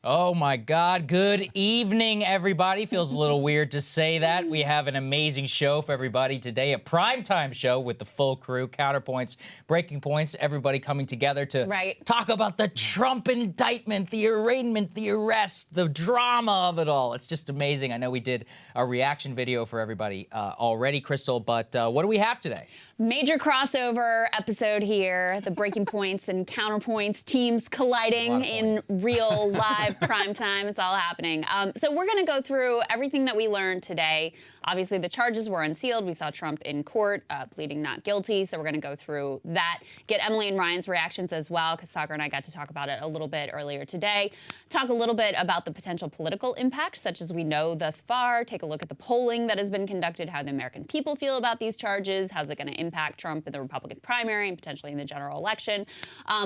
Oh my God, good evening, everybody. Feels a little weird to say that. We have an amazing show for everybody today, a primetime show with the full crew, counterpoints, breaking points, everybody coming together to talk about the Trump indictment, the arraignment, the arrest, the drama of it all. It's just amazing. I know we did a reaction video for everybody already, Krystal, but what do we have today? Major crossover episode here, the breaking points and counterpoints, teams colliding in real live prime time. It's all happening. So we're going to go through everything that we learned today. Obviously, the charges were unsealed. We saw Trump in court pleading not guilty. So we're going to go through that, get Emily and Ryan's reactions as well, because Saagar and I got to talk about it a little bit earlier today. Talk a little bit about the potential political impact, such as we know thus far. Take a look at the polling that has been conducted, how the American people feel about these charges. How's it going to impact Trump in the Republican primary and potentially in the general election.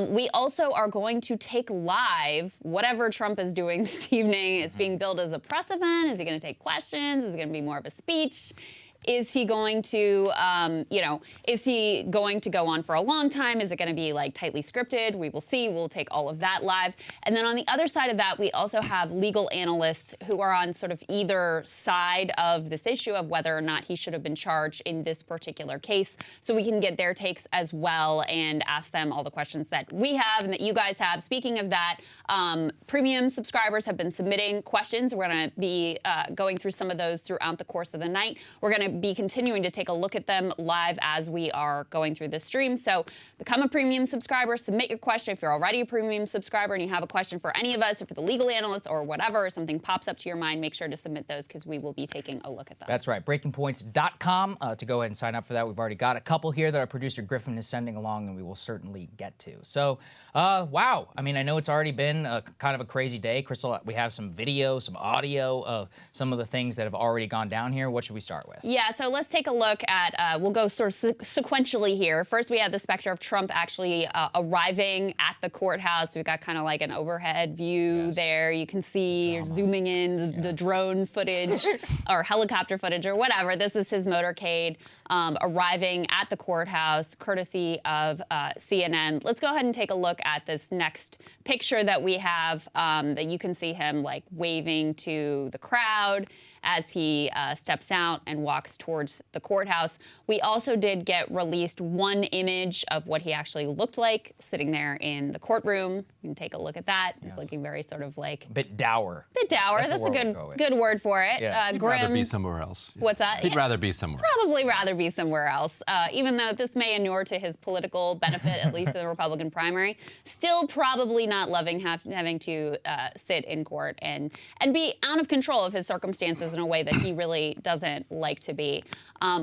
We also are going to take live whatever Trump is doing this evening. It's being billed as a press event. Is he going to take questions? Is it going to be more of a speech? Is he going to, is he going to go on for a long time? Is it going to be like tightly scripted? We will see. We'll take all of that live. And then on the other side of that, we also have legal analysts who are on sort of either side of this issue of whether or not he should have been charged in this particular case. So we can get their takes as well and ask them all the questions that we have and that you guys have. Speaking of that, premium subscribers have been submitting questions. We're going to be going through some of those throughout the course of the night. We're going to be continuing to take a look at them live as we are going through this stream. So become a premium subscriber, submit your question. If you're already a premium subscriber and you have a question for any of us or for the legal analysts or whatever, or something pops up to your mind, make sure to submit those because we will be taking a look at them. That's right, breakingpoints.com to go ahead and sign up for that. We've already got a couple here that our producer Griffin is sending along and we will certainly get to. So, wow. I mean, I know it's already been kind of a crazy day. Krystal, we have some video, some audio of some of the things that have already gone down here. What should we start with? Yeah, so let's take a look at, we'll go sort of sequentially here. First, we had the specter of Trump actually arriving at the courthouse. We've got kind of like an overhead view there. You can see zooming in the drone footage or helicopter footage or whatever. This is his motorcade arriving at the courthouse, courtesy of CNN. Let's go ahead and take a look at this next picture that we have that you can see him like waving to the crowd as he steps out and walks towards the courthouse. We also did get released one image of what he actually looked like sitting there in the courtroom. You can take a look at that. He's looking very sort of like... A bit dour. Bit dour. That's a good word for it. Yeah. He'd rather be somewhere else. What's that? He'd rather be somewhere. Probably rather be somewhere else. Even though this may inure to his political benefit, at least in the Republican primary, still probably not loving having to sit in court and be out of control of his circumstances in a way that he really doesn't like to be.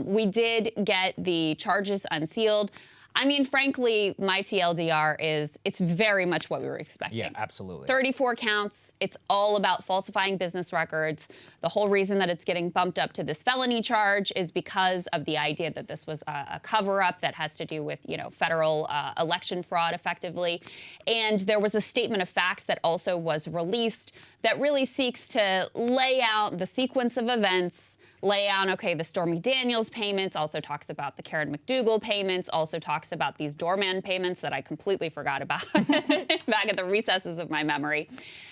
We did get the charges unsealed. I mean, frankly, my TLDR is it's very much what we were expecting. Yeah, absolutely. 34 counts. It's all about falsifying business records. The whole reason that it's getting bumped up to this felony charge is because of the idea that this was a cover-up that has to do with, federal election fraud, effectively. And there was a statement of facts that also was released that really seeks to lay out the sequence of events, lay out, okay, the Stormy Daniels payments, also talks about the Karen McDougal payments, also talks about these doorman payments that I completely forgot about back at the recesses of my memory.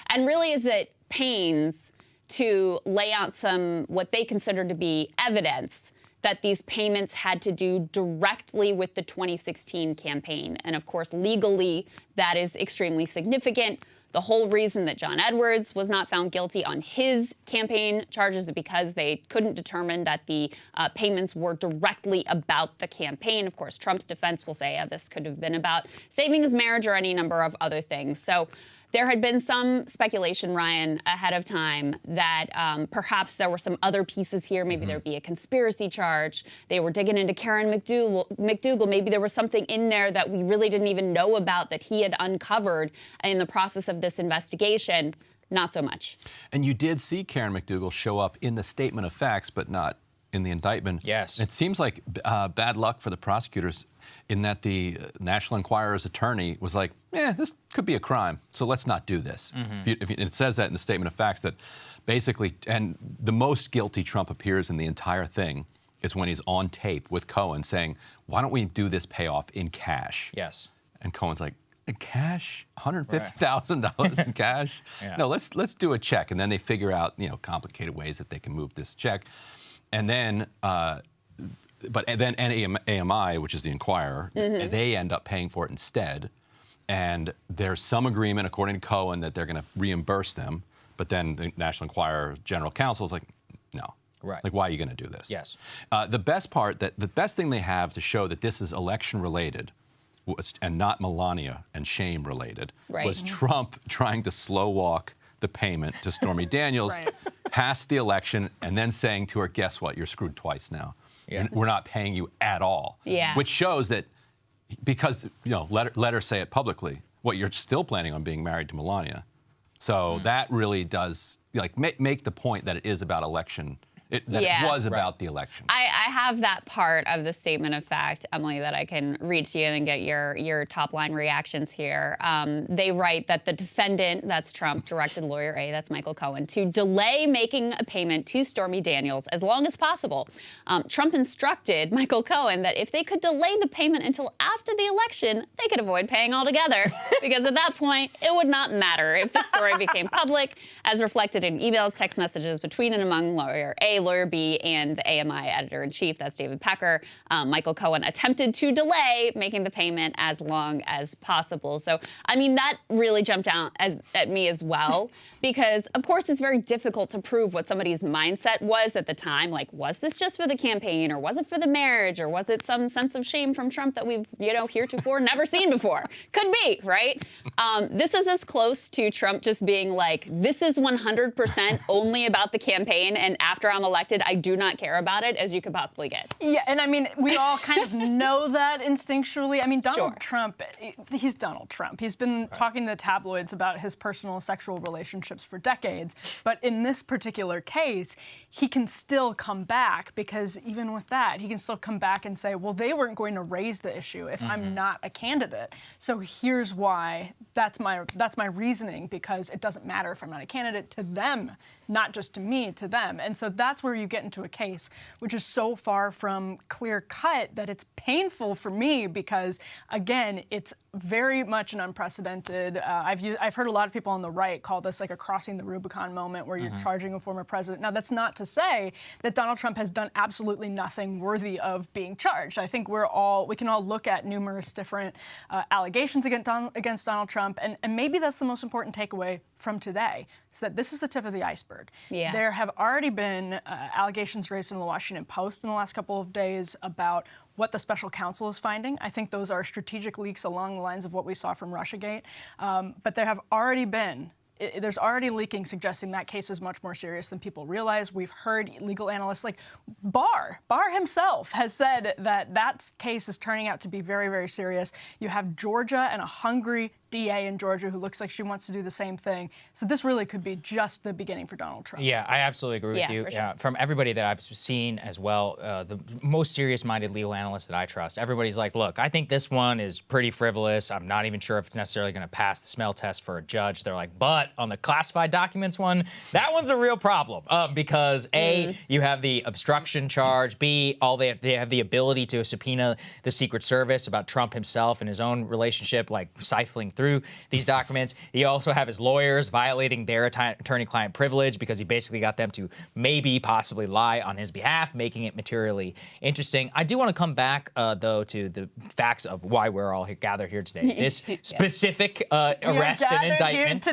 And really is it pains to lay out some, what they consider to be evidence that these payments had to do directly with the 2016 campaign. And of course, legally, that is extremely significant. The whole reason that John Edwards was not found guilty on his campaign charges is because they couldn't determine that the payments were directly about the campaign. Of course, Trump's defense will say, this could have been about saving his marriage or any number of other things. So there had been some speculation, Ryan, ahead of time that perhaps there were some other pieces here. Maybe there'd be a conspiracy charge. They were digging into Karen McDougal. Maybe there was something in there that we really didn't even know about that he had uncovered in the process of this investigation. Not so much. And you did see Karen McDougal show up in the statement of facts, but not in the indictment. Yes. It seems like bad luck for the prosecutors in that the National Enquirer's attorney was like, this could be a crime, so let's not do this. It says that in the statement of facts that basically, and the most guilty Trump appears in the entire thing is when he's on tape with Cohen saying, why don't we do this payoff in cash? Yes. And Cohen's like, In cash, $150,000 in cash. Yeah. No, let's do a check, and then they figure out complicated ways that they can move this check, and then AMI, which is the Inquirer, they end up paying for it instead, and there's some agreement according to Cohen that they're going to reimburse them, but then the National Enquirer General Counsel is like, no. Right. Like, why are you going to do this? Yes. The best thing they have to show that this is election related and not Melania and shame related was Trump trying to slow walk the payment to Stormy Daniels past the election and then saying to her, guess what, you're screwed twice now. Yeah. We're not paying you at all. Yeah. Which shows that because, let her say it publicly, you're still planning on being married to Melania. So that really does make the point that it is about election. It was about the election. I have that part of the statement of fact, Emily, that I can read to you and get your top line reactions here. They write that the defendant, that's Trump, directed lawyer A, that's Michael Cohen, to delay making a payment to Stormy Daniels as long as possible. Trump instructed Michael Cohen that if they could delay the payment until after the election, they could avoid paying altogether, because at that point, it would not matter if the story became public, as reflected in emails, text messages between and among lawyer A, lawyer B, and the AMI editor-in-chief, that's David Pecker. Michael Cohen attempted to delay making the payment as long as possible. So, I mean, that really jumped out at me as well, because, of course, it's very difficult to prove what somebody's mindset was at the time. Like, was this just for the campaign, or was it for the marriage, or was it some sense of shame from Trump that we've, heretofore never seen before? Could be, right? This is as close to Trump just being like, this is 100% only about the campaign, and after I'm elected, I do not care about it, as you could possibly get. Yeah, and I mean, we all kind of know that instinctually. I mean, Donald Trump, he's Donald Trump. He's been talking to the tabloids about his personal sexual relationships for decades. But in this particular case, he can still come back, because even with that, he can still come back and say, well, they weren't going to raise the issue if I'm not a candidate. So here's why. That's my reasoning, because it doesn't matter if I'm not a candidate to them, not just to me, to them. And so that's where you get into a case which is so far from clear cut that it's painful for me, because, again, it's very much an unprecedented. I've heard a lot of people on the right call this like a crossing the Rubicon moment, where you're charging a former president. Now, that's not to say that Donald Trump has done absolutely nothing worthy of being charged. I think we can all look at numerous different allegations against Donald Trump, and maybe that's the most important takeaway from today, is that this is the tip of the iceberg. Yeah. There have already been allegations raised in the Washington Post in the last couple of days about what the special counsel is finding. I think those are strategic leaks along the lines of what we saw from Russiagate. But there have already been there's already leaking suggesting that case is much more serious than people realize. We've heard legal analysts like Barr himself has said that case is turning out to be very, very serious. You have Georgia and a hungry DA in Georgia who looks like she wants to do the same thing. So this really could be just the beginning for Donald Trump. Yeah, I absolutely agree with you. For sure. From everybody that I've seen as well, the most serious-minded legal analysts that I trust, everybody's like, look, I think this one is pretty frivolous. I'm not even sure if it's necessarily going to pass the smell test for a judge. They're like, but on the classified documents one, that one's a real problem because A, you have the obstruction charge, B, they have the ability to subpoena the Secret Service about Trump himself and his own relationship, like siphoning through these documents. You also have his lawyers violating their attorney-client privilege because he basically got them to maybe possibly lie on his behalf, making it materially interesting. I do want to come back, though, to the facts of why we're all gathered here today. This specific arrest and indictment.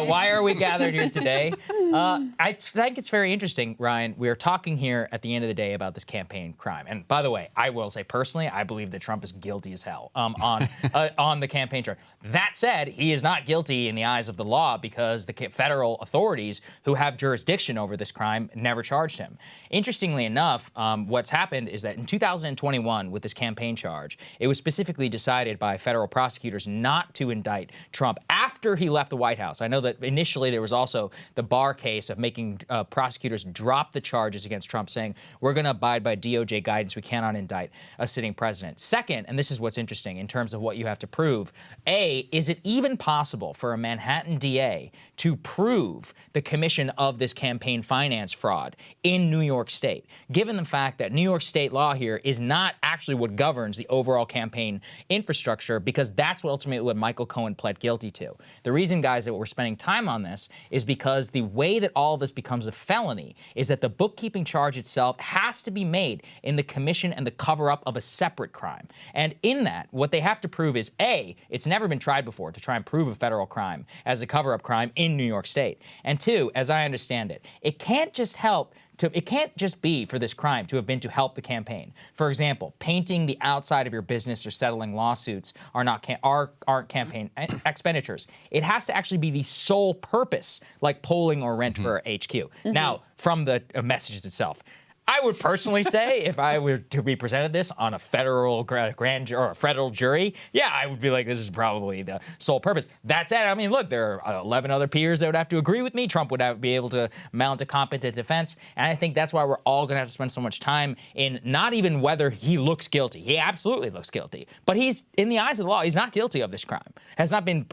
Why are we gathered here today? I think it's very interesting, Ryan. We are talking here at the end of the day about this campaign crime. And by the way, I will say personally, I believe that Trump is guilty as hell on the campaign charge. That said, he is not guilty in the eyes of the law because the federal authorities who have jurisdiction over this crime never charged him. Interestingly enough, what's happened is that in 2021, with this campaign charge, it was specifically decided by federal prosecutors not to indict Trump after he left the White House. I know that initially there was also the Barr case of making prosecutors drop the charges against Trump, saying, we're going to abide by DOJ guidance. We cannot indict a sitting president. Second, and this is what's interesting in terms of what you have to prove, A, is is it even possible for a Manhattan DA to prove the commission of this campaign finance fraud in New York State, given the fact that New York State law here is not actually what governs the overall campaign infrastructure, because that's ultimately what Michael Cohen pled guilty to. The reason, guys, that we're spending time on this is because the way that all of this becomes a felony is that the bookkeeping charge itself has to be made in the commission and the cover-up of a separate crime. And in that, what they have to prove is, A, it's never been tried before to try and prove a federal crime as a cover-up crime in New York State. And two, as I understand it, it can't just be for this crime to have been to help the campaign. For example, painting the outside of your business or settling lawsuits aren't campaign expenditures. It has to actually be the sole purpose, like polling or rent for HQ. Now, from the messages itself, I would personally say, if I were to be presented this on a federal grand jury or a federal jury, yeah, I would be like, this is probably the sole purpose. That said, I mean, look, there are 11 other peers that would have to agree with me. Trump would be able to mount a competent defense. And I think that's why we're all going to have to spend so much time in not even whether he looks guilty. He absolutely looks guilty. But he's, in the eyes of the law, he's not guilty of this crime. Has not been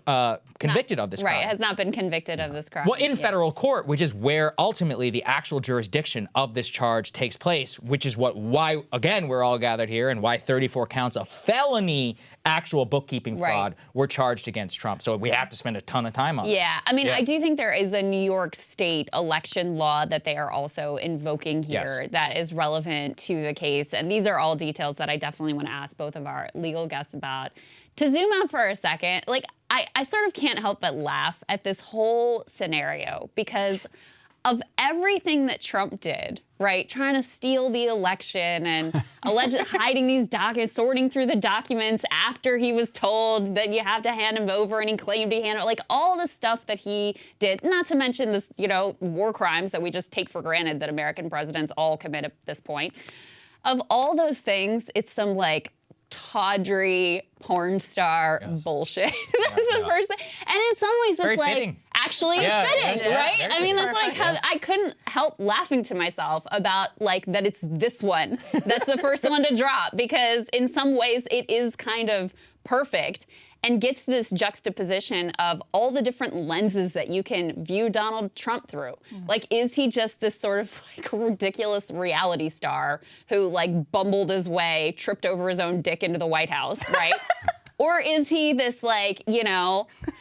convicted of this crime. Right, has not been convicted of this crime. Well, in federal court, which is where ultimately the actual jurisdiction of this charge takes place, which is why again we're all gathered here, and why 34 counts of felony actual bookkeeping fraud were charged against Trump. So we have to spend a ton of time on this. Yeah, I mean, I do think there is a New York State election law that they are also invoking here that is relevant to the case, and these are all details that I definitely want to ask both of our legal guests about. To zoom out for a second, like I sort of can't help but laugh at this whole scenario, because of everything that Trump did, right? Trying to steal the election and allegedly hiding these documents, sorting through the documents after he was told that you have to hand him over, and he claimed he handed, like all the stuff that he did, not to mention this, war crimes that we just take for granted that American presidents all commit at this point. Of all those things, it's some like tawdry porn star bullshit. That's the first thing. And in some ways, it's like, fitting. Actually, it's fitting, right? I mean, that's what I couldn't help laughing to myself about, like, that it's this one. That's the first one to drop, because in some ways it is kind of perfect and gets this juxtaposition of all the different lenses that you can view Donald Trump through. Like, is he just this sort of like ridiculous reality star who like bumbled his way, tripped over his own dick into the White House, right? Or is he this, like,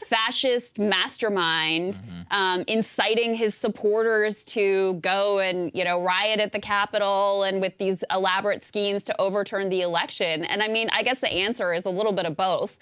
fascist mastermind inciting his supporters to go and, riot at the Capitol and with these elaborate schemes to overturn the election? And I mean, I guess the answer is a little bit of both.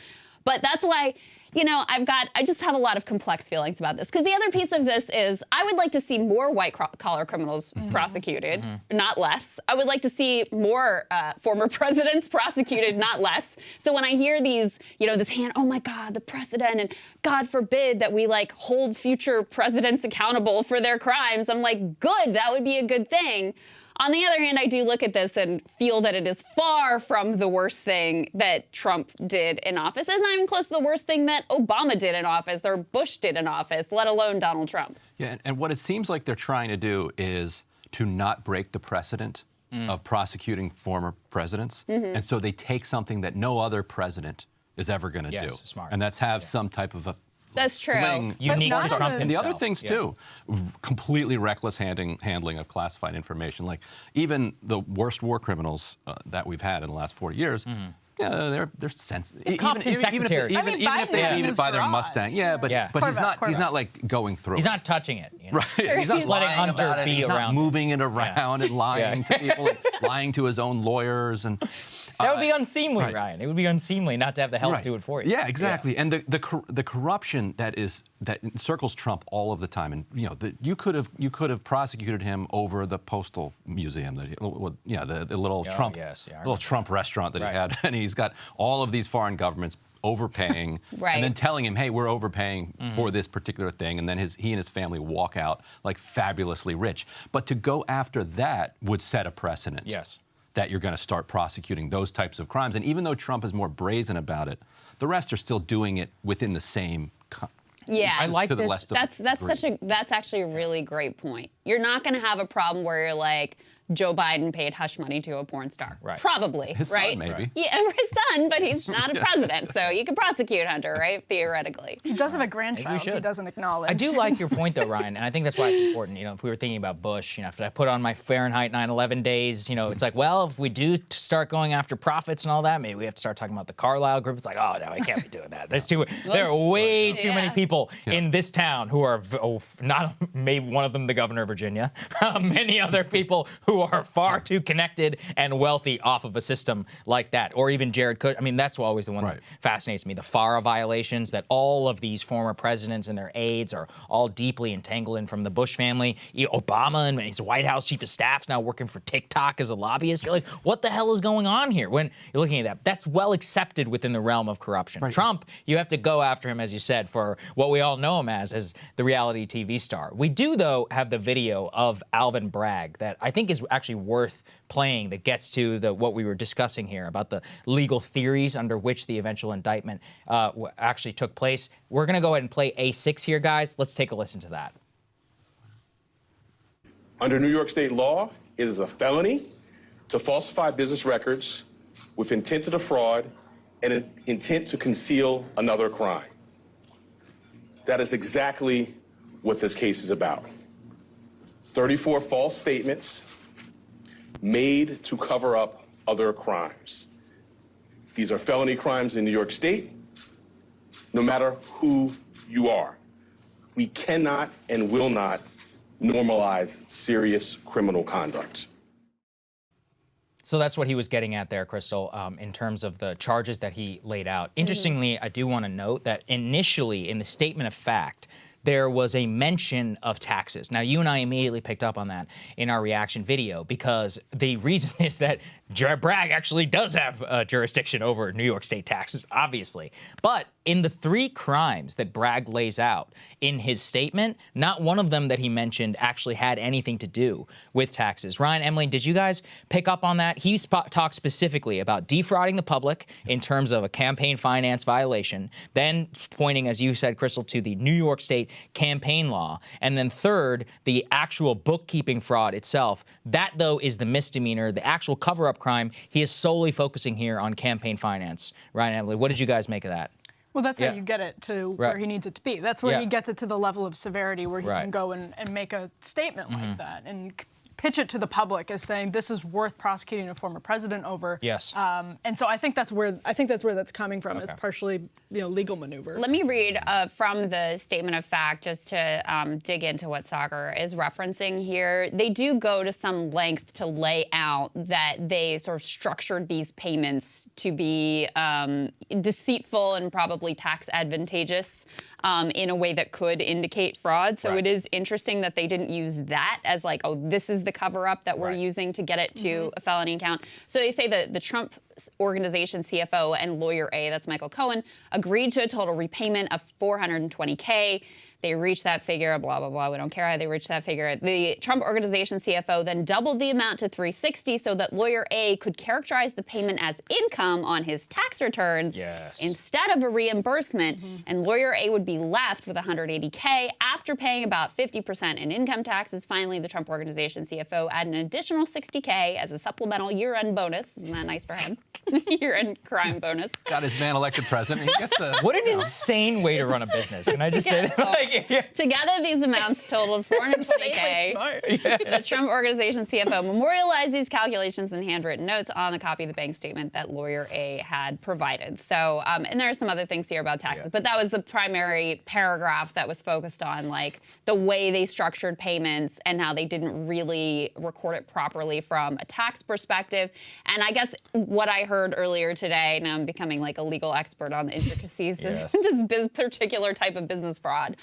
But that's why, I just have a lot of complex feelings about this. Because the other piece of this is I would like to see more white-collar criminals prosecuted, not less. I would like to see more former presidents prosecuted, not less. So when I hear these, this hand, oh my God, the precedent, and God forbid that we like hold future presidents accountable for their crimes, I'm like, good, that would be a good thing. On the other hand, I do look at this and feel that it is far from the worst thing that Trump did in office. It's not even close to the worst thing that Obama did in office or Bush did in office, let alone Donald Trump. Yeah, and what it seems like they're trying to do is to not break the precedent of prosecuting former presidents. And so they take something that no other president is ever going to do. Smart. And that's have some type of a That's true. unique to Trump and the himself. other things too, completely reckless handling of classified information. Like even the worst war criminals that we've had in the last 40 years. Yeah, they're sensitive. Even if they leave it by their Mustang. Yeah, but he's not like going through. He's not touching it. Right. He's not letting lying Hunter about it. be He's around not moving it around and lying to people, and lying to his own lawyers and. That would be unseemly, Ryan. It would be unseemly not to have the help do it for you. Yeah, exactly. Yeah. And the corruption that encircles Trump all of the time, and you could have prosecuted him over the Postal Museum, the little Trump Trump restaurant that he had, and he's got all of these foreign governments overpaying, and then telling him, hey, we're overpaying for this particular thing, and then he and his family walk out like fabulously rich. But to go after that would set a precedent. Yes. That you're going to start prosecuting those types of crimes. And even though Trump is more brazen about it, the rest are still doing it within the same. Yeah, I like this. That's actually a really great point. You're not going to have a problem where you're like, Joe Biden paid hush money to a porn star. Right. Probably, His right? son, maybe. Yeah, his son, but he's not a president, so you can prosecute Hunter, right? Theoretically. He does have a grandchild he should. doesn't acknowledge. I do like your point, though, Ryan, and I think that's why it's important. If we were thinking about Bush, if I put on my Fahrenheit 9/11 days, it's like, well, if we do start going after profits and all that, maybe we have to start talking about the Carlyle Group. It's like, oh no, I can't be doing that. There are way too many people in this town who are not maybe one of them the governor of Virginia, many other people who are far too connected and wealthy off of a system like that, or even Jared Kushner. I mean, that's always the one that fascinates me. The FARA violations that all of these former presidents and their aides are all deeply entangled in, from the Bush family. Obama and his White House chief of staff now working for TikTok as a lobbyist. You're like, what the hell is going on here? When you're looking at that, that's well accepted within the realm of corruption. Right. Trump, you have to go after him, as you said, for what we all know him as the reality TV star. We do, though, have the video of Alvin Bragg that I think is actually worth playing, that gets to what we were discussing here about the legal theories under which the eventual indictment actually took place. We're going to go ahead and play A6 here, guys. Let's take a listen to that. Under New York state law, it is a felony to falsify business records with intent to defraud and an intent to conceal another crime. That is exactly what this case is about. 34 false statements made to cover up other crimes. These are felony crimes in New York State, no matter who you are. We cannot and will not normalize serious criminal conduct. So that's what he was getting at there, Krystal, in terms of the charges that he laid out. Interestingly, I do want to note that initially in the statement of fact, there was a mention of taxes. Now, you and I immediately picked up on that in our reaction video, because the reason is that Bragg actually does have jurisdiction over New York state taxes, obviously. But in the 3 crimes that Bragg lays out in his statement, not one of them that he mentioned actually had anything to do with taxes. Ryan, Emily, did you guys pick up on that? He talked specifically about defrauding the public in terms of a campaign finance violation, then pointing, as you said, Krystal, to the New York State campaign law, and then third, the actual bookkeeping fraud itself. That, though, is the misdemeanor, the actual cover-up crime. He is solely focusing here on campaign finance. Ryan, Emily, what did you guys make of that? Well, that's how you get it to where he needs it to be. That's where he gets it to the level of severity where he can go and make a statement like that and pitch it to the public as saying this is worth prosecuting a former president over. Yes. And so I think that's where that's coming from. It's partially legal maneuver. Let me read from the statement of fact just to dig into what Saagar is referencing here. They do go to some length to lay out that they sort of structured these payments to be deceitful and probably tax advantageous in a way that could indicate fraud. So it is interesting that they didn't use that as like, oh, this is the cover-up that we're using to get it to a felony account. So they say that the Trump Organization CFO and lawyer A, that's Michael Cohen, agreed to a total repayment of $420K. They reached that figure, blah, blah, blah. We don't care how they reached that figure. The Trump Organization CFO then doubled the amount to $360 so that lawyer A could characterize the payment as income on his tax returns instead of a reimbursement. And lawyer A would be left with $180K after paying about 50% in income taxes. Finally, the Trump Organization CFO added an additional $60K as a supplemental year-end bonus. Isn't that nice for him? Year-end crime bonus. Got his man elected president. He gets the. What an insane way to run a business. Can I just say that? Together, these amounts totaled $420K. Smart. The Trump Organization CFO memorialized these calculations in handwritten notes on the copy of the bank statement that lawyer A had provided. So, and there are some other things here about taxes, but that was the primary paragraph that was focused on, like, the way they structured payments and how they didn't really record it properly from a tax perspective. And I guess what I heard earlier today, now I'm becoming like a legal expert on the intricacies of this particular type of business fraud,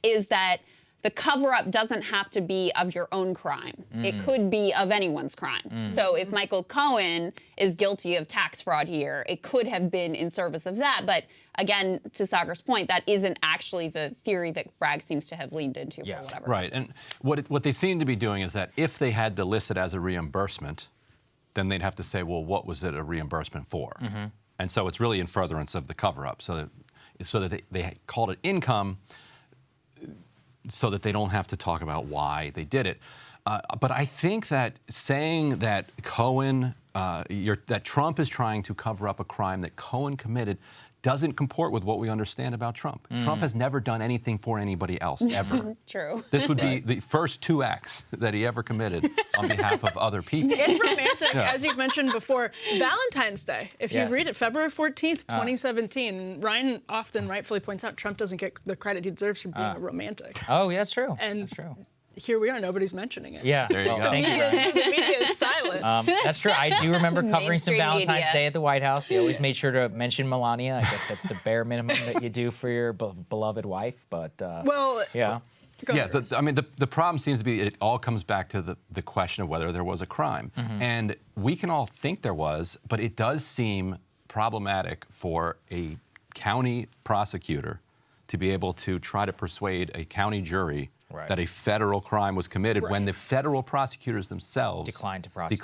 is that the cover-up doesn't have to be of your own crime. It could be of anyone's crime. So if Michael Cohen is guilty of tax fraud here, it could have been in service of that. But again, to Saagar's point, that isn't actually the theory that Bragg seems to have leaned into for whatever reason. And what they seem to be doing is that if they had to list it as a reimbursement, then they'd have to say, well, what was it a reimbursement for? And so it's really in furtherance of the cover-up. So that they called it income so that they don't have to talk about why they did it. But I think that saying that that Trump is trying to cover up a crime that Cohen committed doesn't comport with what we understand about Trump. Trump has never done anything for anybody else, ever. True. This would be the first 2 acts that he ever committed on behalf of other people. And romantic, as you've mentioned before, Valentine's Day. If you Yes. read it, February 14th, 2017, Ryan often rightfully points out Trump doesn't get the credit he deserves for being a romantic. Oh, yeah, that's true. And That's true. here we are, nobody's mentioning it. Yeah. There you go. Thank you, Ryan. The media is silent. That's true. I do remember covering some Mainstream Valentine's media. Day at the White House. He always made sure to mention Melania. I guess that's the bare minimum that you do for your beloved wife. But Well, yeah. go Yeah, ahead. the problem seems to be it all comes back to the question of whether there was a crime. And we can all think there was, but it does seem problematic for a county prosecutor to be able to try to persuade a county jury Right. that a federal crime was committed when Right. the federal prosecutors themselves Declined to prosecute.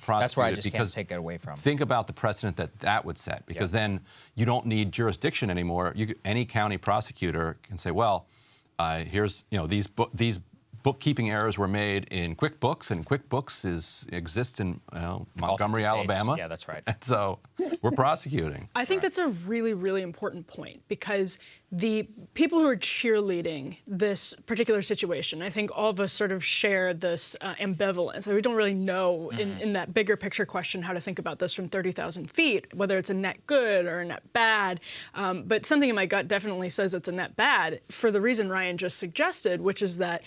That's where I just can't take it away from. Think about the precedent that would set, because then you don't need jurisdiction anymore. Any county prosecutor can say, well, here's these bookkeeping errors were made in QuickBooks, and QuickBooks exists in Montgomery, All 50 states. Alabama. Yeah, that's right. And so we're prosecuting. I think that's a really, really important point, because the people who are cheerleading this particular situation, I think all of us sort of share this ambivalence. We don't really know in that bigger picture question how to think about this from 30,000 feet, whether it's a net good or a net bad. But something in my gut definitely says it's a net bad for the reason Ryan just suggested, which is that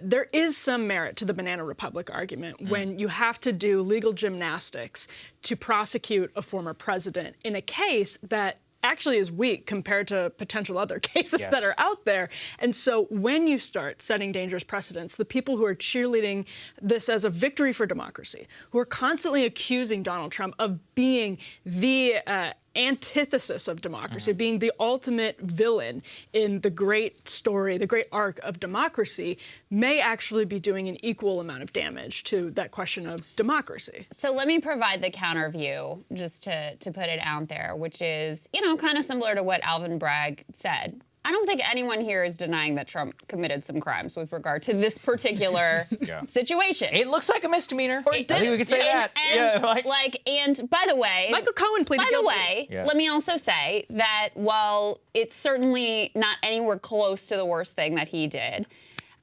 there is some merit to the Banana Republic argument when you have to do legal gymnastics to prosecute a former president in a case that actually is weak compared to potential other cases Yes. that are out there. And so when you start setting dangerous precedents, the people who are cheerleading this as a victory for democracy, who are constantly accusing Donald Trump of being the antithesis of democracy, being the ultimate villain in the great story, the great arc of democracy, may actually be doing an equal amount of damage to that question of democracy. So let me provide the counter view, just to put it out there, which is, kind of similar to what Alvin Bragg said. I don't think anyone here is denying that Trump committed some crimes with regard to this particular situation. It looks like a misdemeanor. I think we can say that. And, Yeah, and by the way, Michael Cohen pleaded by the guilty. way, let me also say that while it's certainly not anywhere close to the worst thing that he did,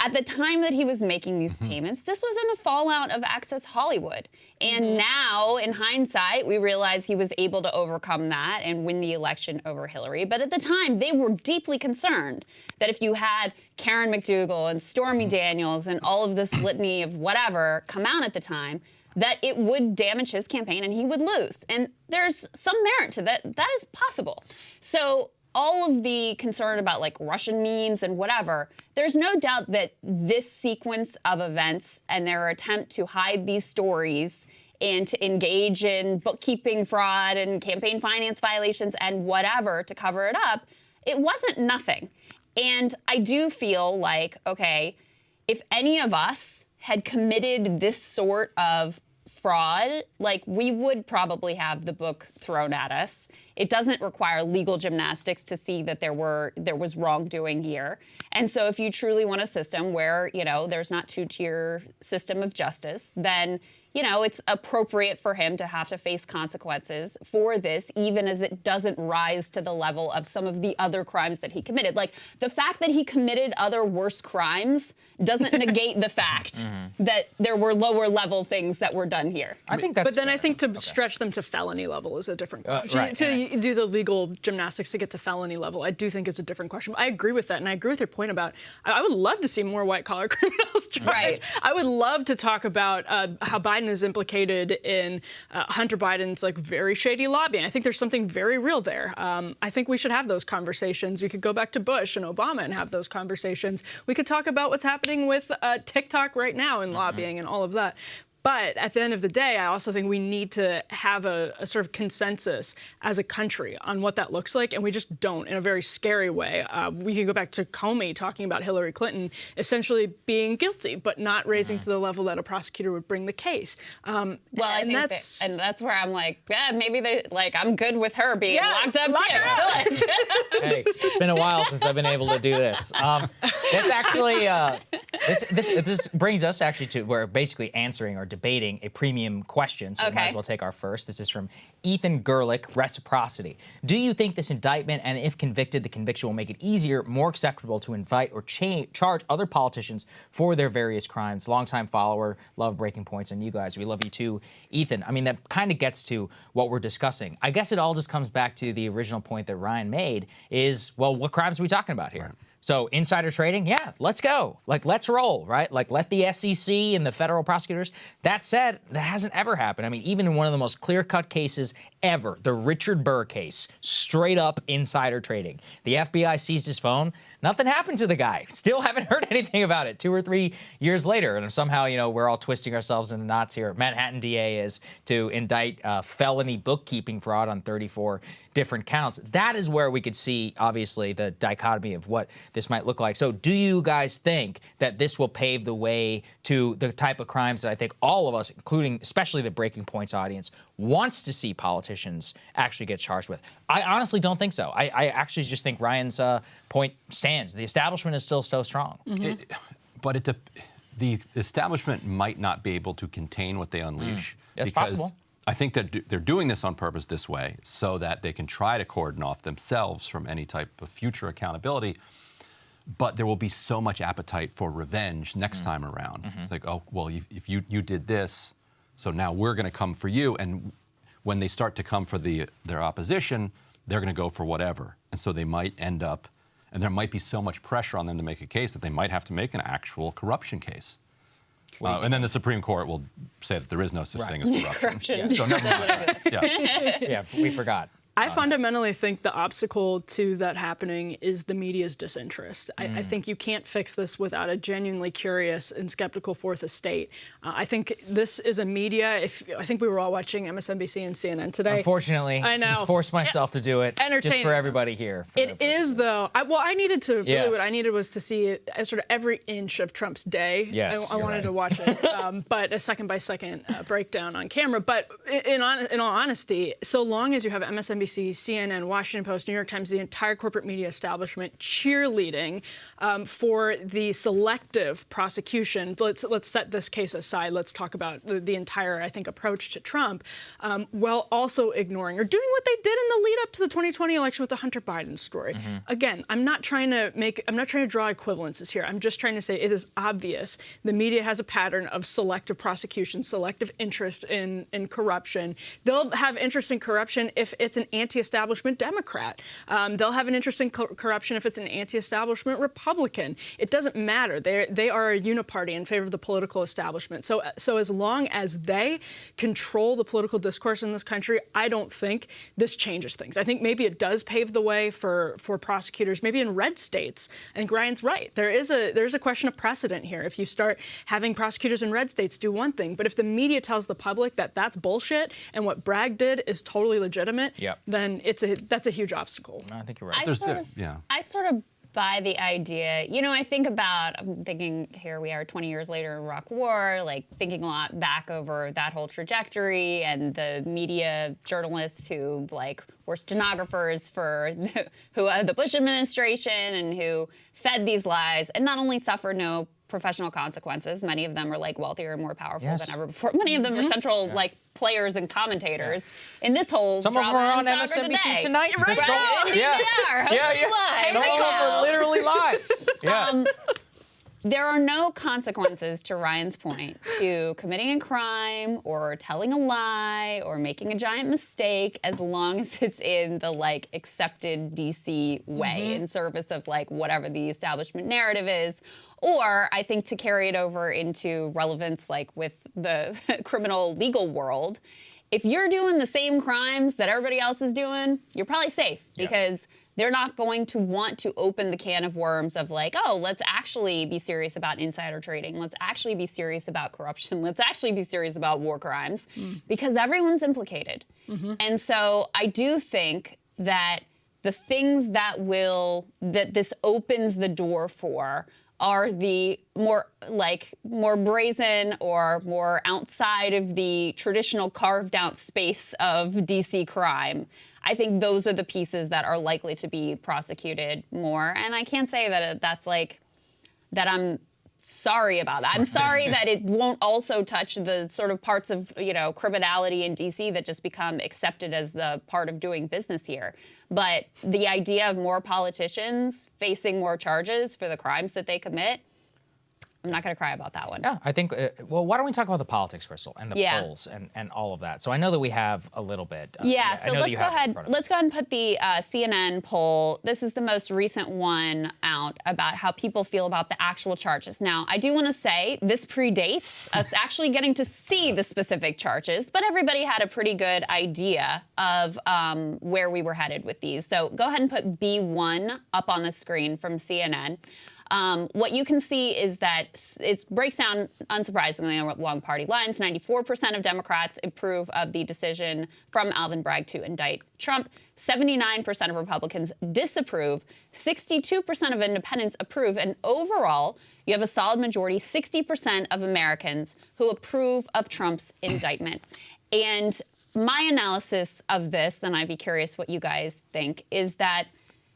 at the time that he was making these payments, this was in the fallout of Access Hollywood. And now, in hindsight, we realize he was able to overcome that and win the election over Hillary. But at the time, they were deeply concerned that if you had Karen McDougal and Stormy Daniels and all of this litany of whatever come out at the time, that it would damage his campaign and he would lose. And there's some merit to that. That is possible. So all of the concern about Russian memes and whatever, there's no doubt that this sequence of events and their attempt to hide these stories and to engage in bookkeeping fraud and campaign finance violations and whatever to cover it up, it wasn't nothing. And I do feel like, okay, if any of us had committed this sort of fraud, we would probably have the book thrown at us. It doesn't require legal gymnastics to see that there was wrongdoing here. And so if you truly want a system where, there's not two-tier system of justice, then, it's appropriate for him to have to face consequences for this, even as it doesn't rise to the level of some of the other crimes that he committed. The fact that he committed other worse crimes doesn't negate the fact that there were lower level things that were done here. I think that's But then fair. I think to stretch them to felony level is a different question. right. To do the legal gymnastics to get to felony level, I do think it's a different question. I agree with that, and I agree with your point about I would love to see more white-collar criminals charged. Right. I would love to talk about how Biden is implicated in Hunter Biden's very shady lobbying. I think there's something very real there. I think we should have those conversations. We could go back to Bush and Obama and have those conversations. We could talk about what's happening with TikTok right now in lobbying and all of that. But at the end of the day, I also think we need to have a sort of consensus as a country on what that looks like, and we just don't in a very scary way. We can go back to Comey talking about Hillary Clinton essentially being guilty, but not raising to the level that a prosecutor would bring the case. Well, I think that's where I'm maybe I'm good with her being locked up lock too. her up. Hey, it's been a while since I've been able to do this. This actually This brings us actually to where basically answering or debating a premium question. So we might as well take our first. This is from Ethan Gerlich, Reciprocity. Do you think this indictment, and if convicted, the conviction will make it easier, more acceptable to invite or charge other politicians for their various crimes? Longtime follower, love Breaking Points, and you guys, we love you too, Ethan. I mean, that kind of gets to what we're discussing. I guess it all just comes back to the original point that Ryan made is, well, what crimes are we talking about here? Right. So insider trading, yeah, let's go. Like, let's roll, right? Like, let the SEC and the federal prosecutors. That said, that hasn't ever happened. I mean, even in one of the most clear-cut cases ever, the Richard Burr case, straight up insider trading. The FBI seized his phone. Nothing happened to the guy. Still haven't heard anything about it 2 or 3 years later. And somehow, you know, we're all twisting ourselves in the knots here. Manhattan DA is to indict felony bookkeeping fraud on 34 different counts. That is where we could see, obviously, the dichotomy of what this might look like. So do you guys think that this will pave the way to the type of crimes that I think all of us, including especially the Breaking Points audience, wants to see politicians actually get charged with? I honestly don't think so. I actually just think Ryan's point stands. The establishment is still so strong. But the establishment might not be able to contain what they unleash. That's possible. I think that they're doing this on purpose this way so that they can try to cordon off themselves from any type of future accountability. But there will be so much appetite for revenge next time around. It's like, oh, well, if you did this, so now we're going to come for you. And when they start to come for their opposition, they're going to go for whatever. And so they might end up, and there might be so much pressure on them to make a case that they might have to make an actual corruption case. And then the Supreme Court will say that there is no such thing as corruption. Yeah. So never mind. Yeah, we forgot. I fundamentally think the obstacle to that happening is the media's disinterest. I think you can't fix this without a genuinely curious and skeptical fourth estate. I think this is a media. I think we were all watching MSNBC and CNN today. Unfortunately, I know. Forced myself to do it just for everybody here. It is, though. I needed to, really what I needed was to see it, sort of every inch of Trump's day. Yes, I wanted to watch it, but a second-by-second breakdown on camera. But in all honesty, so long as you have MSNBC, CNN, Washington Post, New York Times, the entire corporate media establishment cheerleading for the selective prosecution. Let's set this case aside. Let's talk about the entire, I think, approach to Trump, while also ignoring or doing what they did in the lead up to the 2020 election with the Hunter Biden story. Again, I'm not trying to draw equivalences here. I'm just trying to say it is obvious the media has a pattern of selective prosecution, selective interest in corruption. They'll have interest in corruption if it's an anti-establishment Democrat. They'll have an interest in corruption if it's an anti-establishment Republican. It doesn't matter. They are a uniparty in favor of the political establishment. So as long as they control the political discourse in this country, I don't think this changes things. I think maybe it does pave the way for prosecutors, maybe in red states. I think Ryan's right. There's a question of precedent here. If you start having prosecutors in red states do one thing, but if the media tells the public that that's bullshit and what Bragg did is totally legitimate, then that's a huge obstacle. I think you're right. I sort of buy the idea. You know, I'm thinking here we are 20 years later in Iraq War, like thinking a lot back over that whole trajectory and the media journalists who were stenographers for the Bush administration and who fed these lies and not only suffered no professional consequences. Many of them are wealthier and more powerful than ever before. Many of them are central players and commentators in this whole Some of them are on MSNBC tonight. Right. They are. Live. Some of them are literally live. There are no consequences, to Ryan's point, to committing a crime or telling a lie or making a giant mistake as long as it's in the accepted DC way in service of whatever the establishment narrative is. Or I think to carry it over into relevance with the criminal legal world, if you're doing the same crimes that everybody else is doing, you're probably safe because they're not going to want to open the can of worms of oh, let's actually be serious about insider trading. Let's actually be serious about corruption. Let's actually be serious about war crimes because everyone's implicated. And so I do think that the things that this opens the door for are the more brazen or more outside of the traditional carved out space of DC crime. I think those are the pieces that are likely to be prosecuted more. And I can't say that that's that I'm sorry about that. I'm sorry that it won't also touch the sort of parts of, criminality in D.C. that just become accepted as a part of doing business here. But the idea of more politicians facing more charges for the crimes that they commit, I'm not going to cry about that one. Yeah, I think, well, why don't we talk about the politics, Krystal, and the polls and all of that? So I know that we have a little bit. So let's go ahead. Let's go ahead and put the CNN poll. This is the most recent one out about how people feel about the actual charges. Now, I do want to say this predates us actually getting to see the specific charges, but everybody had a pretty good idea of where we were headed with these. So go ahead and put B1 up on the screen from CNN. What you can see is that it breaks down, unsurprisingly, along party lines. 94% of Democrats approve of the decision from Alvin Bragg to indict Trump. 79% of Republicans disapprove. 62% of independents approve. And overall, you have a solid majority, 60% of Americans who approve of Trump's indictment. And my analysis of this, and I'd be curious what you guys think, is that,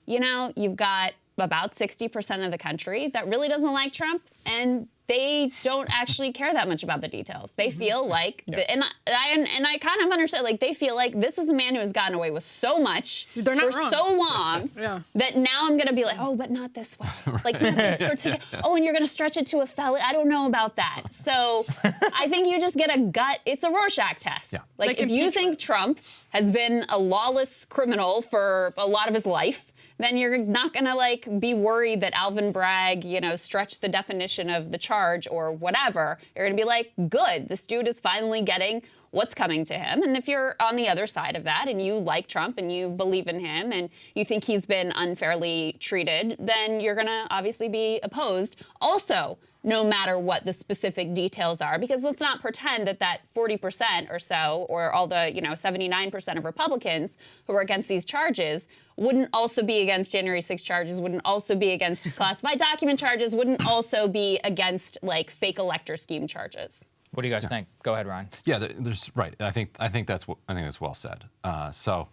you've got about 60% of the country that really doesn't like Trump, and they don't actually care that much about the details. They feel like, and I kind of understand, like, they feel like this is a man who has gotten away with so much for so long that now I'm going to be like, oh, but not this way. Like, not this particular, oh, and you're going to stretch it to a felony. I don't know about that. So I think you just get a gut, it's a Rorschach test. Yeah. Like if you think Trump has been a lawless criminal for a lot of his life, then you're not going to be worried that Alvin Bragg, stretched the definition of the charge or whatever. You're going to be like, good, this dude is finally getting what's coming to him. And if you're on the other side of that and you like Trump and you believe in him and you think he's been unfairly treated, then you're going to obviously be opposed. Also, no matter what the specific details are, because let's not pretend that 40% or so, or all the 79% of Republicans who are against these charges wouldn't also be against January 6 charges, wouldn't also be against classified document charges, wouldn't also be against fake elector scheme charges. What do you guys think? Go ahead, Ryan. Yeah, there's right. I think that's well said. The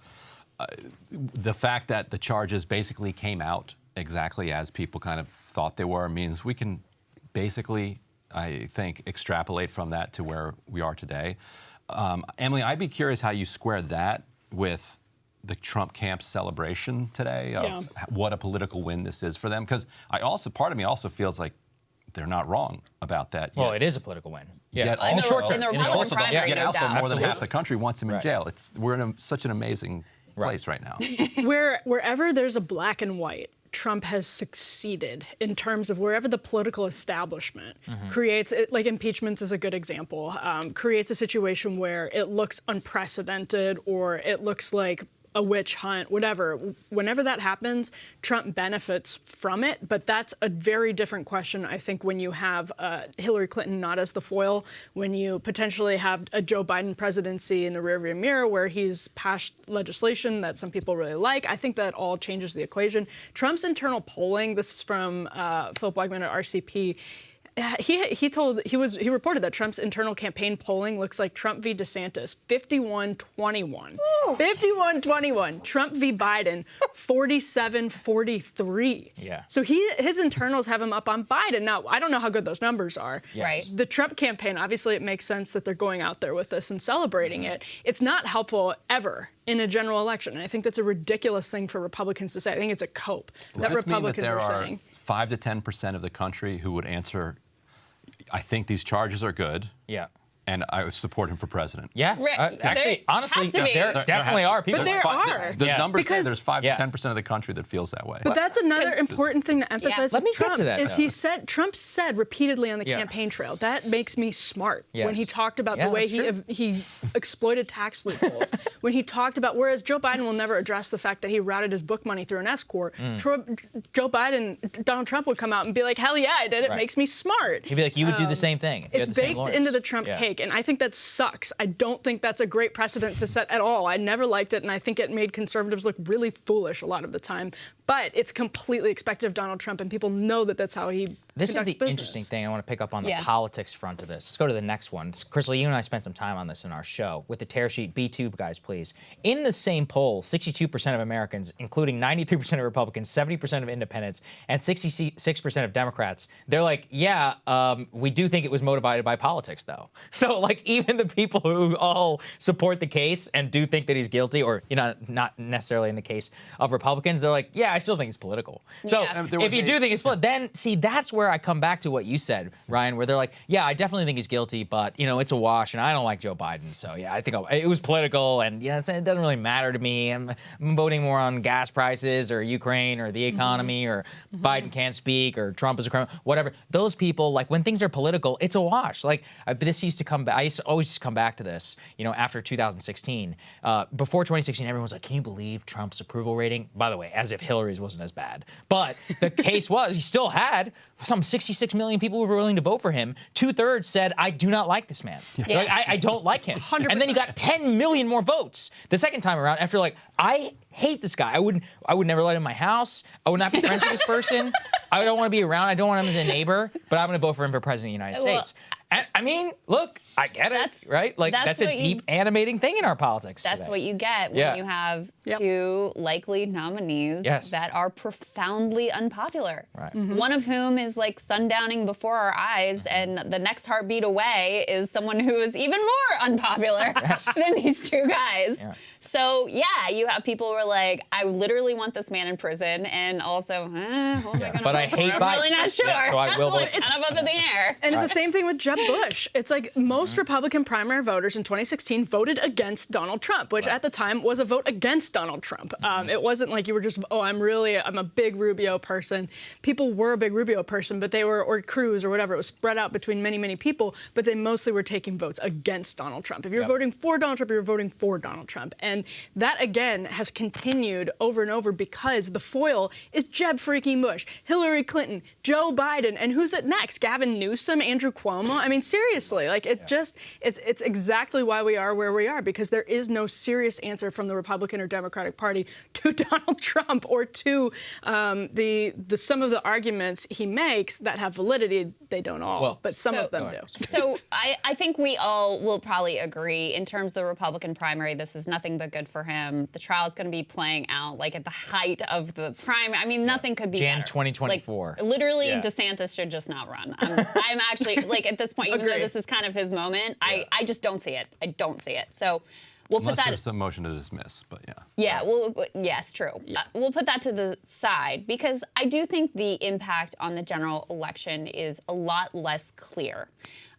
fact that the charges basically came out exactly as people kind of thought they were means we can basically, I think, extrapolate from that to where we are today. Emily, I'd be curious how you square that with the Trump camp's celebration today of what a political win this is for them. Because part of me also feels like they're not wrong about that. Well, it is a political win. Yeah, in the short term. More than half the country wants him in jail. We're in such an amazing place right now. Wherever there's a black and white, Trump has succeeded in terms of wherever the political establishment creates, like impeachment is a good example, creates a situation where it looks unprecedented or it looks like a witch hunt, whatever. Whenever that happens, Trump benefits from it, but that's a very different question, I think, when you have Hillary Clinton not as the foil, when you potentially have a Joe Biden presidency in the rearview mirror where he's passed legislation that some people really like. I think that all changes the equation. Trump's internal polling, this is from Philip Wegman at RCP, he reported that Trump's internal campaign polling looks like Trump v. DeSantis, 51-21. 51-21. Trump v. Biden, 47-43. Yeah. So his internals have him up on Biden. Now, I don't know how good those numbers are. Yes. Right. The Trump campaign, obviously it makes sense that they're going out there with this and celebrating it. It's not helpful ever in a general election. And I think that's a ridiculous thing for Republicans to say. I think it's a cope that Republicans are saying. 5 to 10% of the country who would answer, I think these charges are good. Yeah. And I would support him for president. Yeah. Actually, honestly, there definitely are people. But there are. The numbers say there's 5 to 10% of the country that feels that way. But that's another important thing to emphasize. Let me Trump get to that. Is Trump said repeatedly on the campaign trail, that makes me smart. When he talked about the way he exploited tax loopholes. When he talked about, whereas Joe Biden will never address the fact that he routed his book money through an escort, Donald Trump would come out and be like, hell yeah, I did. It makes me smart. He'd be like, you would do the same thing. If you had the same baked lawyers. into the Trump cake. And I think that sucks. I don't think that's a great precedent to set at all. I never liked it, and I think it made conservatives look really foolish a lot of the time. But it's completely expected of Donald Trump, and people know that that's how he This is conducts the business. interesting thing. I want to pick up on the Yeah. politics front of this. Let's go to the next one. Krystal, you and I spent some time on this in our show. With the tear sheet, B2 guys, please. In the same poll, 62% of Americans, including 93% of Republicans, 70% of independents, and 66% of Democrats, they're like, yeah, we do think it was motivated by politics, though. So, like, even the people who all support the case and do think that he's guilty, or, you know, not necessarily in the case of Republicans, they're like, yeah, I still think it's political. So Yeah. if you do think it's political, then, see, that's where I come back to what you said, Ryan, where they're like, yeah, I definitely think he's guilty, but, you know, it's a wash, and I don't like Joe Biden. So, yeah, I think it was political, and, you know, it doesn't really matter to me. I'm voting more on gas prices or Ukraine or the economy or Biden can't speak or Trump is a criminal, whatever. Those people, like, when things are political, it's a wash. Like, this used to come back. I used to always come back to this, you know, after 2016. Before 2016, everyone was like, can you believe Trump's approval rating? By the way, as if Hillary's wasn't as bad. But the case was, he still had some 66 million people who were willing to vote for him. 2/3 said, I do not like this man. Yeah. Like, I don't like him. 100%. And then he got 10 million more votes the second time around after, like, I hate this guy. I would never let him in my house. I would not be friends with this person. I don't want to be around. I don't want him as a neighbor, but I'm going to vote for him for president of the United Well, States. And, I mean, look, I get it, That's- right? Like, that's that's a what you- deep animating thing in our politics That's today. what you get when Yeah. you have Yep. two likely nominees Yes. that are profoundly unpopular. Right. One of whom is like sundowning before our eyes, and the next heartbeat away is someone who is even more unpopular than these two guys. Yeah. So yeah, you have people who are like, I literally want this man in prison, and also, who am I gonna But I vote for? hate I'm Biden. really not sure. Yeah, so I will vote. It's kind of up in the air. And it's the same thing with Jeb Bush. It's like most Republican primary voters in 2016 voted against Donald Trump, which at the time was a vote against Donald Trump. It wasn't like you were just, oh, I'm a big Rubio person. People were a big Rubio person, but they were, or Cruz or whatever. It was spread out between many, many people, but they mostly were taking votes against Donald Trump. If you're Yep. voting for Donald Trump, you're voting for Donald Trump. And that, again, has continued over and over because the foil is Jeb freaking Bush, Hillary Clinton, Joe Biden, and who's it next? Gavin Newsom, Andrew Cuomo? I mean, seriously, like it's exactly why we are where we are, because there is no serious answer from the Republican or Democratic Party to Donald Trump or to the some of the arguments he makes that have validity. They don't all, Well, but some of them do. So I think we all will probably agree in terms of the Republican primary, this is nothing but good for him. The trial is going to be playing out like at the height of the primary. I mean, nothing could be Jan better. 2024. Like, literally, Yeah. DeSantis should just not run. I'm actually, like, at this point, even though Agree. this is kind of his moment, I just don't see it. I don't see it. So we'll Unless put that. there's some motion to dismiss, but yeah. Yeah, well, yes, true. We'll put that to the side because I do think the impact on the general election is a lot less clear.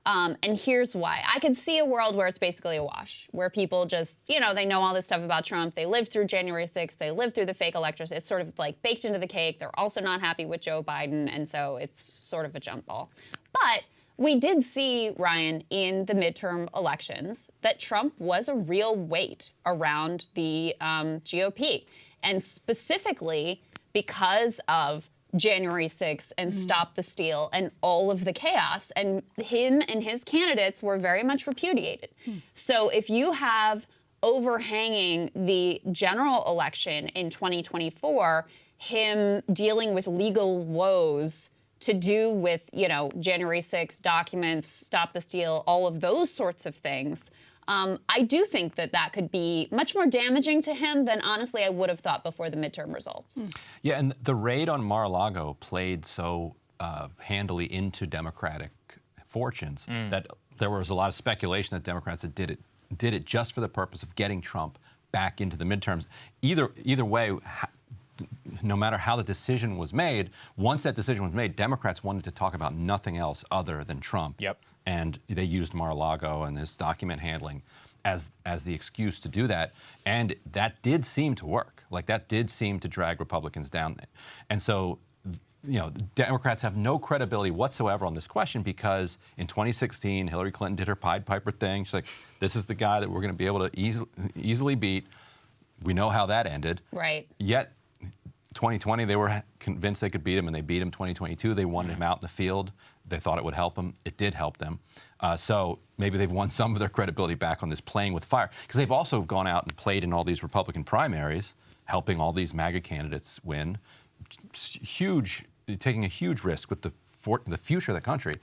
And here's why. I could see a world where it's basically a wash, where people just, you know, they know all this stuff about Trump. They lived through January 6th. They lived through the fake electors. It's sort of like baked into the cake. They're also not happy with Joe Biden. And so it's sort of a jump ball. But we did see, Ryan, in the midterm elections that Trump was a real weight around the GOP. And specifically because of January 6th and Stop the Steal and all of the chaos. And him and his candidates were very much repudiated. So if you have overhanging the general election in 2024, him dealing with legal woes to do with, you know, January 6th documents, Stop the Steal, all of those sorts of things, I do think that that could be much more damaging to him than, honestly, I would have thought before the midterm results. Yeah, and the raid on Mar-a-Lago played so handily into Democratic fortunes that there was a lot of speculation that Democrats had did it just for the purpose of getting Trump back into the midterms. Either way, no matter how the decision was made, once that decision was made, Democrats wanted to talk about nothing else other than Trump. Yep. And they used Mar-a-Lago and this document handling as the excuse to do that. And that did seem to work. Like, that did seem to drag Republicans down. And so, you know, Democrats have no credibility whatsoever on this question because in 2016, Hillary Clinton did her Pied Piper thing. She's like, this is the guy that we're going to be able to easily beat. We know how that ended. Right. Yet 2020, they were convinced they could beat him, and they beat him. 2022, they wanted him out in the field. They thought it would help him. It did help them. So maybe they've won some of their credibility back on this playing with fire. Because they've also gone out and played in all these Republican primaries, helping all these MAGA candidates win. Taking a huge risk with the future of the country.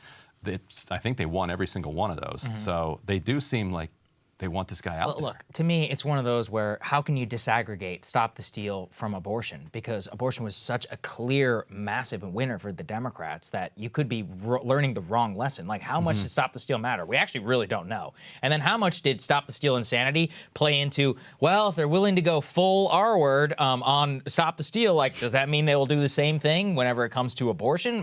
I think they won every single one of those. So they do seem like they want this guy out there. Look, to me, it's one of those where how can you disaggregate Stop the Steal from abortion? Because abortion was such a clear, massive winner for the Democrats that you could be learning the wrong lesson. Like, how much did Stop the Steal matter? We actually really don't know. And then how much did Stop the Steal insanity play into, well, if they're willing to go full R word on Stop the Steal, like, does that mean they will do the same thing whenever it comes to abortion?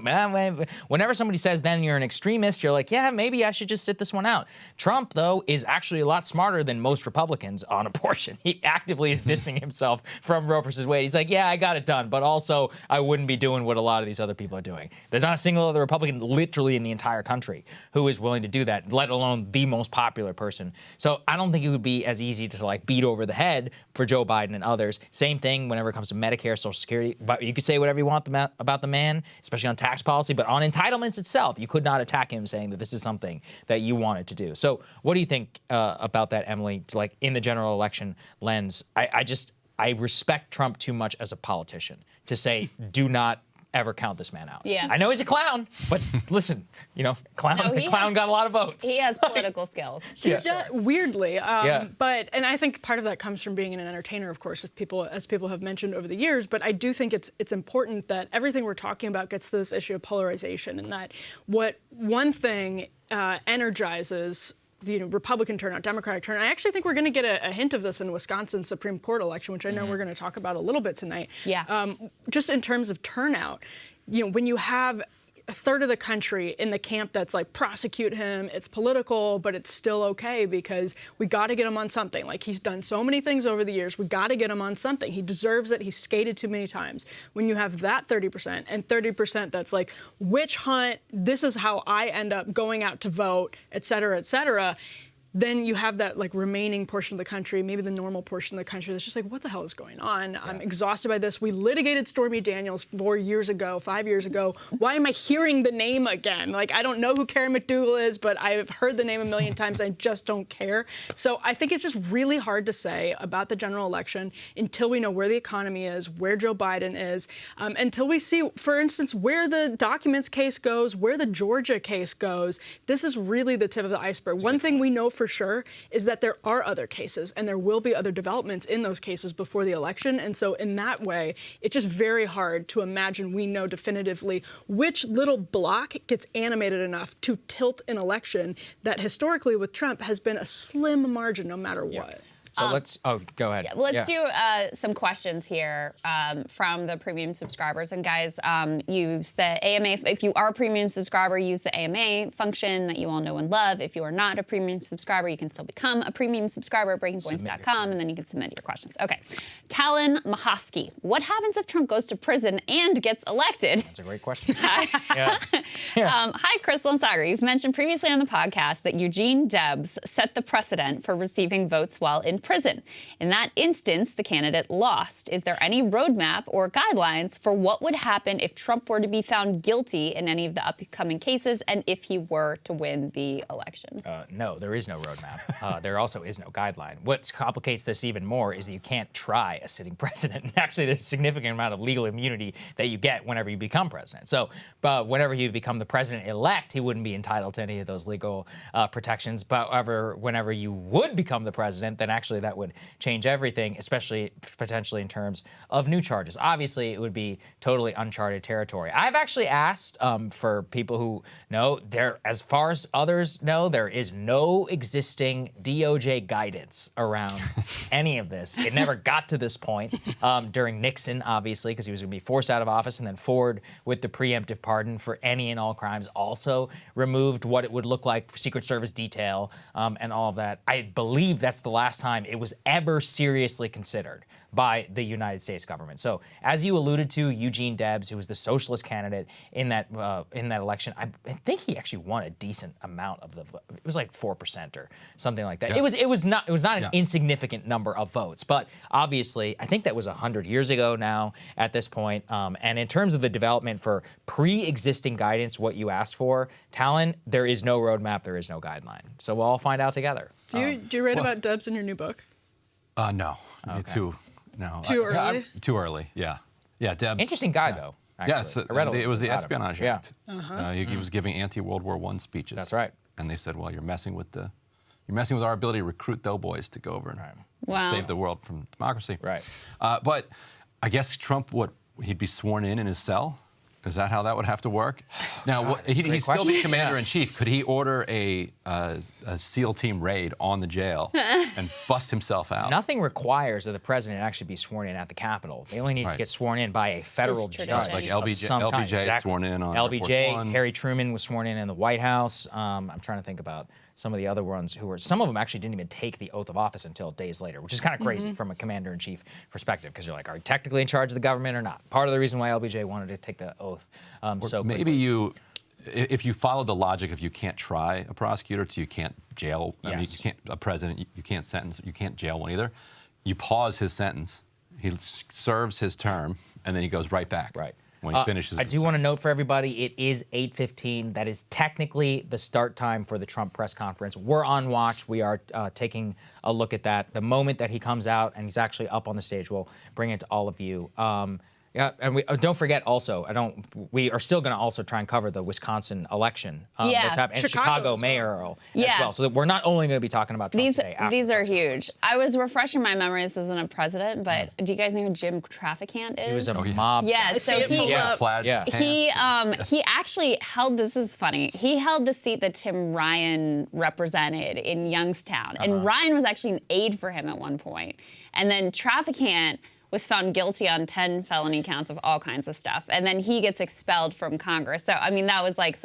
Whenever somebody says then you're an extremist, you're like, yeah, maybe I should just sit this one out. Trump, though, is actually a lot smarter than most Republicans on abortion. He actively is distancing himself from Roe versus Wade. He's like, yeah, I got it done, but also I wouldn't be doing what a lot of these other people are doing. There's not a single other Republican literally in the entire country who is willing to do that, let alone the most popular person. So I don't think it would be as easy to like beat over the head for Joe Biden and others. Same thing whenever it comes to Medicare, Social Security. But you could say whatever you want about the man, especially on tax policy, but on entitlements itself, you could not attack him saying that this is something that you wanted to do. So what do you think about that, Emily, like in the general election lens? I respect Trump too much as a politician to say, do not ever count this man out. Yeah. I know he's a clown, but listen, clown got a lot of votes. He has political skills. Weirdly. But I think part of that comes from being an entertainer, of course, as people have mentioned over the years. But I do think it's important that everything we're talking about gets to this issue of polarization, and that what one thing energizes Republican turnout, Democratic turnout. I actually think we're going to get a hint of this in Wisconsin Supreme Court election, which I know we're going to talk about a little bit tonight. Yeah. Just in terms of turnout, when you have a third of the country in the camp that's like, prosecute him, it's political, but it's still okay because we got to get him on something. Like, he's done so many things over the years, we got to get him on something. He deserves it. He's skated too many times. When you have that 30% and 30% that's like, witch hunt, this is how I end up going out to vote, et cetera, then you have that like remaining portion of the country, maybe the normal portion of the country that's just like, what the hell is going on? I'm exhausted by this. We litigated Stormy Daniels 5 years ago. Why am I hearing the name again? Like, I don't know who Karen McDougal is, but I've heard the name a million times. I just don't care. So I think it's just really hard to say about the general election until we know where the economy is, where Joe Biden is, until we see, for instance, where the documents case goes, where the Georgia case goes. This is really the tip of the iceberg. One thing we know for sure is that there are other cases and there will be other developments in those cases before the election. And so in that way, it's just very hard to imagine we know definitively which little block gets animated enough to tilt an election that historically with Trump has been a slim margin no matter what. So go ahead. Let's do some questions here from the premium subscribers. And guys, use the AMA. If you are a premium subscriber, use the AMA function that you all know and love. If you are not a premium subscriber, you can still become a premium subscriber at breakingpoints.com, and then you can submit your questions. Okay. Talon Mahosky, what happens if Trump goes to prison and gets elected? That's a great question. Hi, Krystal and Saagar. You've mentioned previously on the podcast that Eugene Debs set the precedent for receiving votes while in prison. In that instance, the candidate lost. Is there any roadmap or guidelines for what would happen if Trump were to be found guilty in any of the upcoming cases and if he were to win the election? No, there is no roadmap. There also is no guideline. What complicates this even more is that you can't try a sitting president. And actually, there's a significant amount of legal immunity that you get whenever you become president. So whenever you become the president-elect, he wouldn't be entitled to any of those legal protections. But however, whenever you would become the president, then actually that would change everything, especially potentially in terms of new charges. Obviously, it would be totally uncharted territory. I've actually asked for people who know, as far as others know, there is no existing DOJ guidance around any of this. It never got to this point during Nixon, obviously, because he was going to be forced out of office, and then Ford, with the preemptive pardon for any and all crimes, also removed what it would look like for Secret Service detail and all of that. I believe that's the last time time it was ever seriously considered by the United States government. So, as you alluded to, Eugene Debs, who was the socialist candidate in that election, I think he actually won a decent amount of the vote. It was like 4% or something like that. Yeah. It was not an insignificant number of votes, but obviously, I think that was 100 years ago now at this point. And in terms of the development for pre-existing guidance, what you asked for, Talon, there is no roadmap, there is no guideline. So we'll all find out together. Do you write about Debs in your new book? No. Too early? Too early, yeah. Yeah, Debs. Interesting guy, though. Actually. Yes, I read it was the Espionage Act. Uh-huh. He was giving anti-World War I speeches. That's right. And they said, well, you're messing with our ability to recruit doughboys to go over and save the world from democracy. Right. But I guess Trump, he'd be sworn in his cell? Is that how that would have to work? Now, he'd still be commander-in-chief. Could he order a SEAL team raid on the jail and bust himself out? Nothing requires that the president actually be sworn in at the Capitol. They only need to get sworn in by a federal judge. Like LBJ sworn in on Air Force One. Harry Truman was sworn in the White House. I'm trying to think about some of the other ones some of them actually didn't even take the oath of office until days later, which is kind of crazy from a commander-in-chief perspective, because you're like, are you technically in charge of the government or not? Part of the reason why LBJ wanted to take the oath so quickly. If you follow the logic of you can't try a prosecutor, you can't jail, I mean, you can't a president, you can't sentence, you can't jail one either, you pause his sentence, he serves his term, and then he goes right back. Right. When he finishes. I do want to note for everybody, it is 8:15. That is technically the start time for the Trump press conference. We're on watch. We are taking a look at that. The moment that he comes out and he's actually up on the stage, we'll bring it to all of you. Yeah, and we don't forget also, we are still going to also try and cover the Wisconsin election that's happening, and Chicago mayoral as well. So that we're not only going to be talking about Trump today. These are huge. I was refreshing my memory. This isn't a president, but do you guys know who Jim Trafficant is? He was a mob. Yeah, so he actually held, this is funny, he held the seat that Tim Ryan represented in Youngstown. And Ryan was actually an aide for him at one point. And then Trafficant was found guilty on 10 felony counts of all kinds of stuff. And then he gets expelled from Congress. So, I mean, that was like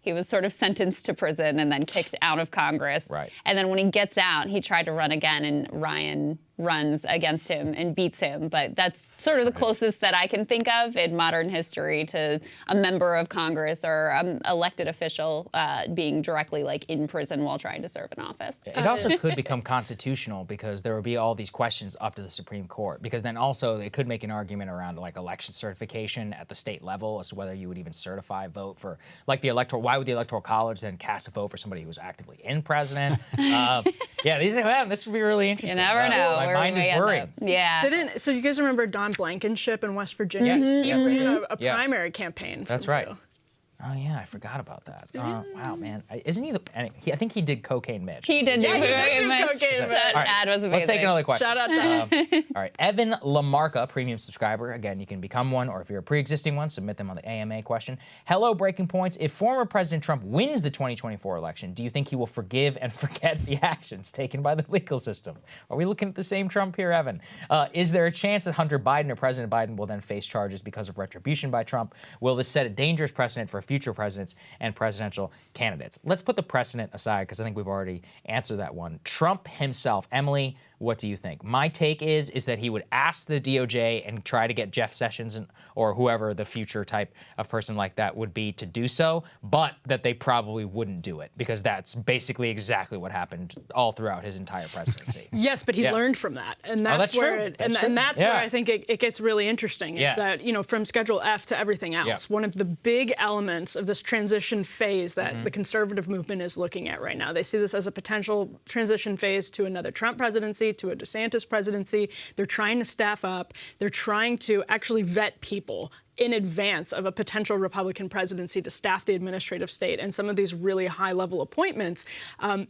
he was sort of sentenced to prison and then kicked out of Congress. Right. And then when he gets out, he tried to run again, and Ryan runs against him and beats him. But that's sort of the closest that I can think of in modern history to a member of Congress or an elected official being directly like in prison while trying to serve in office. It also could become constitutional because there would be all these questions up to the Supreme Court, because then also they could make an argument around like election certification at the state level as to whether you would even certify a vote for like the electoral. Why would the Electoral College then cast a vote for somebody who was actively in president? This would be really interesting. You never know. My mind is worried. Yeah. So you guys remember Don Blankenship in West Virginia? Yes. He ran a primary campaign. That's right. Oh yeah, I forgot about that. Wow, man, isn't he I think he did Cocaine Mitch. He did. Yeah, he did do Cocaine Mitch. That ad was amazing. Let's take another question. Shout out to All right, Evan Lamarca, premium subscriber. Again, you can become one, or if you're a pre-existing one, submit them on the AMA question. Hello, Breaking Points. If former President Trump wins the 2024 election, do you think he will forgive and forget the actions taken by the legal system? Are we looking at the same Trump here, Evan? Is there a chance that Hunter Biden or President Biden will then face charges because of retribution by Trump? Will this set a dangerous precedent for future presidents and presidential candidates? Let's put the precedent aside because I think we've already answered that one. Trump himself, Emily, what do you think? My take is that he would ask the DOJ and try to get Jeff Sessions or whoever the future type of person like that would be to do so, but that they probably wouldn't do it because that's basically exactly what happened all throughout his entire presidency. Yes, but he learned from that, and that's where where I think it gets really interesting. Is that from Schedule F to everything else, one of the big elements of this transition phase that the conservative movement is looking at right now. They see this as a potential transition phase to another Trump presidency, to a DeSantis presidency. They're trying to staff up. They're trying to actually vet people in advance of a potential Republican presidency to staff the administrative state. And some of these really high-level appointments,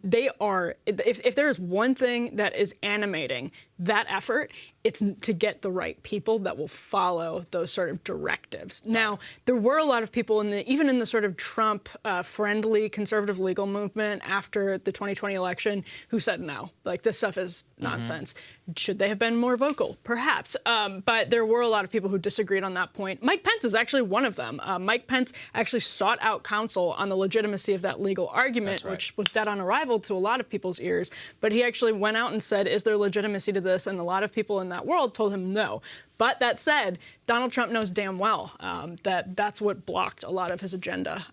they are, if there is one thing that is animating that effort, it's to get the right people that will follow those sort of directives. Now, there were a lot of people even in the sort of Trump-friendly conservative legal movement after the 2020 election who said no, like this stuff is nonsense. Should they have been more vocal? Perhaps. But there were a lot of people who disagreed on that point. Mike Pence is actually one of them. Mike Pence actually sought out counsel on the legitimacy of that legal argument, which was dead on arrival to a lot of people's ears. But he actually went out and said, is there legitimacy to this? And a lot of people in that world told him no. But that said, Donald Trump knows damn well that that's what blocked a lot of his agenda.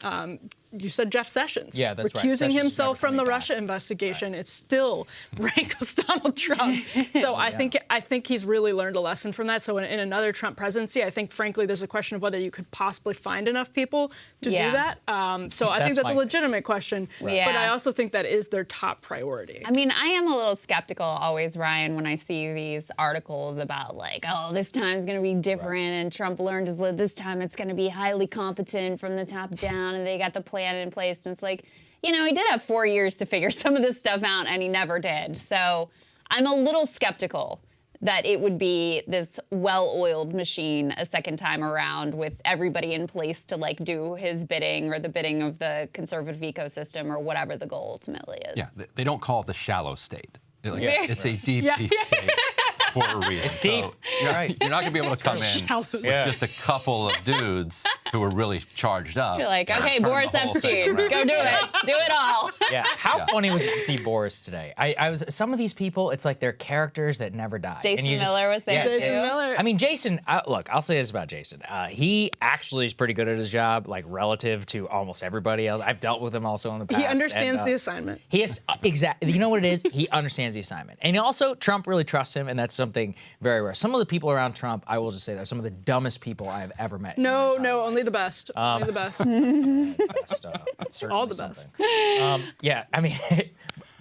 You said Jeff Sessions. Yeah, that's right. Recusing himself from the Russia investigation. It still rankles Donald Trump. So I think he's really learned a lesson from that. So in another Trump presidency, I think, frankly, there's a question of whether you could possibly find enough people to do that. So I think that's a legitimate question. But I also think that is their top priority. I mean, I am a little skeptical always, Ryan, when I see these articles about like, oh, this time's going to be different and Trump learned his this time it's going to be highly competent from the top down and they got the plan in place. And it's like, you know, he did have 4 years to figure some of this stuff out and he never did. So I'm a little skeptical that it would be this well-oiled machine a second time around with everybody in place to like do his bidding or the bidding of the conservative ecosystem or whatever the goal ultimately is. Yeah, they don't call it the shallow state. It's a deep, deep state. For a reason. It's deep. You're not going to be able to come in with just a couple of dudes who are really charged up. You're like, okay, Boris Epstein, go do it. Do it all. Yeah. How funny was it to see Boris today? I was some of these people, it's like they're characters that never die. Jason Miller was there, Jason Miller. I mean, Jason, look, I'll say this about Jason. He actually is pretty good at his job, like relative to almost everybody else. I've dealt with him also in the past. He understands the assignment. He is, exactly. You know what it is? He understands the assignment. And also, Trump really trusts him, and that's something very rare. Some of the people around Trump, I will just say, they're some of the dumbest people I have ever met. No, only the best. Only the best. All the best. Yeah, I mean,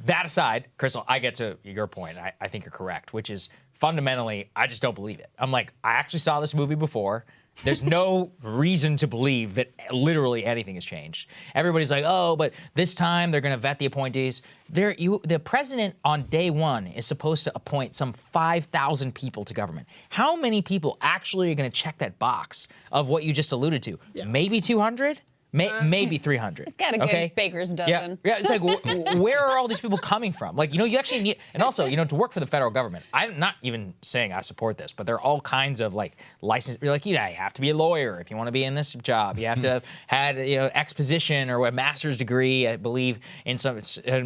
that aside, Krystal, I get to your point. I think you're correct, which is fundamentally, I just don't believe it. I'm like, I actually saw this movie before. There's no reason to believe that literally anything has changed. Everybody's like, oh, but this time they're going to vet the appointees. The president on day one is supposed to appoint some 5,000 people to government. How many people actually are going to check that box of what you just alluded to? Yeah. Maybe 200? Maybe 300. It's got a good baker's dozen. Yeah, it's like, where are all these people coming from? Like, you actually need, and also, to work for the federal government, I'm not even saying I support this, but there are all kinds of, like, license, you're like, you have to be a lawyer if you want to be in this job. You have to have had, exposition or a master's degree, I believe, in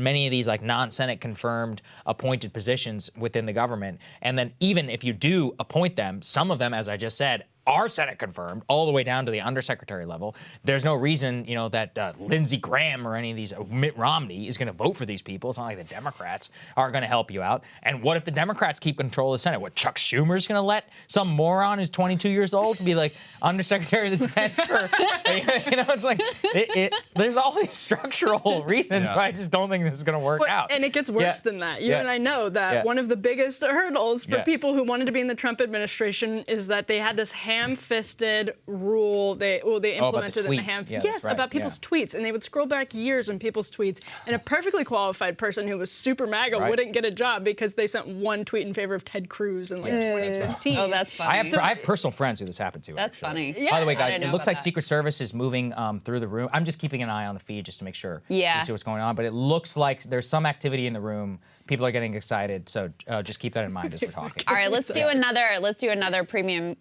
many of these, like, non-Senate confirmed appointed positions within the government. And then even if you do appoint them, some of them, as I just said, are Senate confirmed all the way down to the undersecretary level. There's no reason, that Lindsey Graham or any of these, Mitt Romney is going to vote for these people. It's not like the Democrats are going to help you out. And what if the Democrats keep control of the Senate? What, Chuck Schumer's going to let some moron who's 22 years old to be like undersecretary of the defense for, it's like, there's all these structural reasons why I just don't think this is going to work out. And it gets worse than that. You and I know that one of the biggest hurdles for people who wanted to be in the Trump administration is that they had this ham-fisted rule. They implemented it in the about people's tweets, and they would scroll back years on people's tweets, and a perfectly qualified person who was super MAGA wouldn't get a job because they sent one tweet in favor of Ted Cruz in 2015. Oh, that's funny. I have personal friends who this happened to. That's funny. By the way, guys, it looks like Secret Service is moving through the room. I'm just keeping an eye on the feed just to make sure we see what's going on, but it looks like there's some activity in the room. People are getting excited, so just keep that in mind as we're talking. All right, let's do another premium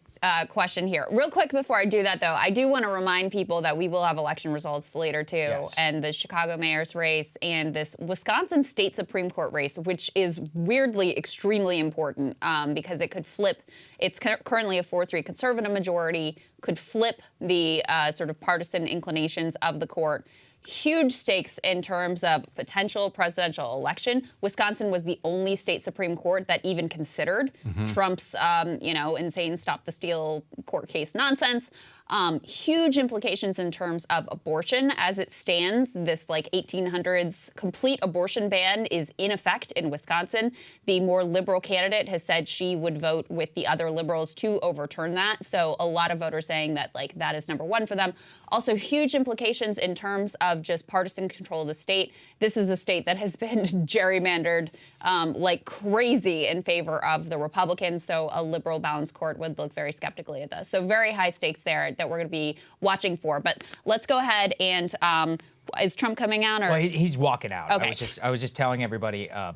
question here. Real quick before I do that, though, I do want to remind people that we will have election results later, too, and the Chicago mayor's race and this Wisconsin State Supreme Court race, which is weirdly extremely important because it could flip. It's currently a 4-3 conservative majority, could flip the sort of partisan inclinations of the court. Huge stakes in terms of potential presidential election. Wisconsin was the only state Supreme Court that even considered Trump's, insane stop the steal court case nonsense. Huge implications in terms of abortion as it stands. This 1800s complete abortion ban is in effect in Wisconsin. The more liberal candidate has said she would vote with the other liberals to overturn that. So a lot of voters saying that that is number one for them. Also huge implications in terms of just partisan control of the state. This is a state that has been gerrymandered like crazy in favor of the Republicans. So a liberal balanced court would look very skeptically at this. So very high stakes there that we're going to be watching for. But let's go ahead and Is Trump coming out? Or? Well, he's walking out. Okay. I was just telling everybody our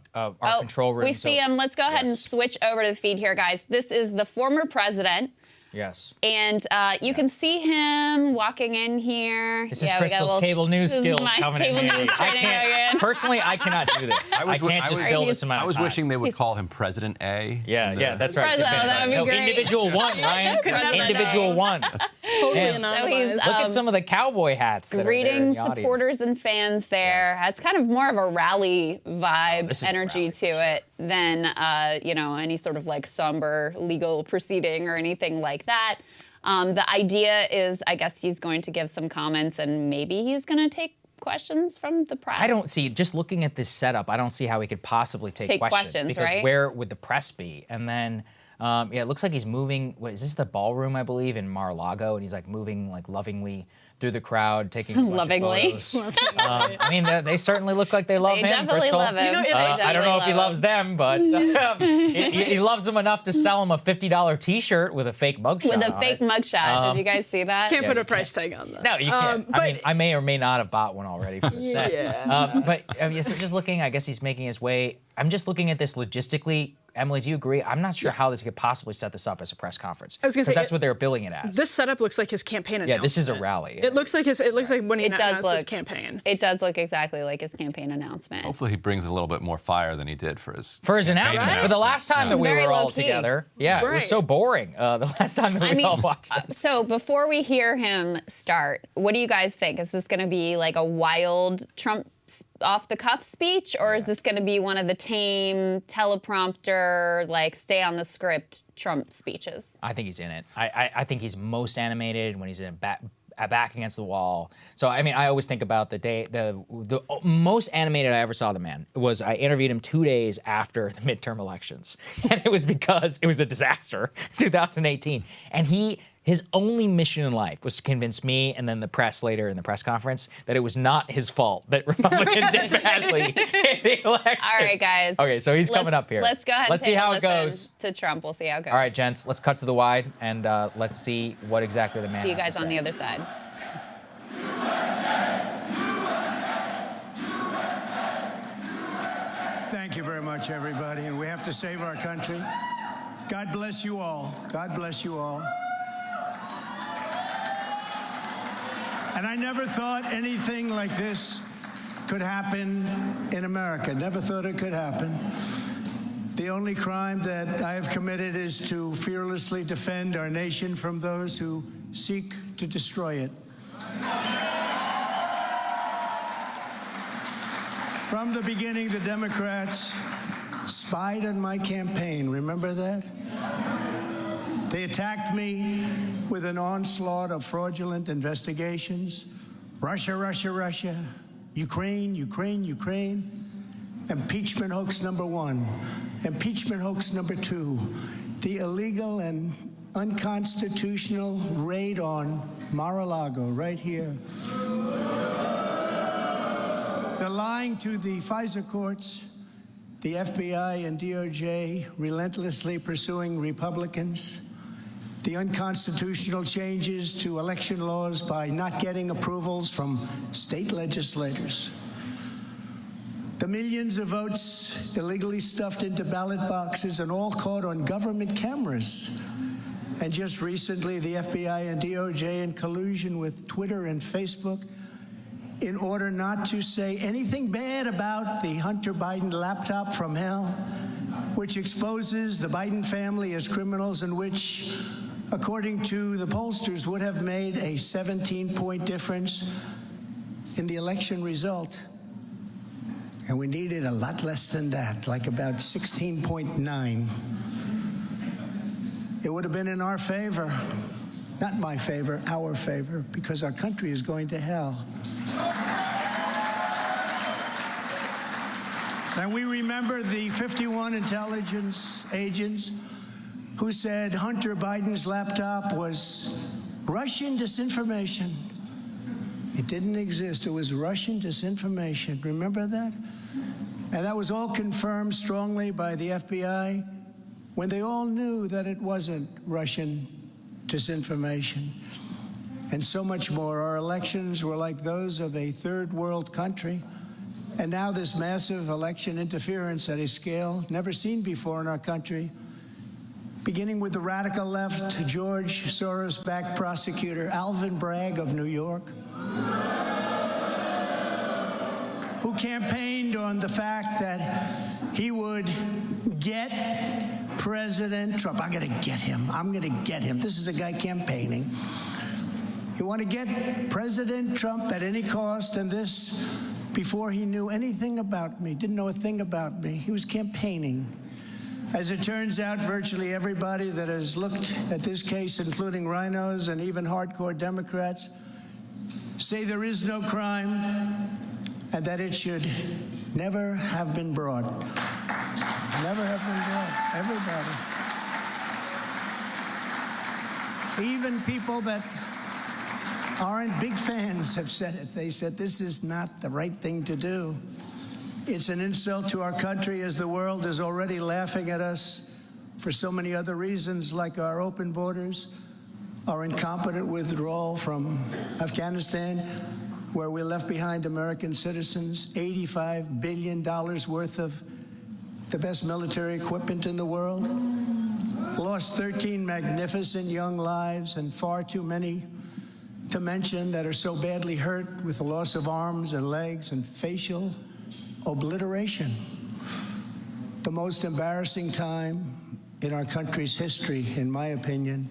control room. We see him. Let's go ahead and switch over to the feed here, guys. This is the former president. Yes. And you can see him walking in here. This is Krystal's cable news skills coming in here. Personally, I cannot do this. I can't just fill this amount of time. I was wishing they would call him President A. Yeah, that's right. That would be great. Individual one, Ryan. Individual one. Totally anonymized. Look at some of the cowboy hats that greeting are there in the supporters and fans there. Has kind of more of a rally vibe energy to it than any sort of like somber legal proceeding or anything like that. The idea is, I guess he's going to give some comments and maybe he's going to take questions from the press. I don't see, just looking at this setup, I don't see how he could possibly take questions because right? where would the press be? And then, it looks like he's moving. What is this? The ballroom, I believe, in Mar-a-Lago, and he's like moving like lovingly through the crowd, taking a bunch of photos. I mean, they certainly look like they love him. Definitely Krystal. love him. I don't know if he loves them, but he loves them enough to sell him a $50 T-shirt with a fake mugshot. With a fake mugshot. Did you guys see that? Can't put a price tag on that. No, you can't. I mean, I may or may not have bought one already for the set. But I mean, so just looking, I guess he's making his way. I'm just looking at this logistically. Emily, do you agree? I'm not sure how this could possibly set this up as a press conference. I was going to say that's what they're billing it as. This setup looks like his campaign announcement. Yeah, this is a rally. It looks like when he announced his campaign. It does look exactly like his campaign announcement. Hopefully he brings a little bit more fire than he did for his announcement. Right. For the last time that we were all together. Yeah, right. It was so boring. The last time that we all watched this. So before we hear him start, what do you guys think? Is this going to be like a wild Trump off-the-cuff speech, or is this going to be one of the tame teleprompter, like stay on the script Trump speeches? I think he's in it. I think he's most animated when he's in back against the wall. So I mean, I always think about the most animated I ever saw the man was I interviewed him 2 days after the midterm elections, and it was because it was a disaster, 2018, and his only mission in life was to convince me and then the press later in the press conference that it was not his fault that Republicans did badly in the election. All right, guys. Okay, so he's coming up here. Let's go ahead Let's and see how it goes. To Trump. We'll see how it goes. All right, gents, let's cut to the wide and let's see what exactly the man See you has guys to on say. the other side. Thank you very much, everybody. And we have to save our country. God bless you all. God bless you all. And I never thought anything like this could happen in America. Never thought it could happen. The only crime that I have committed is to fearlessly defend our nation from those who seek to destroy it. From the beginning, the Democrats spied on my campaign. Remember that? They attacked me with an onslaught of fraudulent investigations. Russia, Russia, Russia. Ukraine, Ukraine, Ukraine. Impeachment hoax number 1. Impeachment hoax number 2. The illegal and unconstitutional raid on Mar-a-Lago right here. They're lying to the FISA courts, the FBI and DOJ relentlessly pursuing Republicans, the unconstitutional changes to election laws by not getting approvals from state legislators, the millions of votes illegally stuffed into ballot boxes and all caught on government cameras. And just recently, the FBI and DOJ in collusion with Twitter and Facebook in order not to say anything bad about the Hunter Biden laptop from hell, which exposes the Biden family as criminals and which, according to the pollsters, would have made a 17-point difference in the election result. And we needed a lot less than that, like about 16.9. It would have been in our favor, not my favor, our favor, because our country is going to hell. And we remember the 51 intelligence agents who said Hunter Biden's laptop was Russian disinformation. It didn't exist. It was Russian disinformation. Remember that? And that was all confirmed strongly by the FBI when they all knew that it wasn't Russian disinformation. and so much more. Our elections were like those of a third world country. And now this massive election interference at a scale never seen before in our country, beginning with the radical left, George Soros-backed prosecutor Alvin Bragg of New York, who campaigned on the fact that he would get President Trump. I'm going to get him. I'm going to get him. This is a guy campaigning. He wanted to get President Trump at any cost, and this before he knew anything about me, didn't know a thing about me. He was campaigning. As it turns out, virtually everybody that has looked at this case, including rhinos and even hardcore Democrats, say there is no crime and that it should never have been brought. Never have been brought. Everybody. Even people that aren't big fans have said it. They said this is not the right thing to do. It's an insult to our country, as the world is already laughing at us for so many other reasons, like our open borders, our incompetent withdrawal from Afghanistan, where we left behind American citizens, $85 billion worth of the best military equipment in the world, lost 13 magnificent young lives, and far too many to mention that are so badly hurt with the loss of arms and legs and facial obliteration. The most embarrassing time in our country's history, in my opinion.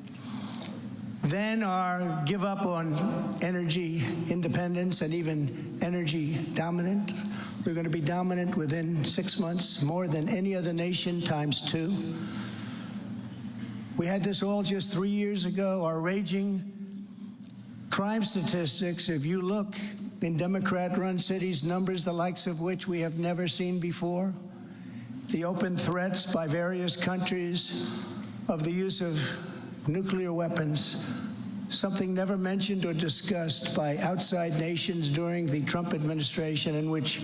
Then our give up on energy independence and even energy dominance. We're going to be dominant within 6 months, more than any other nation, ×2. We had this all just 3 years ago. Our raging crime statistics, if you look in Democrat-run cities, numbers the likes of which we have never seen before. The open threats by various countries of the use of nuclear weapons, something never mentioned or discussed by outside nations during the Trump administration, and which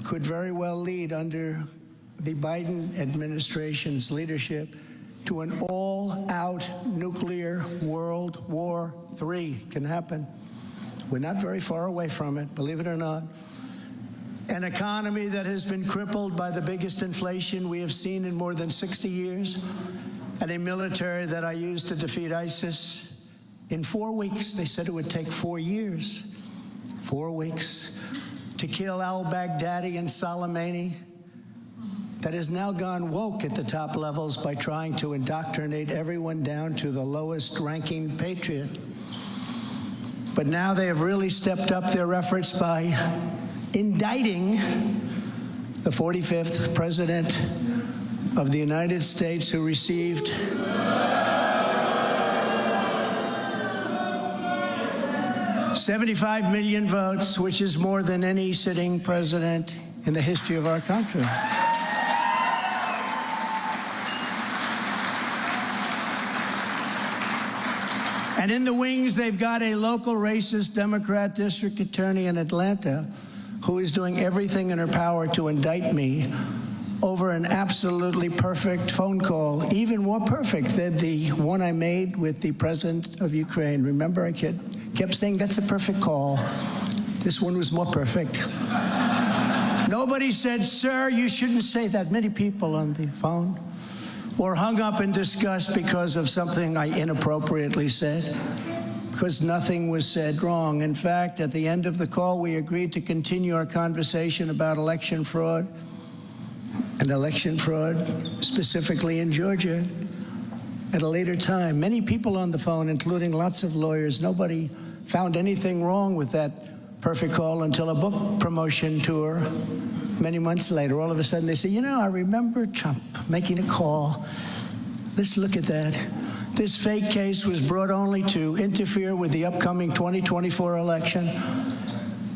could very well lead under the Biden administration's leadership to an all-out nuclear World War III can happen. We're not very far away from it, believe it or not. An economy that has been crippled by the biggest inflation we have seen in more than 60 years, and a military that I used to defeat ISIS in 4 weeks. They said it would take 4 years. 4 weeks to kill al-Baghdadi and Soleimani, that has now gone woke at the top levels by trying to indoctrinate everyone down to the lowest ranking patriot. But now they have really stepped up their efforts by indicting the 45th president of the United States, who received $75 million votes, which is more than any sitting president in the history of our country. And in the wings, they've got a local racist Democrat district attorney in Atlanta who is doing everything in her power to indict me over an absolutely perfect phone call, even more perfect than the one I made with the president of Ukraine. Remember, I kept saying, that's a perfect call. This one was more perfect. Nobody said, sir, you shouldn't say that. Many people on the phone or hung up in disgust because of something I inappropriately said, because nothing was said wrong. In fact, at the end of the call, we agreed to continue our conversation about election fraud, and election fraud specifically in Georgia, at a later time. Many people on the phone, including lots of lawyers, nobody found anything wrong with that perfect call until a book promotion tour many months later. All of a sudden they say, you know, I remember Trump making a call. Let's look at that. This fake case was brought only to interfere with the upcoming 2024 election,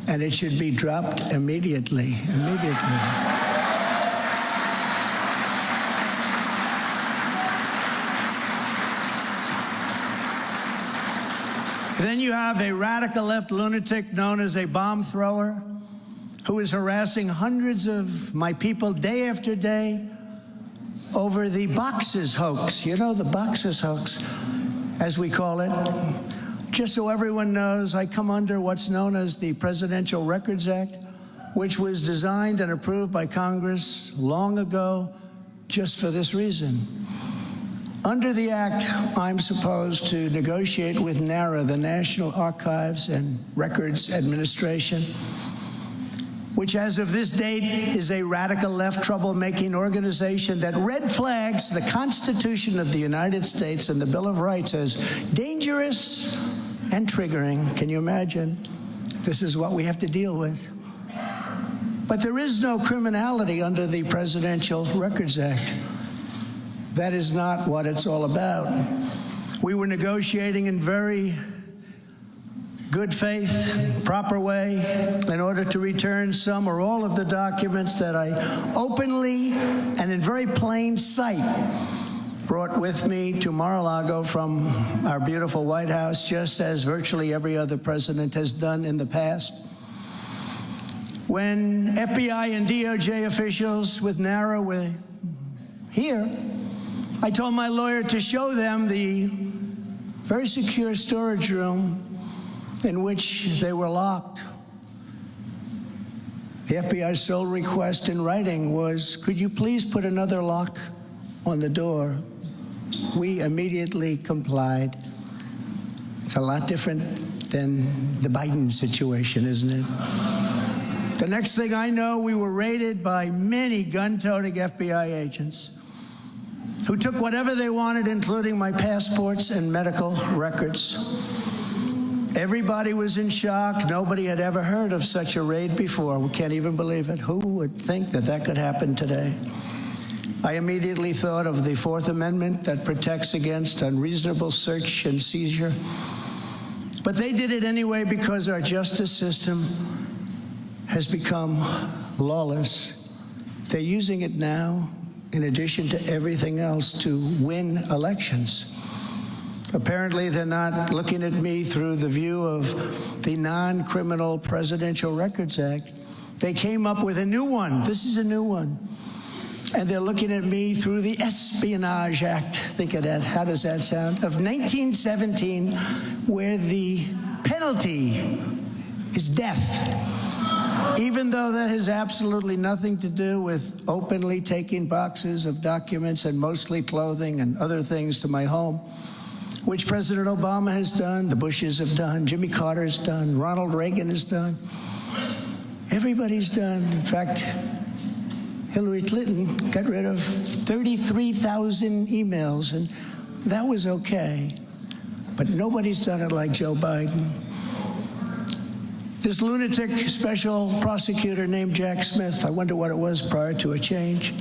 and it should be dropped immediately. Then you have a radical left lunatic known as a bomb thrower who is harassing hundreds of my people day after day over the boxes hoax. You know, the boxes hoax, as we call it, Just so everyone knows, I come under what's known as the Presidential Records Act, which was designed and approved by Congress long ago just for this reason. Under the Act, I'm supposed to negotiate with NARA, the National Archives and Records Administration, which as of this date is a radical left troublemaking organization that red flags the Constitution of the United States and the Bill of Rights as dangerous and triggering. Can you imagine? This is what we have to deal with. But there is no criminality under the Presidential Records Act. That is not what it's all about. We were negotiating in very good faith, proper way, in order to return some or all of the documents that I openly and in very plain sight brought with me to Mar-a-Lago from our beautiful White House, just as virtually every other president has done in the past. When FBI and DOJ officials with NARA were here, I told my lawyer to show them the very secure storage room in which they were locked. The FBI's sole request in writing was, could you please put another lock on the door? We immediately complied. It's a lot different than the Biden situation, isn't it? The next thing I know, we were raided by many gun-toting FBI agents who took whatever they wanted, including my passports and medical records. Everybody was in shock. Nobody had ever heard of such a raid before. We can't even believe it. Who would think that that could happen today? I immediately thought of the Fourth Amendment that protects against unreasonable search and seizure. But they did it anyway because our justice system has become lawless. They're using it now, in addition to everything else, to win elections. Apparently, they're not looking at me through the view of the non-criminal Presidential Records Act. They came up with a new one. This is a new one. And they're looking at me through the Espionage Act. Think of that. How does that sound? Of 1917, where the penalty is death. Even though that has absolutely nothing to do with openly taking boxes of documents and mostly clothing and other things to my home, which President Obama has done, the Bushes have done, Jimmy Carter has done, Ronald Reagan has done. Everybody's done. In fact, Hillary Clinton got rid of 33,000 emails, and that was okay. But nobody's done it like Joe Biden. This lunatic special prosecutor named Jack Smith, I wonder what it was prior to a change,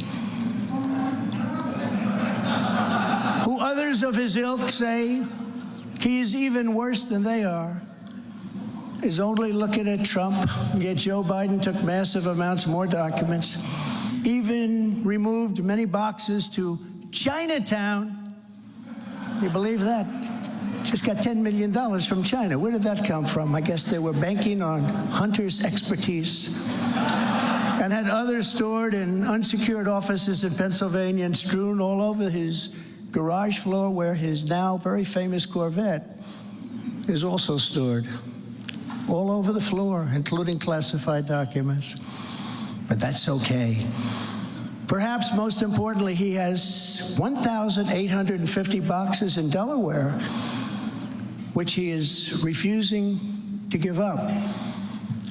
who others of his ilk say he's even worse than they are, is only looking at Trump, yet Joe Biden took massive amounts more documents, even removed many boxes to Chinatown. You believe that? Just got $10 million from China. Where did that come from? I guess they were banking on Hunter's expertise and had others stored in unsecured offices in Pennsylvania and strewn all over his garage floor where his now very famous Corvette is also stored. All over the floor, including classified documents. But that's okay. Perhaps most importantly, he has 1,850 boxes in Delaware, which he is refusing to give up.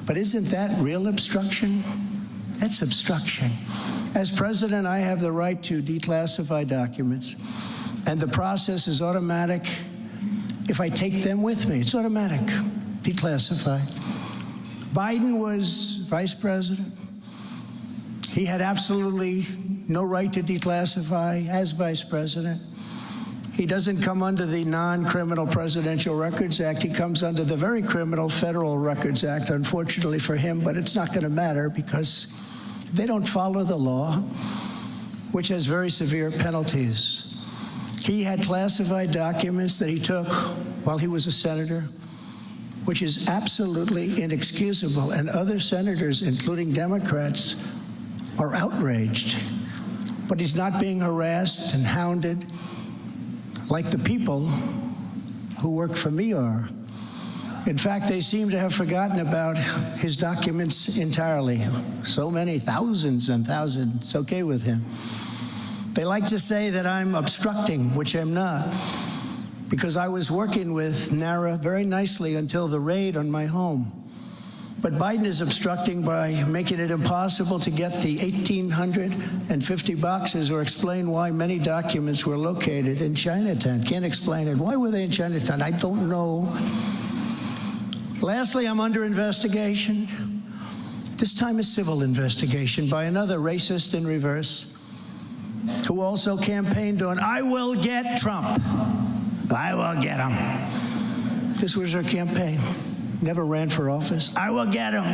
But isn't that real obstruction? That's obstruction. As president, I have the right to declassify documents, and the process is automatic if I take them with me. It's automatic, declassify. Biden was vice president. He had absolutely no right to declassify as vice president. He doesn't come under the non-criminal Presidential Records Act. He comes under the very criminal Federal Records Act, unfortunately for him, but it's not going to matter because they don't follow the law, which has very severe penalties. He had classified documents that he took while he was a senator, which is absolutely inexcusable, and other senators, including Democrats, are outraged. But he's not being harassed and hounded like the people who work for me are. In fact, they seem to have forgotten about his documents entirely. So many, thousands and thousands. It's okay with him. They like to say that I'm obstructing, which I'm not, because I was working with NARA very nicely until the raid on my home. But Biden is obstructing by making it impossible to get the 1,850 boxes or explain why many documents were located in Chinatown. Can't explain it. Why were they in Chinatown? I don't know. Lastly, I'm under investigation. This time a civil investigation by another racist in reverse who also campaigned on, I will get Trump. I will get him. This was her campaign. Never ran for office. I will get him.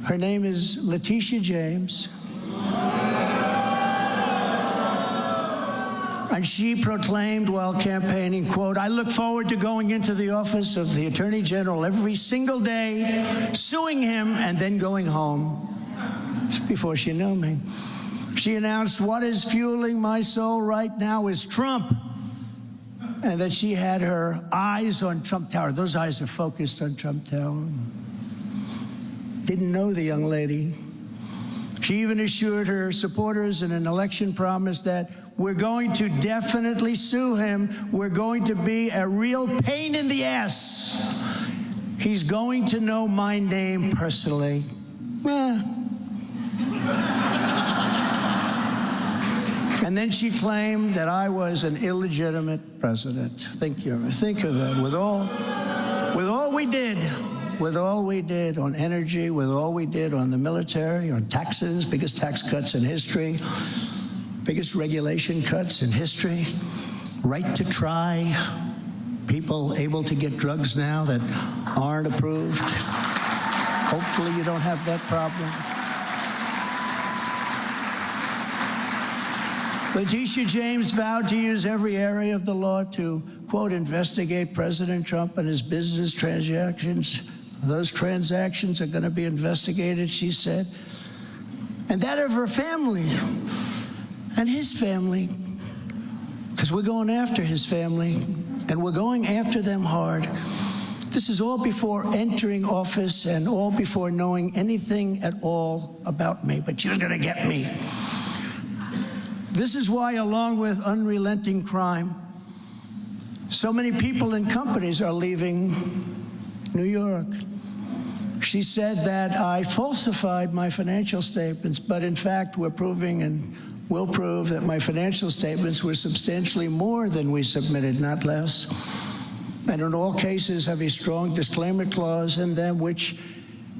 Her name is Letitia James. And she proclaimed while campaigning, quote, I look forward to going into the office of the Attorney General every single day, suing him, and then going home. Just before she knew me. She announced, what is fueling my soul right now is Trump. And that she had her eyes on Trump Tower. Those eyes are focused on Trump Tower. Didn't know the young lady. She even assured her supporters in an election promise that we're going to definitely sue him. We're going to be a real pain in the ass. He's going to know my name personally. And then she claimed that I was an illegitimate president. Think of that. With all we did on energy, with all we did on the military, on taxes, biggest tax cuts in history, biggest regulation cuts in history, right to try, people able to get drugs now that aren't approved. Hopefully you don't have that problem. Letitia James vowed to use every area of the law to, quote, investigate President Trump and his business transactions. Those transactions are going to be investigated, she said. And that of her family and his family, because we're going after his family, and we're going after them hard. This is all before entering office and all before knowing anything at all about me, but she was going to get me. This is why, along with unrelenting crime, so many people and companies are leaving New York. She said that I falsified my financial statements, but in fact, we're proving and will prove that my financial statements were substantially more than we submitted, not less. And in all cases have a strong disclaimer clause in them which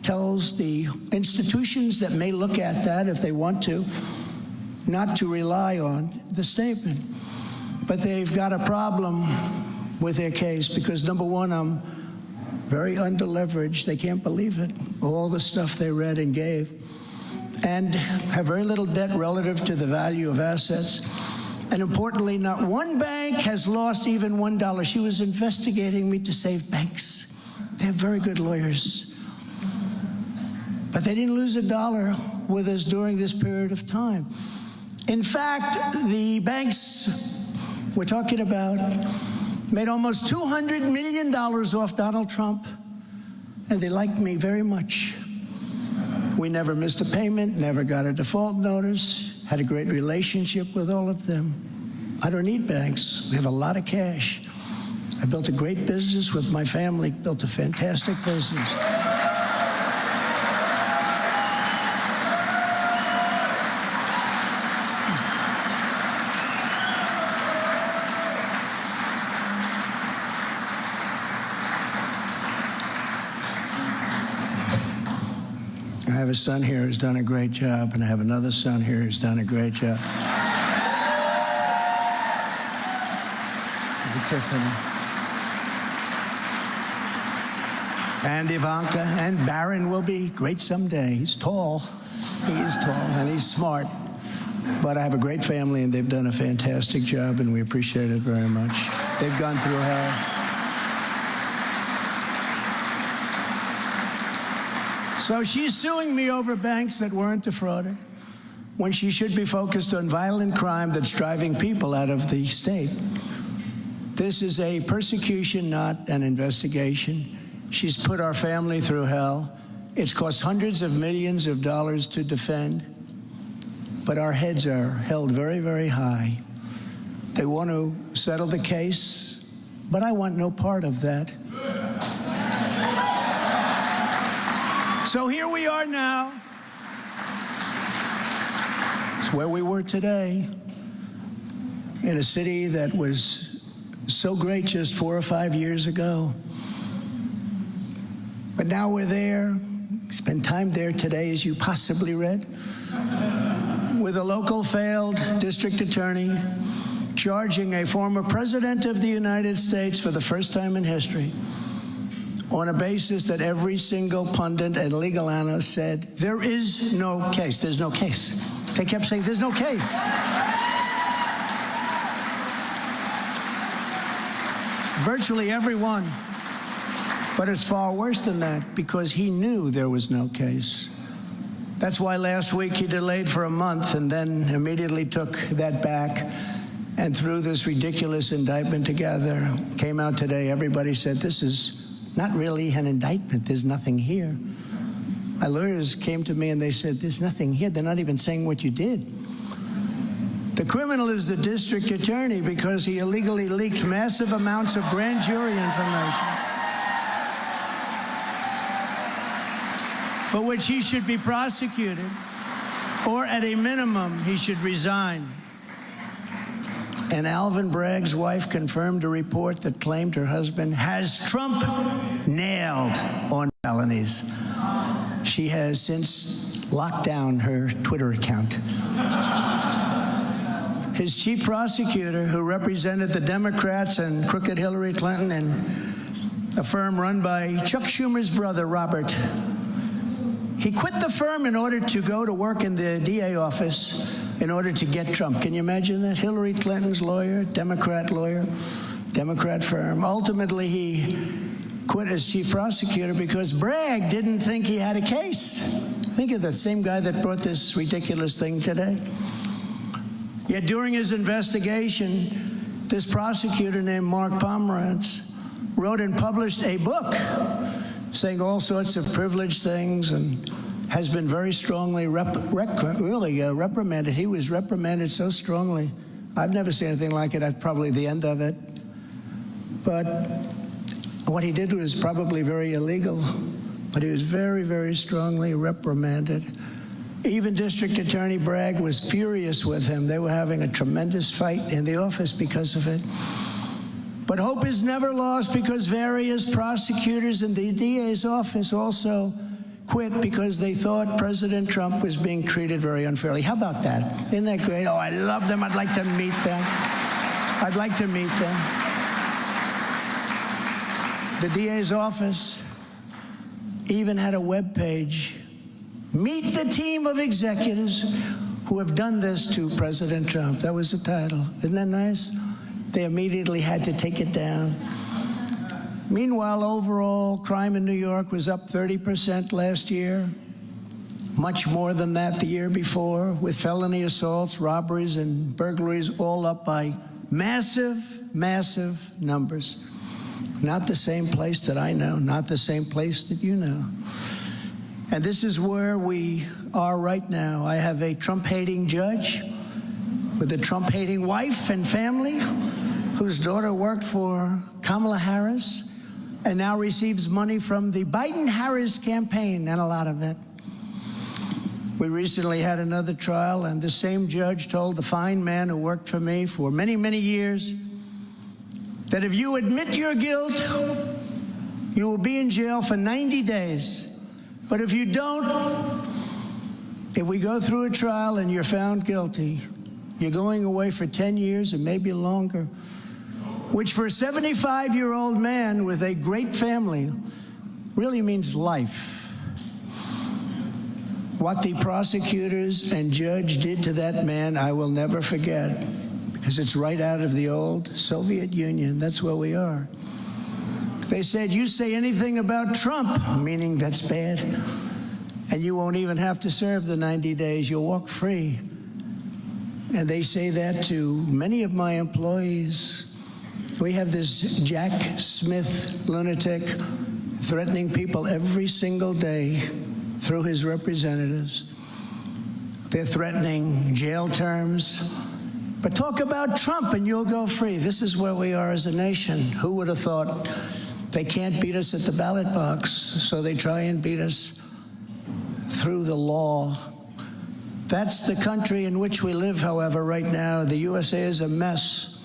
tells the institutions that may look at that if they want to, not to rely on the statement. But they've got a problem with their case because, number one, I'm very underleveraged. They can't believe it, all the stuff they read and gave, and have very little debt relative to the value of assets. And importantly, not one bank has lost even $1. She was investigating me to save banks. They have very good lawyers. But they didn't lose $1 with us during this period of time. In fact, the banks we're talking about made almost $200 million off Donald Trump, and they liked me very much. We never missed a payment, never got a default notice, had a great relationship with all of them. I don't need banks. We have a lot of cash. I built a great business with my family, built a fantastic business. I have a son here who's done a great job, and I have another son here who's done a great job. Tiffany. And Ivanka, and Barron will be great someday. He's tall. He's tall, and he's smart. But I have a great family, and they've done a fantastic job, and we appreciate it very much. They've gone through hell. So she's suing me over banks that weren't defrauded when she should be focused on violent crime that's driving people out of the state. This is a persecution, not an investigation. She's put our family through hell. It's cost hundreds of millions of dollars to defend. But our heads are held very, very high. They want to settle the case, but I want no part of that. So here we are now. It's where we were today, in a city that was so great just 4 or 5 years ago. But now we're there, spent time there today, as you possibly read, with a local failed district attorney charging a former president of the United States for the first time in history on a basis that every single pundit and legal analyst said, there is no case. There's no case. They kept saying, there's no case. Virtually everyone. But it's far worse than that, because he knew there was no case. That's why last week he delayed for a month and then immediately took that back and threw this ridiculous indictment together. Came out today, everybody said, this is not really an indictment. There's nothing here. My lawyers came to me and they said, there's nothing here. They're not even saying what you did. The criminal is the district attorney because he illegally leaked massive amounts of grand jury information, for which he should be prosecuted, or at a minimum, he should resign. And Alvin Bragg's wife confirmed a report that claimed her husband has Trump nailed on felonies. She has since locked down her Twitter account. His chief prosecutor, who represented the Democrats and crooked Hillary Clinton and a firm run by Chuck Schumer's brother, Robert, he quit the firm in order to go to work in the DA office in order to get Trump. Can you imagine that? Hillary Clinton's lawyer, Democrat firm. Ultimately, he quit as chief prosecutor because Bragg didn't think he had a case. Think of that same guy that brought this ridiculous thing today. Yet during his investigation, this prosecutor named Mark Pomerantz wrote and published a book saying all sorts of privileged things and has been very strongly reprimanded. He was reprimanded so strongly. I've never seen anything like it. That's probably the end of it. But what he did was probably very illegal, but he was very, very strongly reprimanded. Even District Attorney Bragg was furious with him. They were having a tremendous fight in the office because of it. But hope is never lost, because various prosecutors in the DA's office also quit because they thought President Trump was being treated very unfairly. How about that? Isn't that great? Oh, I love them. I'd like to meet them. I'd like to meet them. The DA's office even had a web page. Meet the team of executives who have done this to President Trump. That was the title. Isn't that nice? They immediately had to take it down. Meanwhile, overall crime in New York was up 30% last year. Much more than that the year before, with felony assaults, robberies, and burglaries all up by massive, massive numbers. Not the same place that I know, not the same place that you know. And this is where we are right now. I have a Trump-hating judge with a Trump-hating wife and family whose daughter worked for Kamala Harris and now receives money from the Biden-Harris campaign, and a lot of it. We recently had another trial, and the same judge told the fine man who worked for me for many, many years that if you admit your guilt, you will be in jail for 90 days. But if you don't, if we go through a trial and you're found guilty, you're going away for 10 years or maybe longer, which for a 75-year-old man with a great family really means life. What the prosecutors and judge did to that man, I will never forget, because it's right out of the old Soviet Union. That's where we are. They said, you say anything about Trump, meaning that's bad, and you won't even have to serve the 90 days. You'll walk free. And they say that to many of my employees We have this Jack Smith lunatic threatening people every single day through his representatives. They're threatening jail terms. But talk about Trump and you'll go free. This is where we are as a nation. Who would have thought they can't beat us at the ballot box, so they try and beat us through the law. That's the country in which we live, however, right now. The USA is a mess.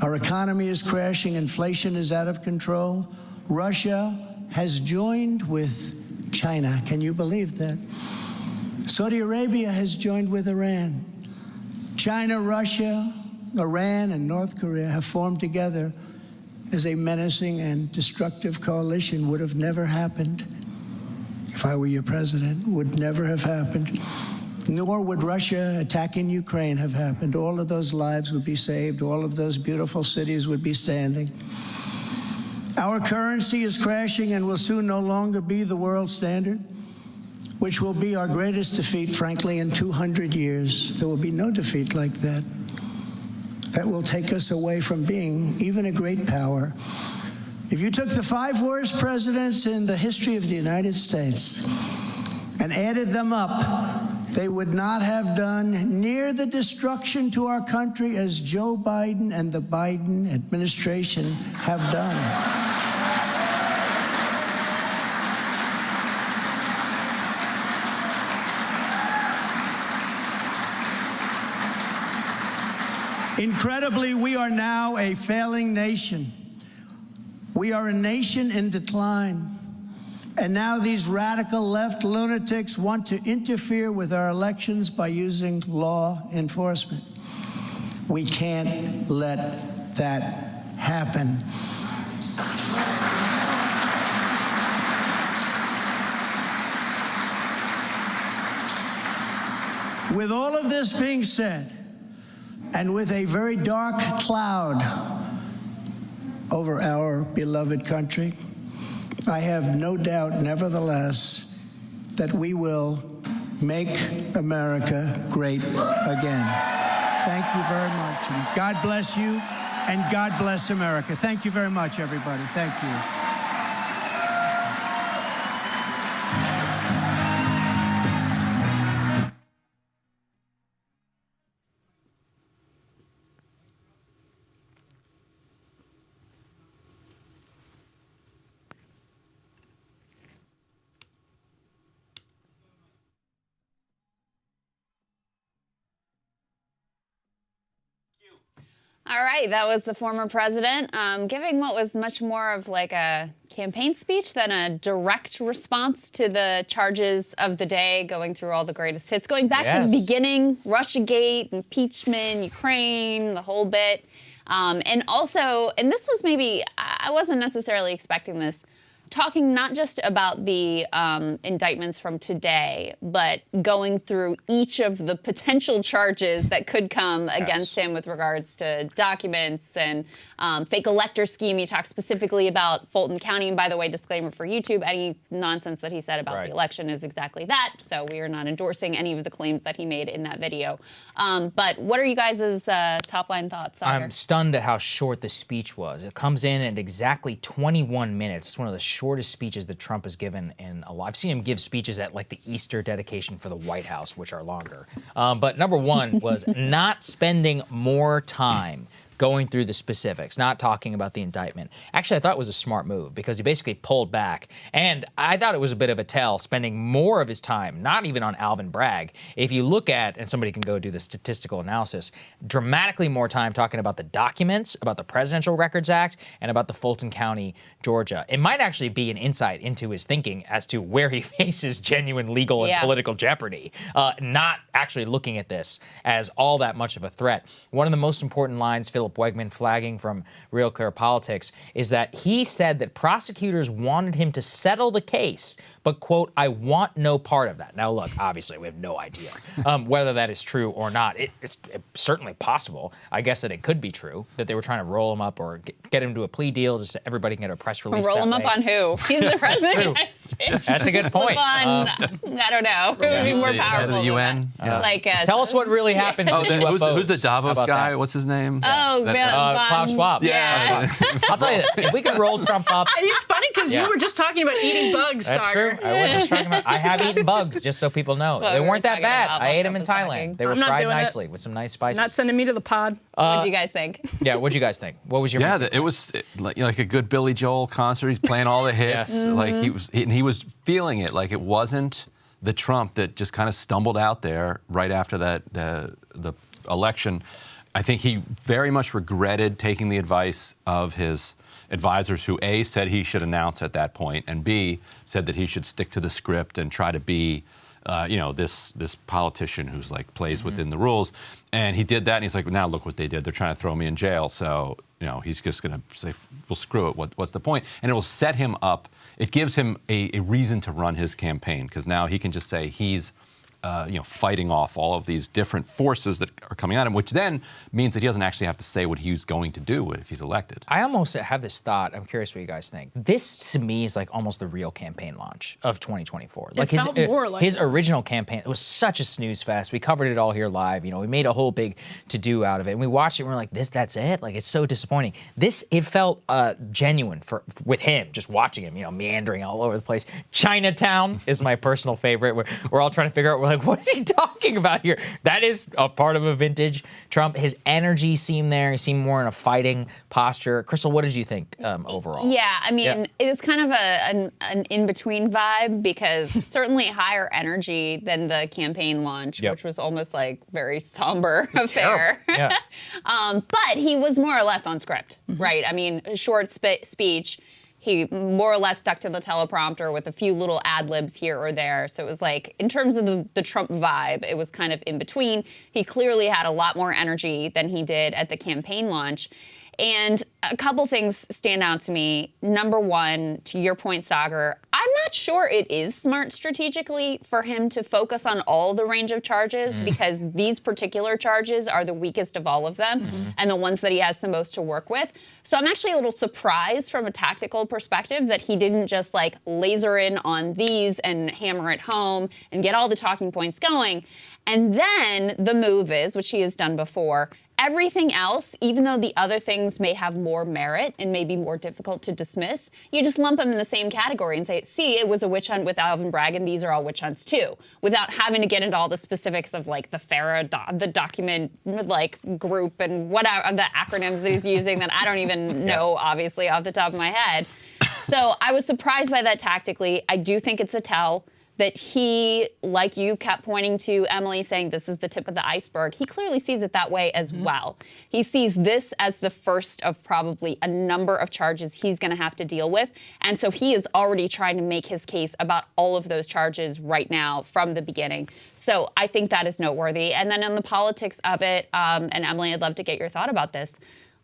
Our economy is crashing. Inflation is out of control. Russia has joined with China. Can you believe that? Saudi Arabia has joined with Iran. China, Russia, Iran, and North Korea have formed together as a menacing and destructive coalition. Would have never happened if I were your president. Would never have happened. Nor would Russia attacking Ukraine have happened. All of those lives would be saved. All of those beautiful cities would be standing. Our currency is crashing and will soon no longer be the world standard, which will be our greatest defeat, frankly, in 200 years. There will be no defeat like that. That will take us away from being even a great power. If you took the 5 worst presidents in the history of the United States and added them up, they would not have done near the destruction to our country as Joe Biden and the Biden administration have done. Incredibly, we are now a failing nation. We are a nation in decline. And now these radical left lunatics want to interfere with our elections by using law enforcement. We can't let that happen. With all of this being said, and with a very dark cloud over our beloved country, I have no doubt, nevertheless, that we will make America great again. Thank you very much. And God bless you, and God bless America. Thank you very much, everybody. Thank you. All right, that was the former president giving what was much more of like a campaign speech than a direct response to the charges of the day, going through all the greatest hits, going back to the beginning, Russiagate, impeachment, Ukraine, the whole bit. And also, and this was maybe, I wasn't necessarily expecting this, talking not just about the indictments from today, but going through each of the potential charges that could come against him with regards to documents and fake elector scheme. He talked specifically about Fulton County. And by the way, disclaimer for YouTube, any nonsense that he said about the election is exactly that. So we are not endorsing any of the claims that he made in that video. But what are you guys' top line thoughts, Saagar? I'm stunned at how short the speech was. It comes in at exactly 21 minutes. It's one of the shortest speeches that Trump has given in a while. I've seen him give speeches at like the Easter dedication for the White House, which are longer. But number one was not spending more time going through the specifics, not talking about the indictment. Actually, I thought it was a smart move because he basically pulled back. And I thought it was a bit of a tell, spending more of his time, not even on Alvin Bragg. If you look at, and somebody can go do the statistical analysis, dramatically more time talking about the documents, about the Presidential Records Act, and about the Fulton County, Georgia. It might actually be an insight into his thinking as to where he faces genuine legal and political jeopardy, not actually looking at this as all that much of a threat. One of the most important lines Philip Wegman flagging from Real Clear Politics is that he said that prosecutors wanted him to settle the case, but, quote, I want no part of that. Now, look, obviously, we have no idea whether that is true or not. It's certainly possible, I guess, that it could be true, that they were trying to roll him up or get him to a plea deal just so everybody can get a press release. Roll him up on who? He's the president of the United States. That's a good point. I don't know. It would be more powerful. The UN. Like, tell us what really happens. Who's the Davos guy? What's his name? Oh, Klaus Schwab. Yeah. I'll tell you this: if we could roll Trump up, And it's funny because you were just talking about eating bugs, that's Saagar. true. I was just talking about. I have eaten bugs, just so people know. what They we weren't were that talking bad. about I ate while them in Trump was Thailand. talking. They were I'm not fried doing it. nicely with some nice spices. Not sending me to the pod. What do you guys think? Yeah, what'd you guys think? What was your Yeah, take? it was like a good Billy Joel concert. He's playing all the hits. Yes. Like he was feeling it. Like it wasn't the Trump that just kind of stumbled out there right after the election. I think he very much regretted taking the advice of his advisors who A, said he should announce at that point, and B, said that he should stick to the script and try to be this politician who's like plays within the rules. And he did that, and he's like, now look what they did. They're trying to throw me in jail. So, he's just going to say, well, screw it. What's the point? And it will set him up. It gives him a reason to run his campaign, because now he can just say he's fighting off all of these different forces that are coming at him, which then means that he doesn't actually have to say what he's going to do if he's elected. I almost have this thought. I'm curious what you guys think. This, to me, is like almost the real campaign launch of 2024. Like felt more like his that. original campaign, it was such a snooze fest. We covered it all here live. We made a whole big to-do out of it. And we watched it and we're like, that's it? Like, it's so disappointing. It felt genuine with him, just watching him, meandering all over the place. Chinatown is my personal favorite. We're all trying to figure out, we're like, what is he talking about here? That is a part of a vintage Trump. His energy seemed there. He seemed more in a fighting posture. Krystal, what did you think overall? Yeah, I mean, it was kind of an in-between vibe, because certainly higher energy than the campaign launch, which was almost like very somber affair. Yeah. But he was more or less on script, right? I mean, a short speech. He more or less stuck to the teleprompter with a few little ad libs here or there. So it was like, in terms of the Trump vibe, it was kind of in between. He clearly had a lot more energy than he did at the campaign launch. And a couple things stand out to me. Number one, to your point, Saagar, I'm not sure it is smart strategically for him to focus on all the range of charges, because these particular charges are the weakest of all of them and the ones that he has the most to work with. So I'm actually a little surprised from a tactical perspective that he didn't just like laser in on these and hammer it home and get all the talking points going. And then the move is, which he has done before, everything else, even though the other things may have more merit and may be more difficult to dismiss, you just lump them in the same category and say, see, it was a witch hunt with Alvin Bragg, and these are all witch hunts too, without having to get into all the specifics of like the FARA, the document like group and whatever, the acronyms that he's using that I don't even know, obviously, off the top of my head. So I was surprised by that tactically. I do think it's a tell that he, like you, kept pointing to Emily, saying this is the tip of the iceberg. He clearly sees it that way as well. He sees this as the first of probably a number of charges he's going to have to deal with. And so he is already trying to make his case about all of those charges right now from the beginning. So I think that is noteworthy. And then on the politics of it, and Emily, I'd love to get your thought about this.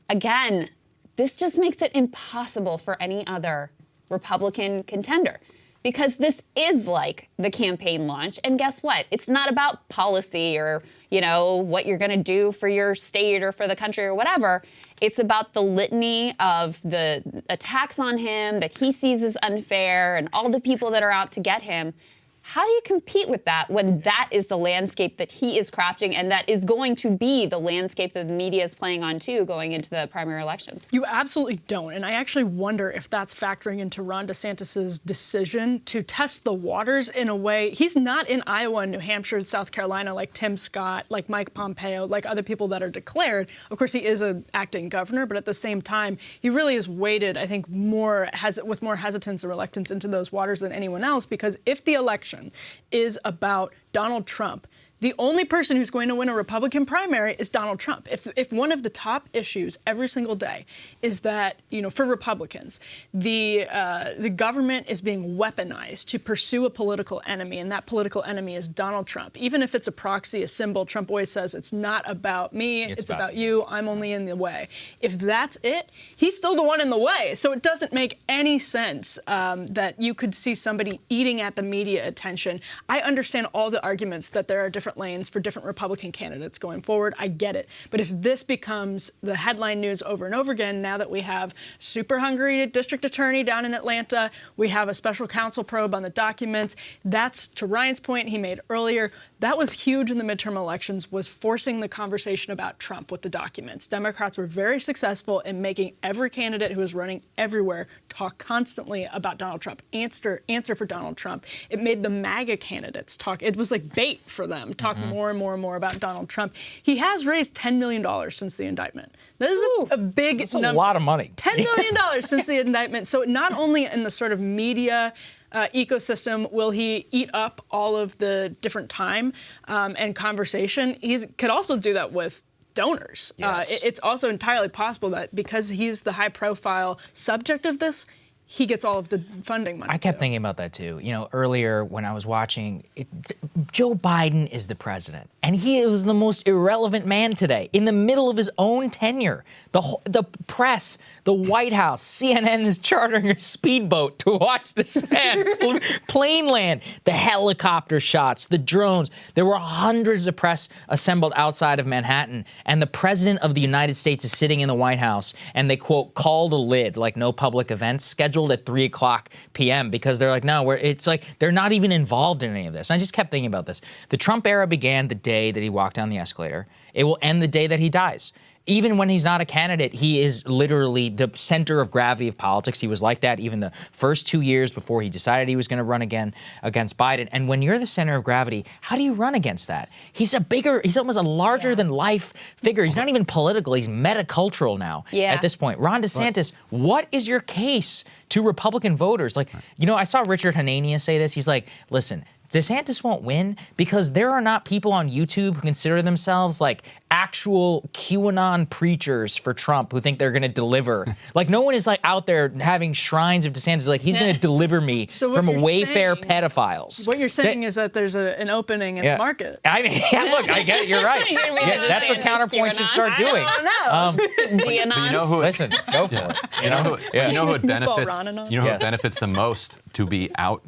Again, this just makes it impossible for any other Republican contender, because this is like the campaign launch. And guess what? It's not about policy or, what you're going to do for your state or for the country or whatever. It's about the litany of the attacks on him that he sees as unfair and all the people that are out to get him. How do you compete with that when that is the landscape that he is crafting, and that is going to be the landscape that the media is playing on too going into the primary elections? You absolutely don't. And I actually wonder if that's factoring into Ron DeSantis's decision to test the waters in a way. He's not in Iowa and New Hampshire and South Carolina like Tim Scott, like Mike Pompeo, like other people that are declared. Of course, he is an acting governor, but at the same time, he really has waded, I think, with more hesitance and reluctance into those waters than anyone else, because if the election is about Donald Trump, the only person who's going to win a Republican primary is Donald Trump. If one of the top issues every single day is that, for Republicans, the government is being weaponized to pursue a political enemy, and that political enemy is Donald Trump. Even if it's a proxy, a symbol, Trump always says, it's not about me, it's about you, I'm only in the way. If that's it, he's still the one in the way. So it doesn't make any sense that you could see somebody eating at the media attention. I understand all the arguments that there are different different lanes for different Republican candidates going forward. I get it. But if this becomes the headline news over and over again, now that we have super hungry district attorney down in Atlanta, we have a special counsel probe on the documents. That's, to Ryan's point he made earlier, that was huge in the midterm elections, was forcing the conversation about Trump with the documents. Democrats were very successful in making every candidate who was running everywhere talk constantly about Donald Trump, answer for Donald Trump. It made the MAGA candidates talk. It was like bait for them, talk more and more and more about Donald Trump. He has raised $10 million since the indictment. That is a big That's number. a lot of money. $10 million since the indictment. So not only in the sort of media ecosystem will he eat up all of the different time and conversation, he could also do that with donors. Yes. It's also entirely possible that because he's the high-profile subject of this, he gets all of the funding money. I kept thinking about that too. You know, earlier when I was watching, Joe Biden is the president, and he was the most irrelevant man today. In the middle of his own tenure, the press, the White House, CNN is chartering a speedboat to watch this man plane land. The helicopter shots, the drones. There were hundreds of press assembled outside of Manhattan, and the president of the United States is sitting in the White House, and they, quote, called a lid, like no public events, scheduled at 3:00 p.m. because they're like, no, it's like they're not even involved in any of this. And I just kept thinking about this. The Trump era began the day that he walked down the escalator. It will end the day that he dies. Even when he's not a candidate, he is literally the center of gravity of politics. He was like that even the first 2 years before he decided he was going to run again against Biden. And when you're the center of gravity, how do you run against that? He's almost a larger than life figure. He's not even political. He's metacultural now at this point. Ron DeSantis, what is your case to Republican voters? Like, you know, I saw Richard Hanania say this. He's like, listen, DeSantis won't win because there are not people on YouTube who consider themselves like actual QAnon preachers for Trump who think they're going to deliver. Like, no one is like out there having shrines of DeSantis. Like, he's going to deliver me from Wayfair pedophiles. What you're saying is that there's an opening in the market. I mean, look, I get it. You're right. That's what Counterpoint should start doing. I don't know. But you know who? Listen, go for it. You know who it benefits? Ron You know who it benefits the most to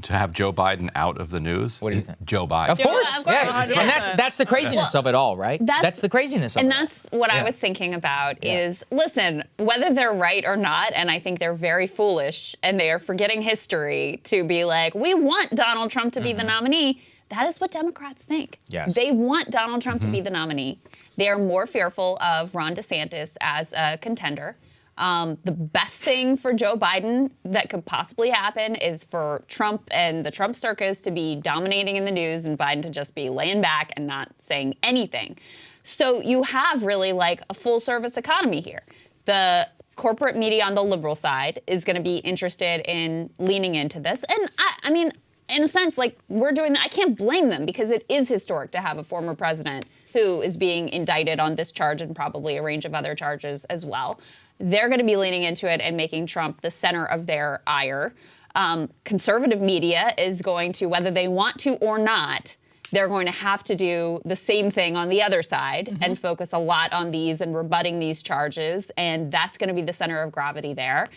have Joe Biden out of the news? What do you think? Joe Biden. Of course, yes. 100%. And that's the craziness of it all, right? That's the craziness of it. And that's what I was thinking about is, listen, whether they're right or not, and I think they're very foolish and they are forgetting history to be like, we want Donald Trump to be the nominee. That is what Democrats think. Yes. They want Donald Trump to be the nominee. They are more fearful of Ron DeSantis as a contender. The best thing for Joe Biden that could possibly happen is for Trump and the Trump circus to be dominating in the news and Biden to just be laying back and not saying anything. So you have really like a full service economy here. The corporate media on the liberal side is going to be interested in leaning into this. And I mean, in a sense, like we're doing that. I can't blame them because it is historic to have a former president who is being indicted on this charge and probably a range of other charges as well. They're going to be leaning into it and making Trump the center of their ire. Conservative media is going to, whether they want to or not, they're going to have to do the same thing on the other side and focus a lot on these and rebutting these charges. And that's going to be the center of gravity there.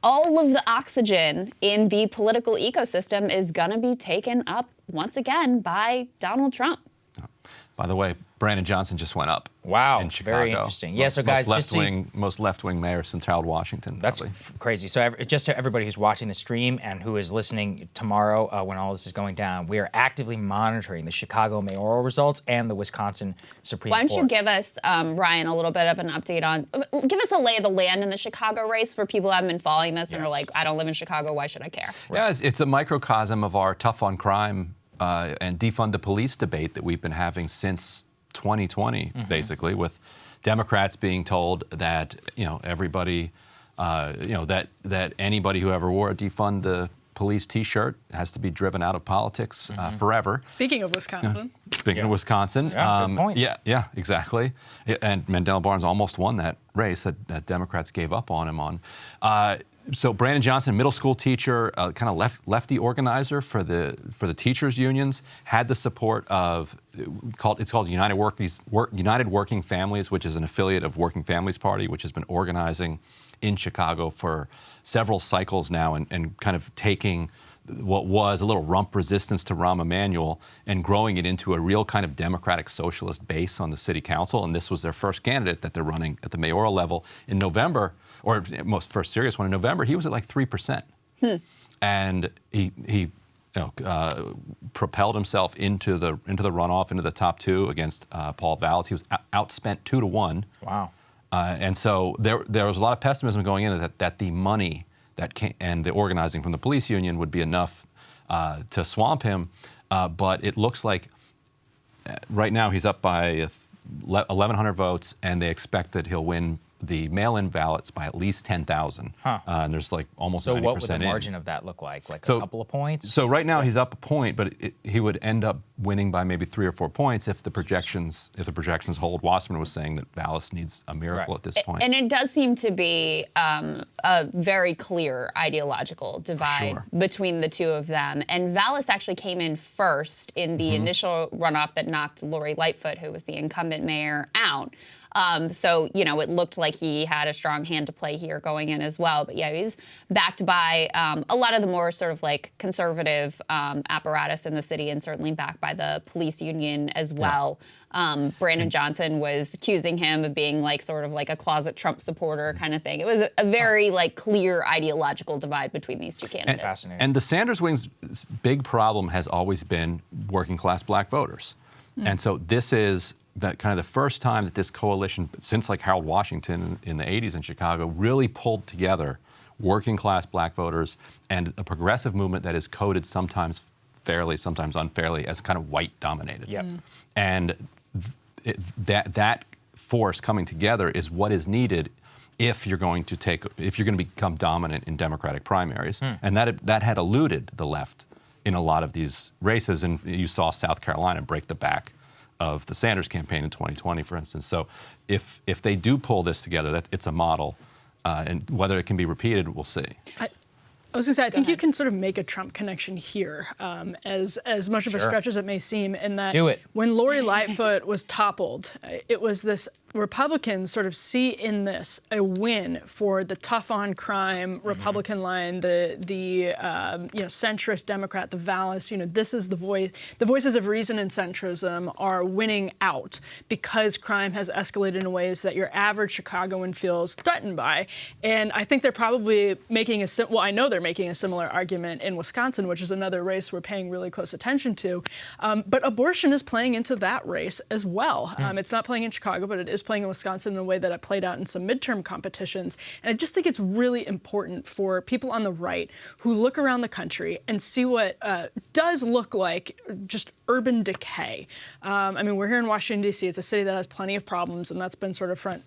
All of the oxygen in the political ecosystem is going to be taken up once again by Donald Trump. By the way, Brandon Johnson just went up. Wow, in Chicago. very interesting. Yeah, so guys, most left-wing mayor since Harold Washington. That's crazy. So just to everybody who's watching the stream and who is listening tomorrow when all this is going down, we are actively monitoring the Chicago mayoral results and the Wisconsin Supreme Court. Why don't you give us, Ryan, a little bit of an update on, give us a lay of the land in the Chicago race for people who haven't been following this and are like, I don't live in Chicago, why should I care? Yeah, it's a microcosm of our tough on crime and defund the police debate that we've been having since 2020, basically, with Democrats being told that everybody, that anybody who ever wore a defund the police T-shirt has to be driven out of politics forever. Speaking of Wisconsin. Speaking of Wisconsin, good point. Yeah, exactly. And Mandela Barnes almost won that race that Democrats gave up on him on. So Brandon Johnson, middle school teacher, kind of lefty organizer for the teachers unions, had the support of it's called United Working Families, which is an affiliate of Working Families Party, which has been organizing in Chicago for several cycles now and kind of taking what was a little rump resistance to Rahm Emanuel and growing it into a real kind of democratic socialist base on the city council. And this was their first candidate that they're running at the mayoral level in November, or most first serious one in November. He was at like 3%. And he propelled himself into the runoff, into the top 2 against Paul Valls. He was outspent 2-1. Wow. And so there was a lot of pessimism going in that the money and the organizing from the police union would be enough to swamp him. But it looks like right now he's up by 1,100 votes, and they expect that he'll win the mail-in ballots by at least 10,000. And there's like almost 90% So what would the in. margin of that look like? Like a couple of points? So right now he's up a point, but he would end up winning by maybe 3 or 4 points if the projections hold. Wasserman was saying that Vallis needs a miracle at this point. And it does seem to be a very clear ideological divide between the two of them. And Vallis actually came in first in the initial runoff that knocked Lori Lightfoot, who was the incumbent mayor, out. So, it looked like he had a strong hand to play here going in as well. But yeah, he's backed by a lot of the more sort of like conservative apparatus in the city, and certainly backed by the police union as well. Brandon Johnson was accusing him of being like sort of like a closet Trump supporter kind of thing. It was a very like clear ideological divide between these two candidates. Fascinating. And the Sanders wing's big problem has always been working class black voters. And so this is that kind of the first time that this coalition, since like Harold Washington in the 80s in Chicago, really pulled together working class black voters and a progressive movement that is coded sometimes fairly, sometimes unfairly as kind of white dominated. Yep. And that force coming together is what is needed if you're going to become dominant in Democratic primaries. And that had eluded the left in a lot of these races. And you saw South Carolina break the back of the Sanders campaign in 2020, for instance. So if they do pull this together, it's a model, and whether it can be repeated, we'll see. I was going to say, I think you can sort of make a Trump connection here, as much of a stretch as it may seem, in that when Lori Lightfoot was toppled, it was this Republicans sort of see in this a win for the tough on crime Republican line, the centrist Democrat, the Vallis. This is the voices of reason and centrism are winning out because crime has escalated in ways that your average Chicagoan feels threatened by. And I think they're probably making I know they're making a similar argument in Wisconsin, which is another race we're paying really close attention to. But abortion is playing into that race as well. It's not playing in Chicago, but it is playing in Wisconsin in a way that it played out in some midterm competitions. And I just think it's really important for people on the right who look around the country and see what does look like just urban decay. We're here in Washington, D.C. It's a city that has plenty of problems, and that's been sort of front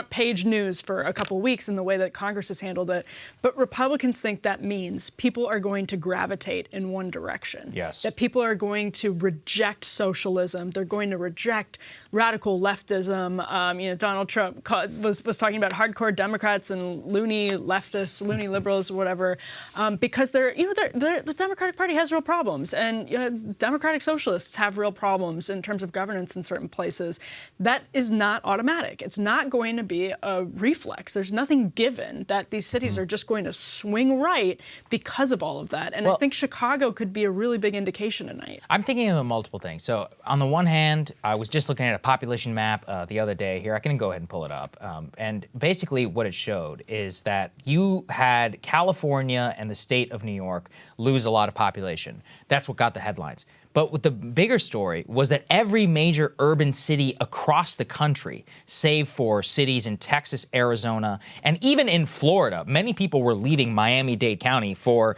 page news for a couple weeks in the way that Congress has handled it. But Republicans think that means people are going to gravitate in one direction. Yes. That people are going to reject socialism. They're going to reject radical leftism. Donald Trump was talking about hardcore Democrats and loony leftists, loony liberals, or whatever, because the Democratic Party has real problems, and Democratic socialists have real problems in terms of governance in certain places. That is not automatic. It's not going to be a reflex. There's nothing given that these cities are just going to swing right because of all of that. And I think Chicago could be a really big indication tonight. I'm thinking of multiple things. So on the one hand, I was just looking at a population map the other day here. I can go ahead and pull it up. And basically what it showed is that you had California and the state of New York lose a lot of population. That's what got the headlines. But what the bigger story was that every major urban city across the country, save for cities in Texas, Arizona, and even in Florida, many people were leaving Miami-Dade County for,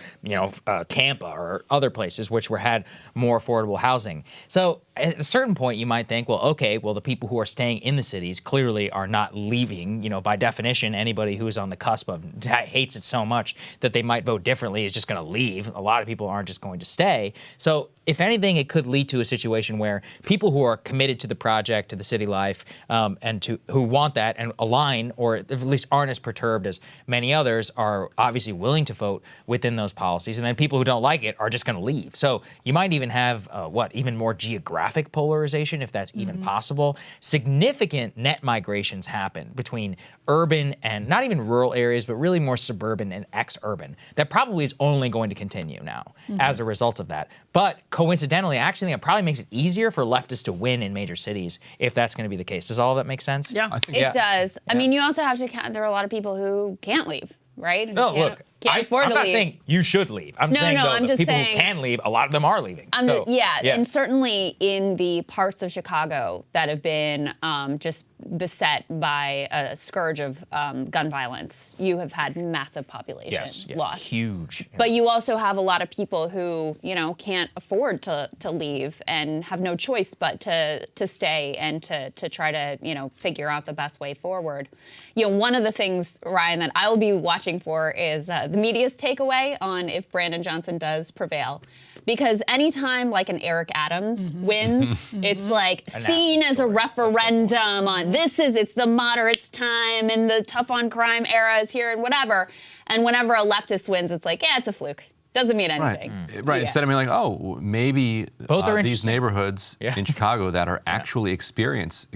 Tampa or other places which had more affordable housing. So at a certain point, you might think, the people who are staying in the cities clearly are not leaving. By definition, anybody who is on the cusp of hates it so much that they might vote differently is just going to leave. A lot of people aren't just going to stay. So if anything, it could lead to a situation where people who are committed to the project, to the city life, and who want that and align, or at least aren't as perturbed as many others, are obviously willing to vote within those policies. And then people who don't like it are just going to leave. So you might even have even more geographic geographic polarization, if that's even possible. Significant net migrations happen between urban and not even rural areas, but really more suburban and ex-urban. That probably is only going to continue now as a result of that. But coincidentally, I actually think it probably makes it easier for leftists to win in major cities if that's going to be the case. Does all of that make sense? Yeah. I think It does. I mean, you also have to count, there are a lot of people who can't leave, right? Who No, look, can't afford I'm to not leave. saying you should leave. I'm No, saying, no, though, I'm the just people saying- who can leave, a lot of them are leaving. Yeah, and certainly in the parts of Chicago that have been just beset by a scourge of gun violence, you have had massive population loss. Huge. But you also have a lot of people who, can't afford to leave and have no choice but to stay and to try to, figure out the best way forward. One of the things, Ryan, that I will be watching for is the media's takeaway on if Brandon Johnson does prevail. Because anytime like an Eric Adams wins, it's like seen as a referendum on it's the moderates' time and the tough on crime era is here and whatever. And whenever a leftist wins, it's like, yeah, it's a fluke. Doesn't mean anything. Right. Instead of being like, oh, maybe Both are these neighborhoods in Chicago that are actually experiencing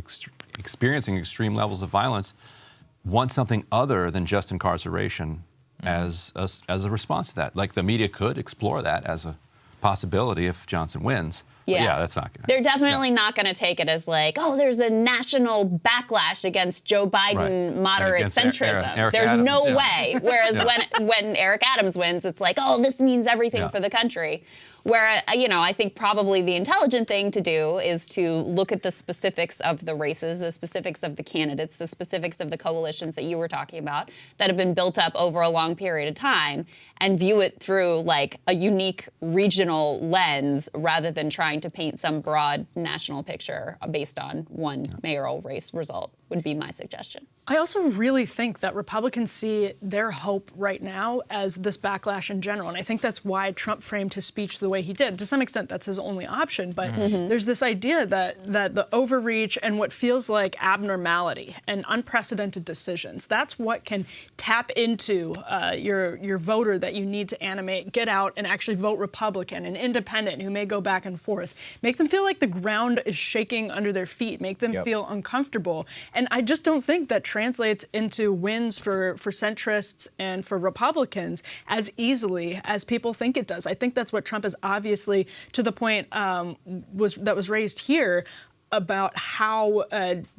extreme levels of violence want something other than just incarceration as a response to that. Like the media could explore that as a possibility if Johnson wins. But yeah, that's not going to. They're definitely not going to take it as like, oh, there's a national backlash against Joe Biden moderate Against centrism. Eric There's Adams, no way. Whereas when Eric Adams wins, it's like, oh, this means everything for the country. Where, I think probably the intelligent thing to do is to look at the specifics of the races, the specifics of the candidates, the specifics of the coalitions that you were talking about that have been built up over a long period of time and view it through like a unique regional lens rather than trying to paint some broad national picture based on one mayoral race result would be my suggestion. I also really think that Republicans see their hope right now as this backlash in general. And I think that's why Trump framed his speech the way he did. To some extent, that's his only option. But there's this idea that the overreach and what feels like abnormality and unprecedented decisions, that's what can tap into your voter that you need to animate, get out and actually vote Republican and independent who may go back and forth. Make them feel like the ground is shaking under their feet. Make them feel uncomfortable. And I just don't think that translates into wins for centrists and for Republicans as easily as people think it does. I think that's what Trump is obviously, to the point that was raised here, about how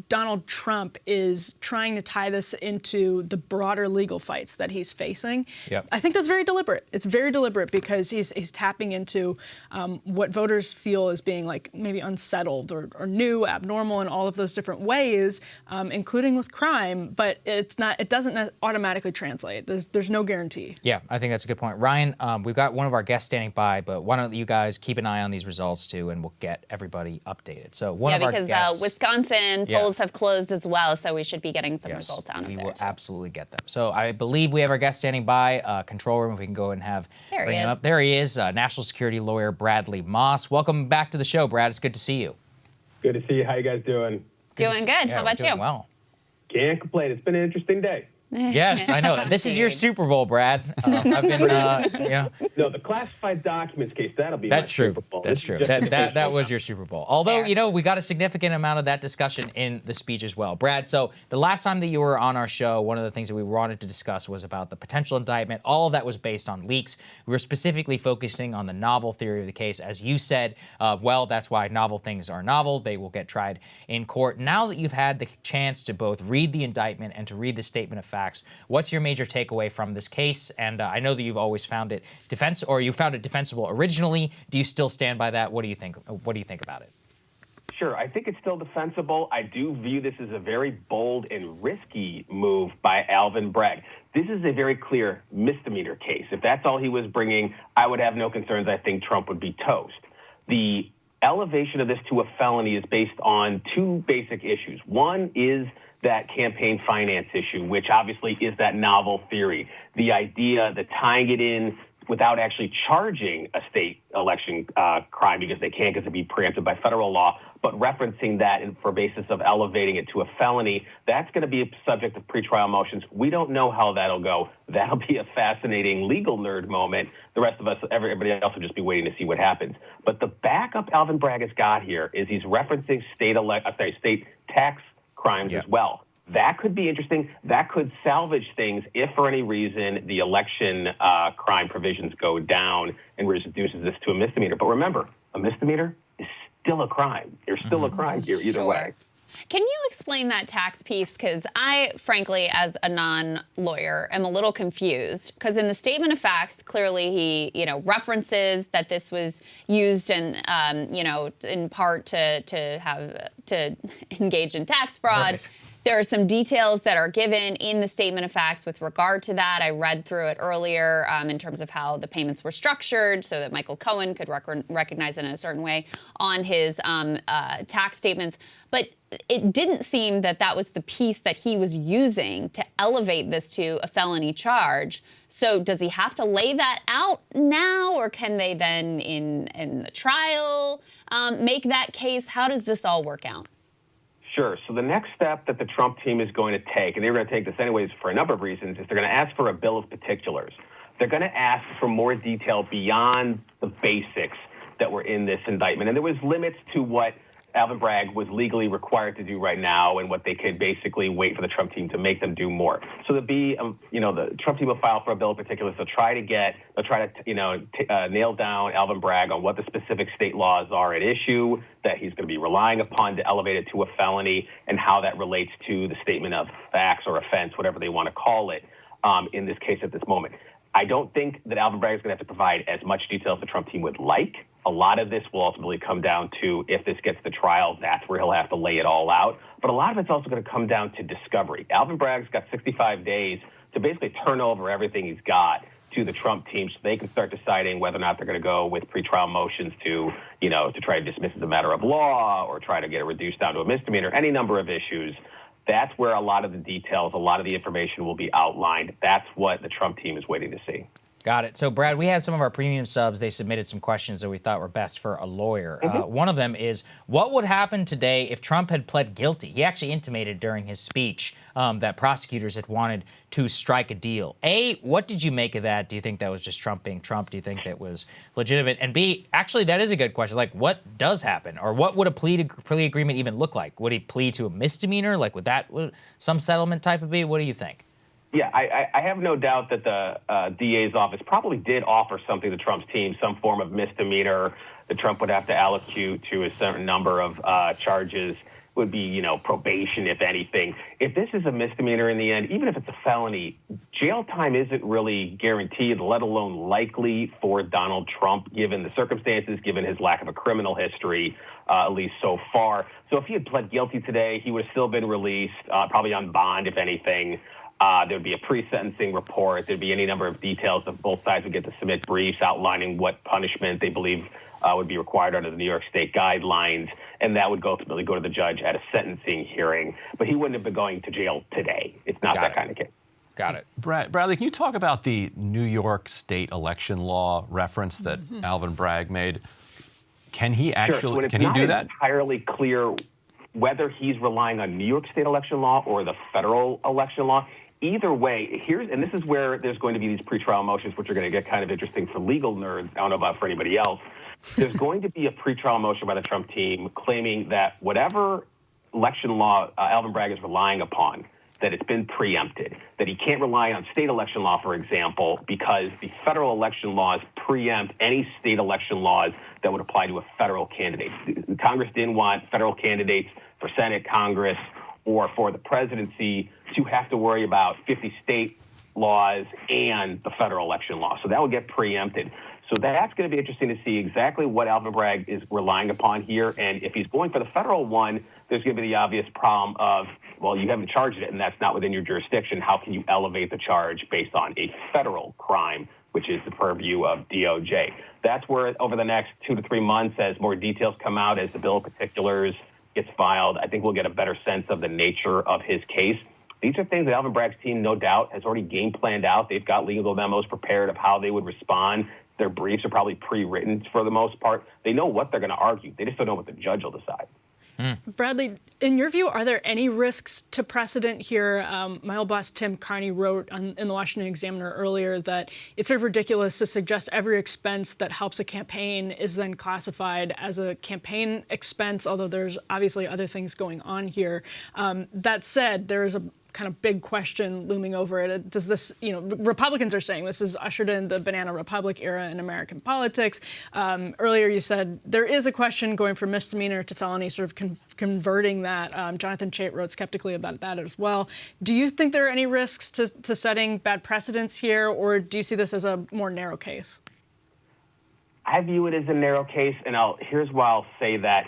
Donald Trump is trying to tie this into the broader legal fights that he's facing. I think that's very deliberate. It's very deliberate because he's tapping into what voters feel as being like maybe unsettled or new, abnormal in all of those different ways, including with crime. But it doesn't automatically translate. There's no guarantee. Yeah, I think that's a good point. Ryan, we've got one of our guests standing by, but why don't you guys keep an eye on these results too, and we'll get everybody updated. So because Wisconsin polls have closed as well, so we should be getting some results out of there. We will absolutely get them. So I believe we have our guest standing by, control room. We can go and bring him up. There he is, national security lawyer Bradley Moss. Welcome back to the show, Brad. It's good to see you. Good to see you. How you guys doing? Doing good. How about you? Well. Can't complain. It's been an interesting day. Yes, I know. This is your Super Bowl, Brad. I've been, No, the classified documents case, that'll be That's my true. Super Bowl. That's true. That was your Super Bowl. Although, we got a significant amount of that discussion in the speech as well. Brad, so the last time that you were on our show, one of the things that we wanted to discuss was about the potential indictment. All of that was based on leaks. We were specifically focusing on the novel theory of the case. As you said, that's why novel things are novel. They will get tried in court. Now that you've had the chance to both read the indictment and to read the statement of facts, what's your major takeaway from this case? And I know that you've always found it defensible originally. Do you still stand by that? What do you think? What do you think about it? Sure. I think it's still defensible. I do view this as a very bold and risky move by Alvin Bragg. This is a very clear misdemeanor case. If that's all he was bringing, I would have no concerns. I think Trump would be toast. The elevation of this to a felony is based on two basic issues. One is that campaign finance issue, which obviously is that novel theory. The idea that tying it in without actually charging a state election crime, because they can't, because it'd be preempted by federal law, but referencing that for basis of elevating it to a felony, that's going to be a subject of pretrial motions. We don't know how that'll go. That'll be a fascinating legal nerd moment. The rest of us, everybody else will just be waiting to see what happens. But the backup Alvin Bragg has got here is he's referencing state tax crimes as well. That could be interesting. That could salvage things if, for any reason, the election crime provisions go down and reduces this to a misdemeanor. But remember, a misdemeanor is still a crime. There's still a crime here either way. Can you explain that tax piece? Because I, frankly, as a non-lawyer, am a little confused. Because in the statement of facts, clearly he, references that this was used and, in part to engage in tax fraud. Right. There are some details that are given in the statement of facts with regard to that. I read through it earlier in terms of how the payments were structured so that Michael Cohen could recognize it in a certain way on his tax statements. But it didn't seem that that was the piece that he was using to elevate this to a felony charge. So does he have to lay that out now, or can they then in the trial make that case? How does this all work out? Sure. So the next step that the Trump team is going to take, and they're going to take this anyways for a number of reasons, is they're going to ask for a bill of particulars. They're going to ask for more detail beyond the basics that were in this indictment. And there was limits to what Alvin Bragg was legally required to do right now and what they could basically wait for the Trump team to make them do more. So there'll be, the Trump team will file for a bill of particulars. They'll try to nail down Alvin Bragg on what the specific state laws are at issue that he's going to be relying upon to elevate it to a felony and how that relates to the statement of facts or offense, whatever they want to call it, in this case at this moment. I don't think that Alvin Bragg is going to have to provide as much detail as the Trump team would like. A lot of this will ultimately come down to if this gets to trial, that's where he'll have to lay it all out. But a lot of it's also going to come down to discovery. Alvin Bragg's got 65 days to basically turn over everything he's got to the Trump team so they can start deciding whether or not they're going to go with pretrial motions to try to dismiss as a matter of law or try to get it reduced down to a misdemeanor, any number of issues. That's where a lot of the details, a lot of the information will be outlined. That's what the Trump team is waiting to see. Got it. So, Brad, we had some of our premium subs. They submitted some questions that we thought were best for a lawyer. One of them is, what would happen today if Trump had pled guilty? He actually intimated during his speech that prosecutors had wanted to strike a deal. A, what did you make of that? Do you think that was just Trump being Trump? Do you think that was legitimate? And B, actually, that is a good question. Like, what does happen? Or what would a plea agreement even look like? Would he plead to a misdemeanor? Like, would some settlement type of be? What do you think? Yeah, I have no doubt that the DA's office probably did offer something to Trump's team, some form of misdemeanor that Trump would have to allocute to a certain number of charges. Would be, probation, if anything. If this is a misdemeanor in the end, even if it's a felony, jail time isn't really guaranteed, let alone likely for Donald Trump, given the circumstances, given his lack of a criminal history, at least so far. So if he had pled guilty today, he would have still been released, probably on bond, if anything. There would be a pre-sentencing report. There'd be any number of details that both sides would get to submit briefs outlining what punishment they believe would be required under the New York State guidelines, and that would ultimately go to the judge at a sentencing hearing. But he wouldn't have been going to jail today. It's not that kind of case. Got it. Bradley, can you talk about the New York State election law reference that Alvin Bragg made? Can he actually can he do that? It's entirely clear whether he's relying on New York State election law or the federal election law. Either way, and this is where there's going to be these pretrial motions, which are going to get kind of interesting for legal nerds. I don't know about for anybody else. There's going to be a pretrial motion by the Trump team claiming that whatever election law Alvin Bragg is relying upon, that it's been preempted, that he can't rely on state election law, for example, because the federal election laws preempt any state election laws that would apply to a federal candidate. Congress didn't want federal candidates for Senate, Congress, or for the presidency to have to worry about 50 state laws and the federal election law. So that would get preempted. So that's going to be interesting to see exactly what Alvin Bragg is relying upon here. And if he's going for the federal one, there's going to be the obvious problem of, well, you haven't charged it and that's not within your jurisdiction. How can you elevate the charge based on a federal crime, which is the purview of DOJ? That's where over the next 2 to 3 months, as more details come out, as the bill of particulars gets filed, I think we'll get a better sense of the nature of his case. These are things that Alvin Bragg's team, no doubt, has already game planned out. They've got legal memos prepared of how they would respond. Their briefs are probably pre-written for the most part. They know what they're going to argue. They just don't know what the judge will decide. Bradley, in your view, are there any risks to precedent here? My old boss, Tim Carney, wrote in the Washington Examiner earlier that it's sort of ridiculous to suggest every expense that helps a campaign is then classified as a campaign expense, although there's obviously other things going on here. That said, there is a kind of big question looming over it. Does this, Republicans are saying this has ushered in the banana republic era in American politics. Earlier you said there is a question going from misdemeanor to felony, sort of converting that. Jonathan Chait wrote skeptically about that as well. Do you think there are any risks to setting bad precedents here, or do you see this as a more narrow case? I view it as a narrow case, and here's why I'll say that.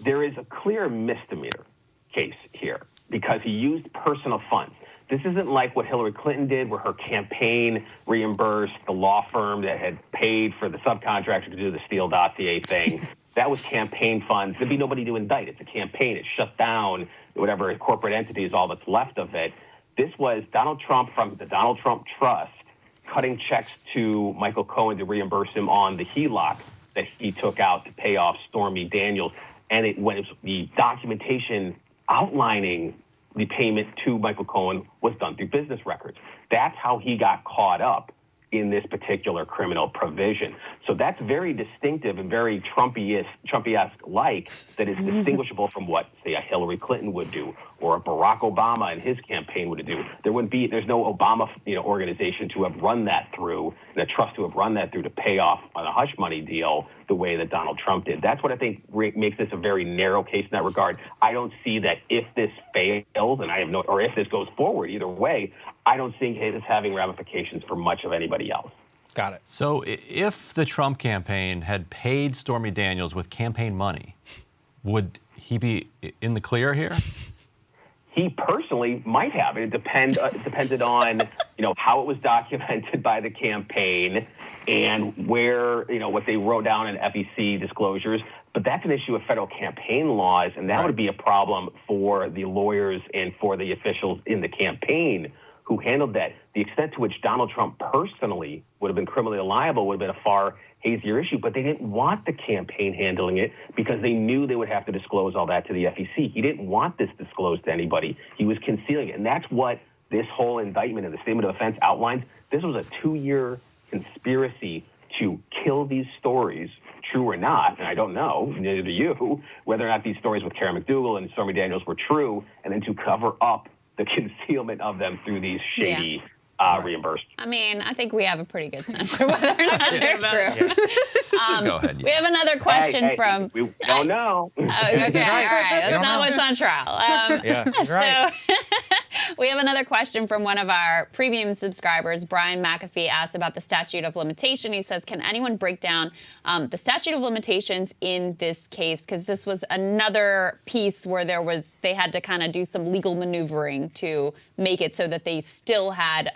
There is a clear misdemeanor case here, because he used personal funds. This isn't like what Hillary Clinton did, where her campaign reimbursed the law firm that had paid for the subcontractor to do the Steele dossier thing. That was campaign funds. There'd be nobody to indict. It's a campaign. It's shut down. Whatever corporate entity is all that's left of it. This was Donald Trump from the Donald Trump Trust cutting checks to Michael Cohen to reimburse him on the HELOC that he took out to pay off Stormy Daniels. And when the documentation outlining the payment to Michael Cohen was done through business records. That's how he got caught up in this particular criminal provision. So that's very distinctive and very Trumpy-esque like that is distinguishable from what, say, a Hillary Clinton would do or a Barack Obama and his campaign would do. There's no Obama organization to have run that through, and a trust to have run that through to pay off on a hush money deal the way that Donald Trump did. That's what I think makes this a very narrow case in that regard. I don't see that if this fails, or if this goes forward, either way, I don't see this having ramifications for much of anybody else. Got it. So if the Trump campaign had paid Stormy Daniels with campaign money, would he be in the clear here? He personally might have. It depended on how it was documented by the campaign and where what they wrote down in FEC disclosures. But that's an issue of federal campaign laws, and that would be a problem for the lawyers and for the officials in the campaign who handled that. The extent to which Donald Trump personally would have been criminally liable would have been a far hazier issue, but they didn't want the campaign handling it because they knew they would have to disclose all that to the FEC. He didn't want this disclosed to anybody. He was concealing it, and that's what this whole indictment and the statement of offense outlines. This was a 2-year conspiracy to kill these stories, true or not, and I don't know, neither do you, whether or not these stories with Karen McDougal and Stormy Daniels were true, and then to cover up the concealment of them through these shady reimbursements. I mean, I think we have a pretty good sense of whether or not they're true. Go ahead. We have another question from... We don't know. Okay, all right. That's not what's on trial. That's right. So we have another question from one of our premium subscribers. Brian McAfee asked about the statute of limitation. He says, can anyone break down the statute of limitations in this case? Because this was another piece where they had to kind of do some legal maneuvering to make it so that they still had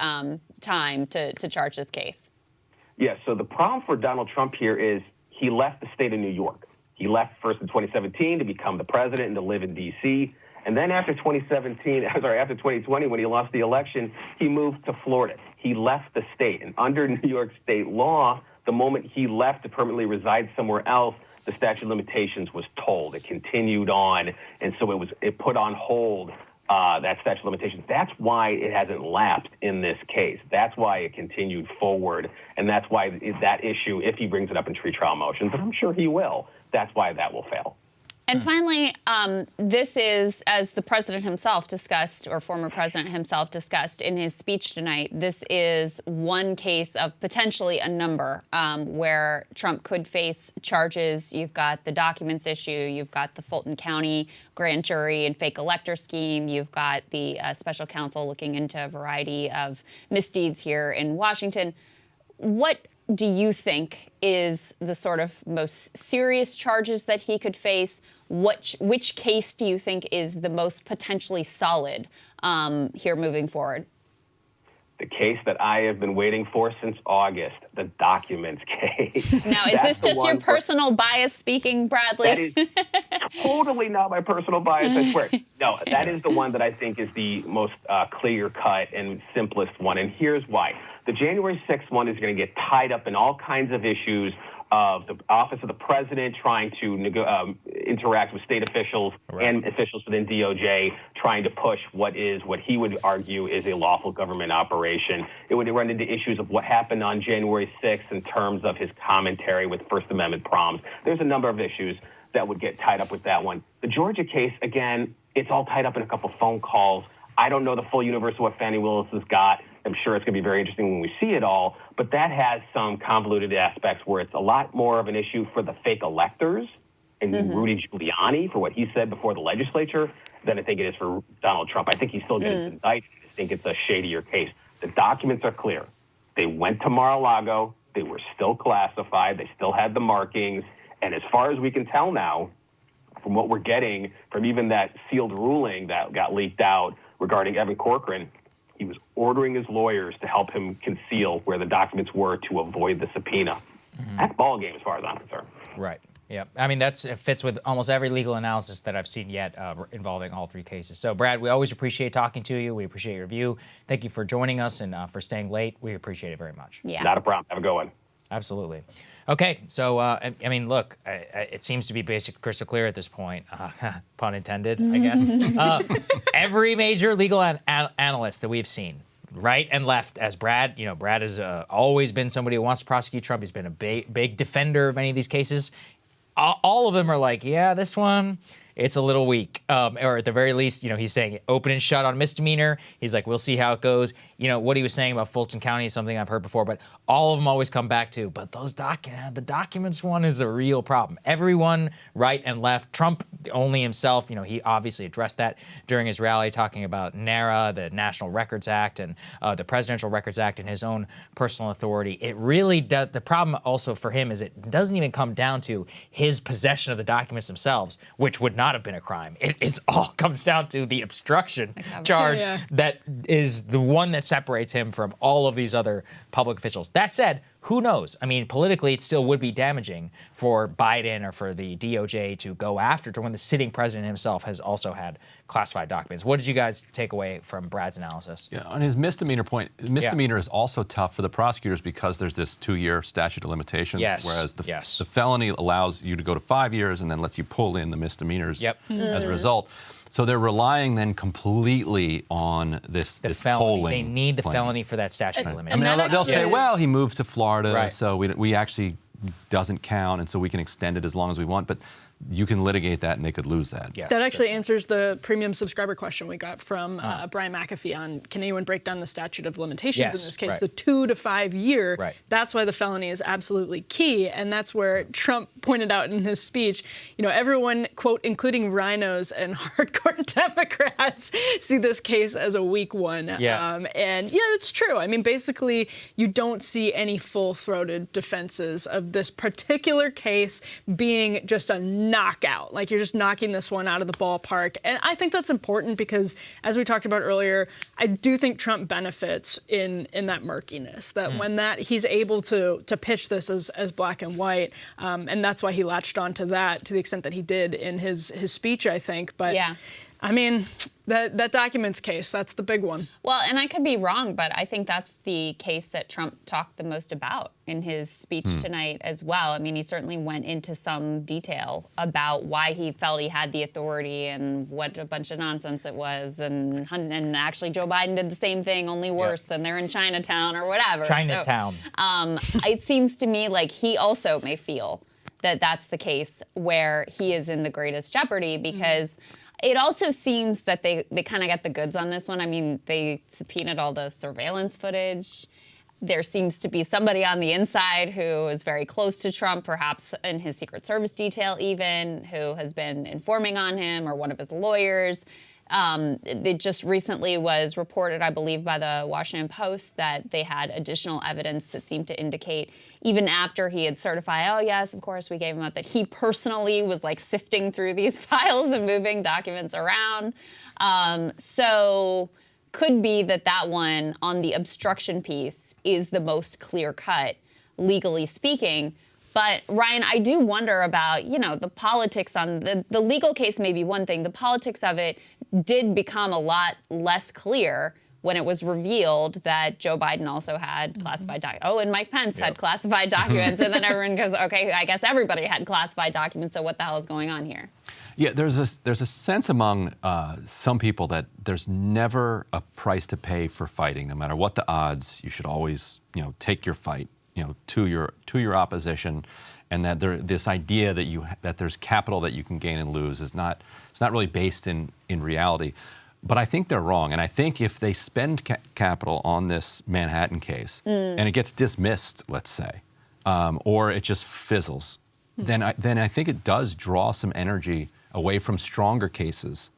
time to charge this case. Yeah, so the problem for Donald Trump here is he left the state of New York. He left first in 2017 to become the president and to live in D.C., and then after 2020, when he lost the election, he moved to Florida. He left the state. And under New York state law, the moment he left to permanently reside somewhere else, the statute of limitations was tolled. It continued on. And so it put on hold that statute of limitations. That's why it hasn't lapsed in this case. That's why it continued forward. And that's why that issue, if he brings it up in pretrial motions, and I'm sure he will, that's why that will fail. And finally, this is, as the president himself discussed, or former president himself discussed in his speech tonight, this is one case of potentially a number where Trump could face charges. You've got the documents issue. You've got the Fulton County grand jury and fake elector scheme. You've got the special counsel looking into a variety of misdeeds here in Washington. What do you think is the sort of most serious charges that he could face? Which case do you think is the most potentially solid here moving forward? The case that I have been waiting for since August, the documents case. Now, is this just your personal bias speaking, Bradley? That is totally not my personal bias, I swear. No, that is the one that I think is the most clear-cut and simplest one, and here's why. The January 6th one is going to get tied up in all kinds of issues of the office of the president trying to interact with state officials and officials within DOJ trying to push what he would argue is a lawful government operation. It would run into issues of what happened on January 6th in terms of his commentary with First Amendment prompts. There's a number of issues that would get tied up with that one. The Georgia case, again, it's all tied up in a couple phone calls. I don't know the full universe of what Fani Willis has got. I'm sure it's going to be very interesting when we see it all, but that has some convoluted aspects where it's a lot more of an issue for the fake electors and Rudy Giuliani for what he said before the legislature than I think it is for Donald Trump. I think he's still getting indicted. I think it's a shadier case. The documents are clear. They went to Mar-a-Lago. They were still classified. They still had the markings. And as far as we can tell now, from what we're getting from even that sealed ruling that got leaked out regarding Evan Corcoran, he was ordering his lawyers to help him conceal where the documents were to avoid the subpoena. That's ball game as far as I'm concerned. Right. Yeah. I mean, it fits with almost every legal analysis that I've seen yet involving all three cases. So, Brad, we always appreciate talking to you. We appreciate your view. Thank you for joining us and for staying late. We appreciate it very much. Yeah. Not a problem. Have a good one. Absolutely. Okay, so, I mean, look, it seems to be basically crystal clear at this point, pun intended, I guess. Every major legal analyst that we've seen, right and left, as Brad, Brad has always been somebody who wants to prosecute Trump. He's been a big defender of many of these cases. All of them are like, yeah, this one, it's a little weak. Or at the very least, he's saying open and shut on misdemeanor. He's like, we'll see how it goes. What he was saying about Fulton County is something I've heard before, but all of them always come back to, but the documents one is a real problem. Everyone, right and left, Trump only himself, he obviously addressed that during his rally, talking about NARA, the National Records Act, and the Presidential Records Act and his own personal authority. It really does. The problem also for him is it doesn't even come down to his possession of the documents themselves, which would not have been a crime. It all comes down to the obstruction charge that is the one that separates him from all of these other public officials. That said, who knows? I mean, politically, it still would be damaging for Biden or for the DOJ to go after when the sitting president himself has also had classified documents. What did you guys take away from Brad's analysis? Yeah, on his misdemeanor point, misdemeanor is also tough for the prosecutors because there's this 2-year statute of limitations, whereas the felony allows you to go to 5 years and then lets you pull in the misdemeanors as a result. So they're relying then completely on this tolling. They need the felony for that statute of limitations. I mean, they'll say, well, he moved to Florida, so we actually doesn't count, and so we can extend it as long as we want. But you can litigate that, and they could lose that. Yes, that actually answers the premium subscriber question we got from Brian McAfee on, can anyone break down the statute of limitations in this case? The 2 to 5 year, that's why the felony is absolutely key, and that's where Trump pointed out in his speech, everyone, quote, including rhinos and hardcore Democrats, see this case as a weak one. And it's true. I mean, basically, you don't see any full-throated defenses of this particular case being just a knockout. Like, you're just knocking this one out of the ballpark. And I think that's important because, as we talked about earlier, I do think Trump benefits in that murkiness, that when he's able to pitch this as black and white, and that's why he latched onto that to the extent that he did in his speech, I think. But I mean, that documents case, that's the big one. Well, and I could be wrong, but I think that's the case that Trump talked the most about in his speech tonight as well. I mean, he certainly went into some detail about why he felt he had the authority and what a bunch of nonsense it was. And actually, Joe Biden did the same thing, only worse, and they're in Chinatown or whatever. Chinatown. So, it seems to me like he also may feel that that's the case where he is in the greatest jeopardy because it also seems that they kind of got the goods on this one. I mean, they subpoenaed all the surveillance footage. There seems to be somebody on the inside who is very close to Trump, perhaps in his Secret Service detail even, who has been informing on him, or one of his lawyers. It just recently was reported, I believe, by the Washington Post that they had additional evidence that seemed to indicate, even after he had certified, oh, yes, of course, we gave him up, that he personally was like sifting through these files and moving documents around. So could be that one on the obstruction piece is the most clear cut, legally speaking. But, Ryan, I do wonder about, the politics on the legal case may be one thing. The politics of it did become a lot less clear when it was revealed that Joe Biden also had classified documents. Oh, and Mike Pence had classified documents. And then everyone goes, okay, I guess everybody had classified documents, so what the hell is going on here? Yeah, there's a sense among some people that there's never a price to pay for fighting. No matter what the odds, you should always, take your fight, to your opposition, and that this idea that there's capital that you can gain and lose it's not really based in reality. But I think they're wrong, and I think if they spend capital on this Manhattan case and it gets dismissed, let's say, or it just fizzles, then I think it does draw some energy away from stronger cases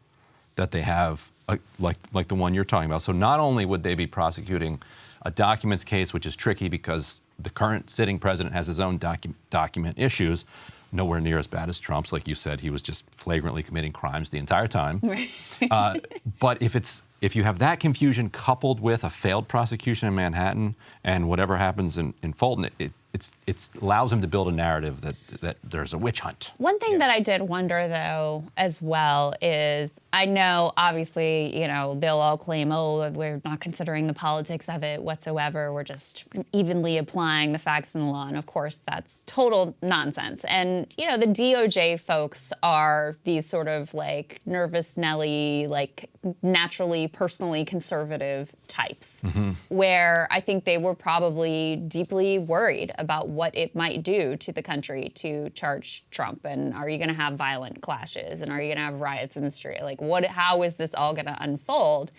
that they have, like the one you're talking about. So not only would they be prosecuting a documents case, which is tricky because the current sitting president has his own document issues, nowhere near as bad as Trump's. Like you said, he was just flagrantly committing crimes the entire time. Right. But if you have that confusion coupled with a failed prosecution in Manhattan and whatever happens in Fulton, it allows him to build a narrative that there's a witch hunt. One thing that I did wonder, though, as well, is I know, obviously, they'll all claim, oh, we're not considering the politics of it whatsoever. We're just evenly applying the facts and the law. And, of course, that's total nonsense. And, the DOJ folks are these sort of, like, nervous Nelly, like, naturally, personally conservative types, where I think they were probably deeply worried about what it might do to the country to charge Trump. And are you going to have violent clashes? And are you going to have riots in the street? Like, how is this all going to unfold?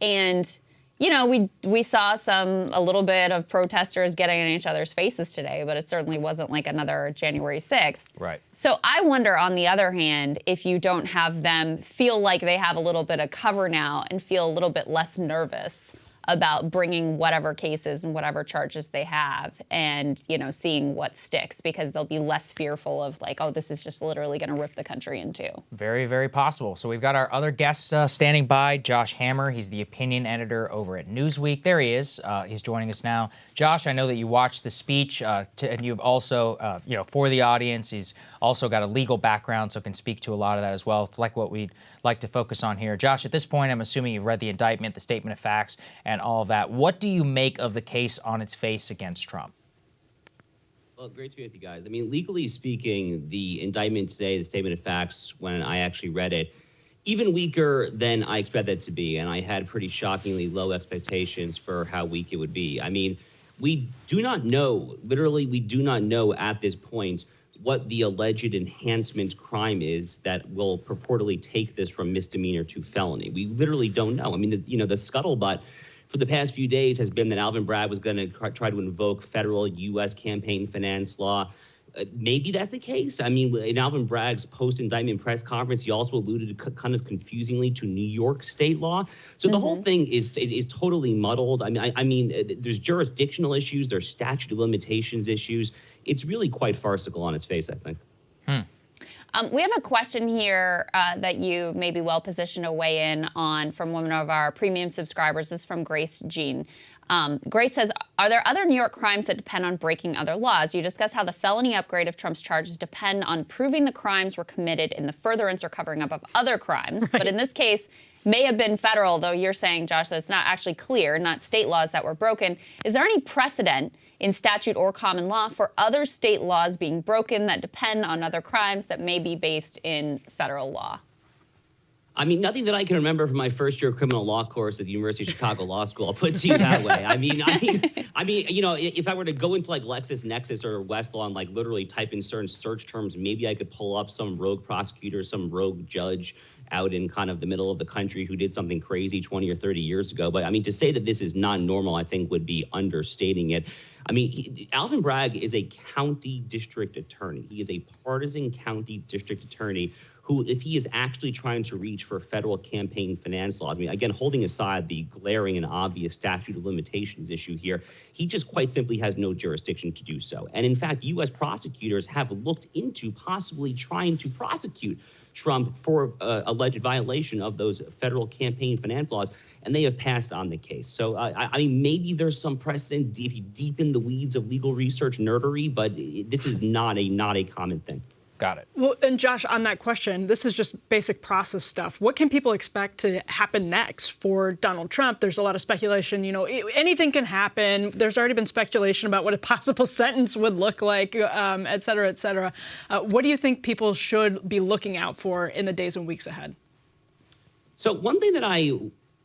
And, we saw a little bit of protesters getting in each other's faces today, but it certainly wasn't like another January 6th. Right. So I wonder, on the other hand, if you don't have them feel like they have a little bit of cover now and feel a little bit less nervous about bringing whatever cases and whatever charges they have and, seeing what sticks, because they'll be less fearful of like, oh, this is just literally going to rip the country in two. Very, very possible. So we've got our other guest standing by, Josh Hammer. He's the opinion editor over at Newsweek. There he is. He's joining us now. Josh, I know that you watched the speech, and you've also, for the audience, he's also got a legal background, so can speak to a lot of that as well. It's like what we'd like to focus on here. Josh, at this point, I'm assuming you've read the indictment, the statement of facts, and all of that. What do you make of the case on its face against Trump? Well, great to be with you guys. I mean, legally speaking, the indictment today, the statement of facts, when I actually read it, even weaker than I expected it to be. And I had pretty shockingly low expectations for how weak it would be. I mean, we do not know, literally, we do not know at this point what the alleged enhancement crime is that will purportedly take this from misdemeanor to felony. We literally don't know. I mean, the scuttlebutt for the past few days has been that Alvin Bragg was going to try to invoke federal U.S. campaign finance law. Maybe that's the case. I mean, in Alvin Bragg's post-indictment press conference, he also alluded kind of confusingly to New York state law. So the whole thing is totally muddled. I mean, there's jurisdictional issues, there's statute of limitations issues. It's really quite farcical on its face, I think. We have a question here that you may be well positioned to weigh in on from one of our premium subscribers. This is from Grace Jean. Grace says, are there other New York crimes that depend on breaking other laws? You discuss how the felony upgrade of Trump's charges depend on proving the crimes were committed in the furtherance or covering up of other crimes. Right. But in this case, may have been federal, though you're saying, Josh, that it's not actually clear, not state laws that were broken. Is there any precedent in statute or common law for other state laws being broken that depend on other crimes that may be based in federal law? I mean, nothing that I can remember from my first year criminal law course at the University of Chicago Law School. I'll put it to you that way. I mean, if I were to go into like LexisNexis or Westlaw and like literally type in certain search terms, maybe I could pull up some rogue prosecutor, some rogue judge out in kind of the middle of the country who did something crazy 20 or 30 years ago. But I mean, to say that this is not normal, I think would be understating it. I mean, Alvin Bragg is a county district attorney. He is a partisan county district attorney who, if he is actually trying to reach for federal campaign finance laws, I mean, again, holding aside the glaring and obvious statute of limitations issue here, he just quite simply has no jurisdiction to do so. And in fact, U.S. prosecutors have looked into possibly trying to prosecute Trump for alleged violation of those federal campaign finance laws, and they have passed on the case. So, I mean, maybe there's some precedent if you deep in the weeds of legal research nerdery, but this is not a common thing. Got it. Well, and Josh, on that question, this is just basic process stuff. What can people expect to happen next for Donald Trump? There's a lot of speculation. Anything can happen. There's already been speculation about what a possible sentence would look like, et cetera, et cetera. What do you think people should be looking out for in the days and weeks ahead? So one thing that I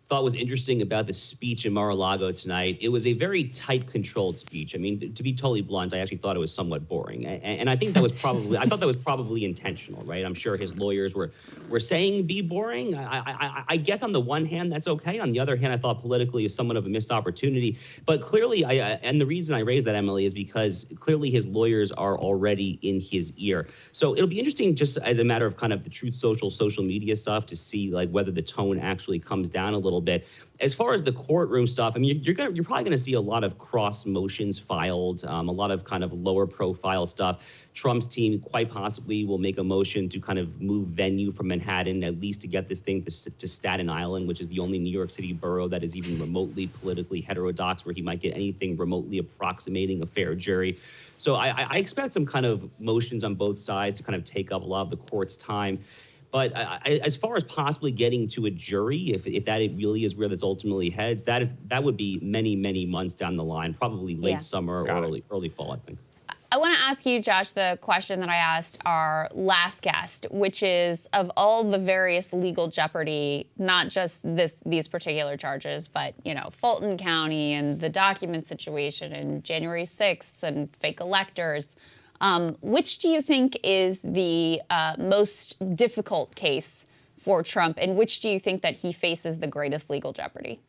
thought was interesting about the speech in Mar-a-Lago tonight, it was a very tight, controlled speech. I mean, to be totally blunt, I actually thought it was somewhat boring. And I think that was probably, I thought that was probably intentional, right? I'm sure his lawyers were saying be boring. I guess on the one hand, that's okay. On the other hand, I thought politically it was somewhat of a missed opportunity. But clearly, and the reason I raised that, Emily, is because clearly his lawyers are already in his ear. So it'll be interesting just as a matter of kind of the Truth social media stuff to see like whether the tone actually comes down a little bit. As far as the courtroom stuff, I mean, you're probably going to see a lot of cross motions filed, a lot of kind of lower profile stuff. Trump's team quite possibly will make a motion to kind of move venue from Manhattan, at least to get this thing to Staten Island, which is the only New York City borough that is even remotely politically heterodox, where he might get anything remotely approximating a fair jury. So I expect some kind of motions on both sides to kind of take up a lot of the court's time. But as far as possibly getting to a jury, if that really is where this ultimately heads, that would be many, many months down the line, probably late summer or early fall, I think. I want to ask you, Josh, the question that I asked our last guest, which is of all the various legal jeopardy, not just these particular charges, but, Fulton County and the document situation and January 6th and fake electors, which do you think is the most difficult case for Trump, and which do you think that he faces the greatest legal jeopardy?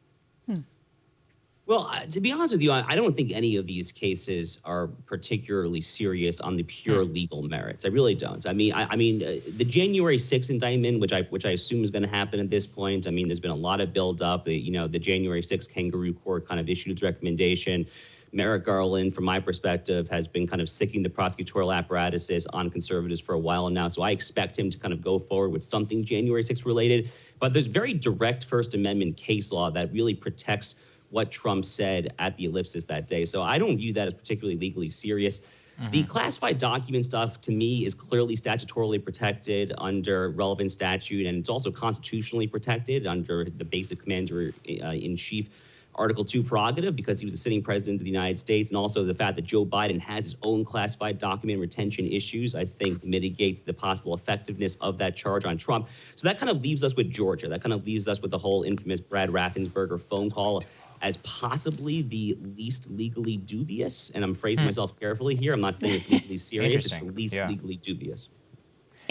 Well, to be honest with you, I don't think any of these cases are particularly serious on the pure legal merits. I really don't. I mean, the January 6th indictment, which I assume is going to happen at this point. I mean, there's been a lot of buildup. The January 6th kangaroo court kind of issued its recommendation. Merrick Garland, from my perspective, has been kind of sicking the prosecutorial apparatuses on conservatives for a while now. So I expect him to kind of go forward with something January 6th related. But there's very direct First Amendment case law that really protects what Trump said at the ellipsis that day. So I don't view that as particularly legally serious. The classified document stuff, to me, is clearly statutorily protected under relevant statute, and it's also constitutionally protected under the basic commander-in-chief Article 2 prerogative, because he was a sitting president of the United States, and also the fact that Joe Biden has his own classified document retention issues, I think mitigates the possible effectiveness of that charge on Trump. So that kind of leaves us with Georgia. That kind of leaves us with the whole infamous Brad Raffensperger phone call as possibly the least legally dubious. And I'm phrasing myself carefully here. I'm not saying it's legally serious. It's the least legally dubious.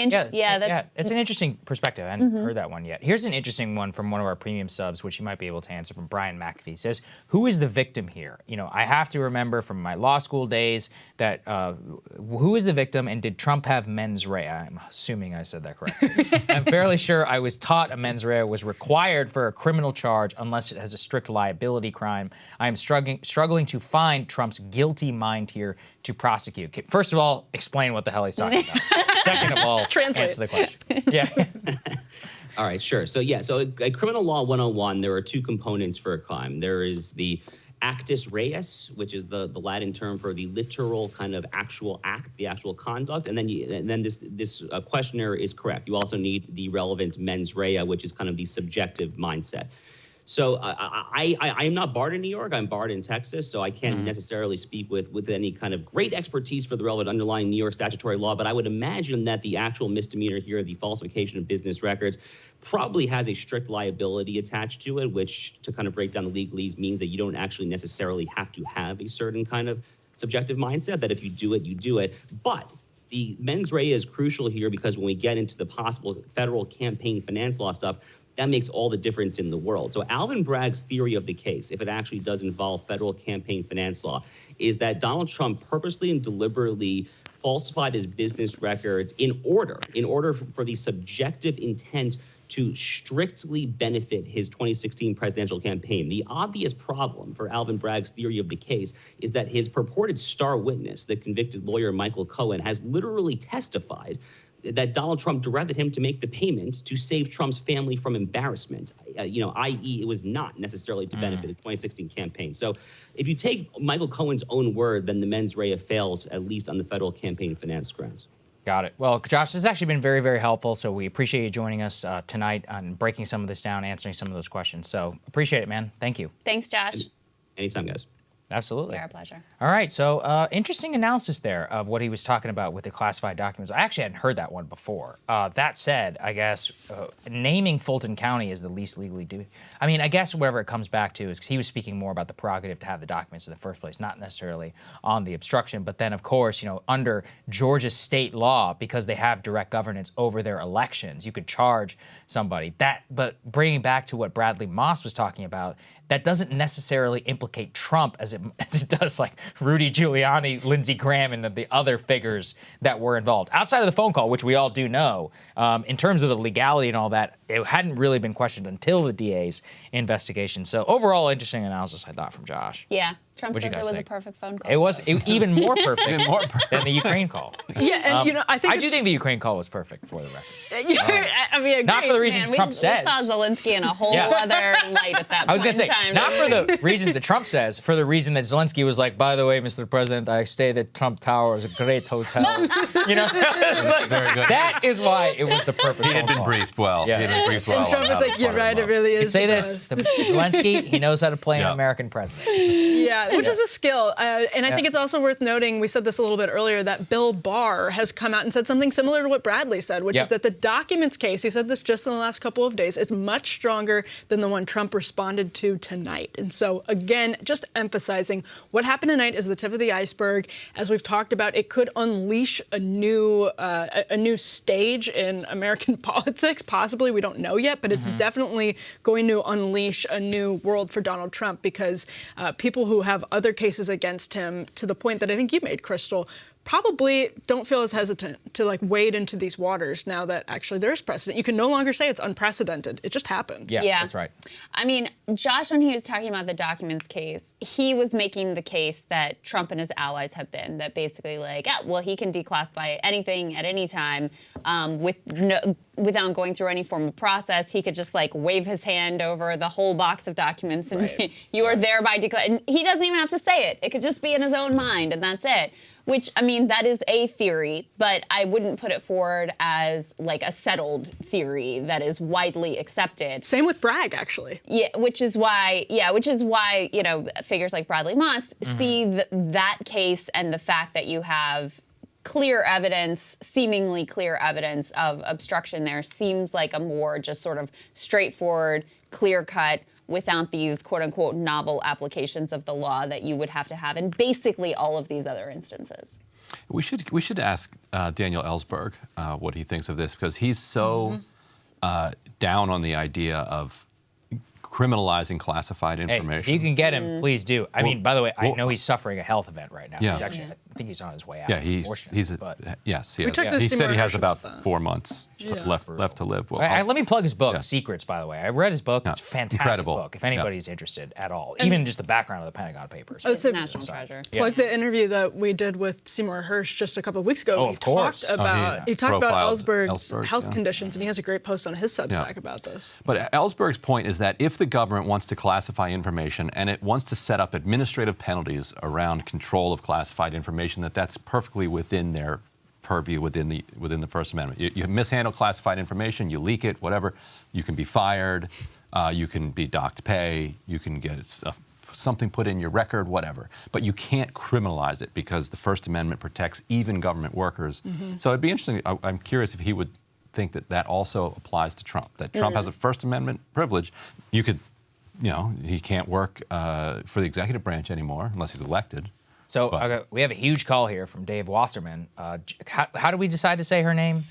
It's an interesting perspective. I hadn't heard that one yet. Here's an interesting one from one of our premium subs, which you might be able to answer, from Brian McAfee. He says, who is the victim here? I have to remember from my law school days that who is the victim, and did Trump have mens rea? I'm assuming I said that correctly. I'm fairly sure I was taught a mens rea was required for a criminal charge unless it has a strict liability crime. I am struggling to find Trump's guilty mind here to prosecute. First of all, explain what the hell he's talking about. Second of all, answer the question. Yeah. All right, sure. So a criminal law 101, there are two components for a crime. There is the actus reus, which is the Latin term for the literal kind of actual act, the actual conduct. And then this questionnaire is correct. You also need the relevant mens rea, which is kind of the subjective mindset. So I am not barred in New York. I'm barred in Texas, so I can't necessarily speak with any kind of great expertise for the relevant underlying New York statutory law. But I would imagine that the actual misdemeanor here, the falsification of business records, probably has a strict liability attached to it, which, to kind of break down the legalese, means that you don't actually necessarily have to have a certain kind of subjective mindset, that if you do it, you do it. But the mens rea is crucial here, because when we get into the possible federal campaign finance law stuff, that makes all the difference in the world. So Alvin Bragg's theory of the case, if it actually does involve federal campaign finance law, is that Donald Trump purposely and deliberately falsified his business records in order for the subjective intent to strictly benefit his 2016 presidential campaign. The obvious problem for Alvin Bragg's theory of the case is that his purported star witness, the convicted lawyer Michael Cohen, has literally testified that Donald Trump directed him to make the payment to save Trump's family from embarrassment, i.e. it was not necessarily to benefit his 2016 campaign. So if you take Michael Cohen's own word, then the mens rea fails, at least on the federal campaign finance grounds. Got it. Well, Josh, this has actually been very, very helpful. So we appreciate you joining us tonight on breaking some of this down, answering some of those questions. So appreciate it, man. Thank you. Thanks, Josh. Anytime, guys. Absolutely. Our pleasure. All right. So interesting analysis there of what he was talking about with the classified documents. I actually hadn't heard that one before. That said, I guess naming Fulton County as the least legally due. I mean, I guess wherever it comes back to is because he was speaking more about the prerogative to have the documents in the first place, not necessarily on the obstruction. But then, of course, under Georgia state law, because they have direct governance over their elections, you could charge somebody. But bringing back to what Bradley Moss was talking about, that doesn't necessarily implicate Trump as it does like Rudy Giuliani, Lindsey Graham, and the other figures that were involved. Outside of the phone call, which we all do know, in terms of the legality and all that, it hadn't really been questioned until the DA's investigation. So overall, interesting analysis, I thought, from Josh. Yeah. Trump What'd says you it guys was think? a perfect phone call. It was even more perfect, than the Ukraine call. Yeah, and I think I do think the Ukraine call was perfect, for the record. I mean, Not for the reasons Trump says. We saw Zelensky in a whole other light at that point. I was going to say, in time. not for the reasons that Trump says, for the reason that Zelensky was like, by the way, Mr. President, I stayed at Trump Tower. It was a great hotel. It's like, Very good. that is why it was the perfect He had phone been call. briefed well. Yeah. He had been briefed well. And Trump on was how to like, "You're butter right. him It up. really You is." say the this, best. Zelensky, he knows how to play Yeah. an American president. Yeah, which is a skill. And I think it's also worth noting, we said this a little bit earlier, that Bill Barr has come out and said something similar to what Bradley said, which is that the documents case, he said this just in the last couple of days, is much stronger than the one Trump responded to tonight. And so, again, just emphasizing what happened tonight is the tip of the iceberg. As we've talked about, it could unleash a new stage in American politics, possibly. We don't know yet, but it's definitely going to unleash a new world for Donald Trump, because people who have other cases against him, to the point that I think you made, Krystal, probably don't feel as hesitant to wade into these waters now that actually there is precedent. You can no longer say it's unprecedented. It just happened. Yeah, that's right. I mean, Josh, when he was talking about the documents case, he was making the case that Trump and his allies have been, that basically he can declassify anything at any time without going through any form of process. He could just wave his hand over the whole box of documents and you are thereby declared. And he doesn't even have to say it. It could just be in his own mind and that's it. Which, I mean, that is a theory, but I wouldn't put it forward as a settled theory that is widely accepted. Same with Bragg, actually. Yeah, which is why, figures like Bradley Moss see that case and the fact that you have clear evidence, seemingly clear evidence of obstruction there seems like a more just sort of straightforward, clear-cut, without these quote-unquote novel applications of the law that you would have to have in basically all of these other instances. We should ask Daniel Ellsberg what he thinks of this, because he's so down on the idea of criminalizing classified information. Hey, if you can get him, please do. I mean, by the way, I know he's suffering a health event right now. Yeah. He's actually, I think he's on his way out. Yeah, yes, he We took is. this He Seymour said he has Hersh about with 4 months left to live. Well, Let me plug his book, Yeah. Secrets, by the way. I read his book. It's a fantastic Incredible. book, if anybody's interested at all. Even just the background of the Pentagon Papers. It's so national treasure. Plug the interview that we did with Seymour Hersh just a couple of weeks ago. Oh, of course. He talked about Profiled Ellsberg's Ellsberg, health yeah. conditions, and he has a great post on his Substack about this. But Ellsberg's point is that if the government wants to classify information and it wants to set up administrative penalties around control of classified information, that's perfectly within their purview within the First Amendment. You mishandle classified information, you leak it, whatever, you can be fired, you can be docked pay, you can get something put in your record, whatever. But you can't criminalize it because the First Amendment protects even government workers. So it'd be interesting. I'm curious if he would think that also applies to Trump, that Trump has a First Amendment privilege. You could, he can't work for the executive branch anymore unless he's elected. So we have a huge call here from Dave Wasserman. How do we decide to say her name?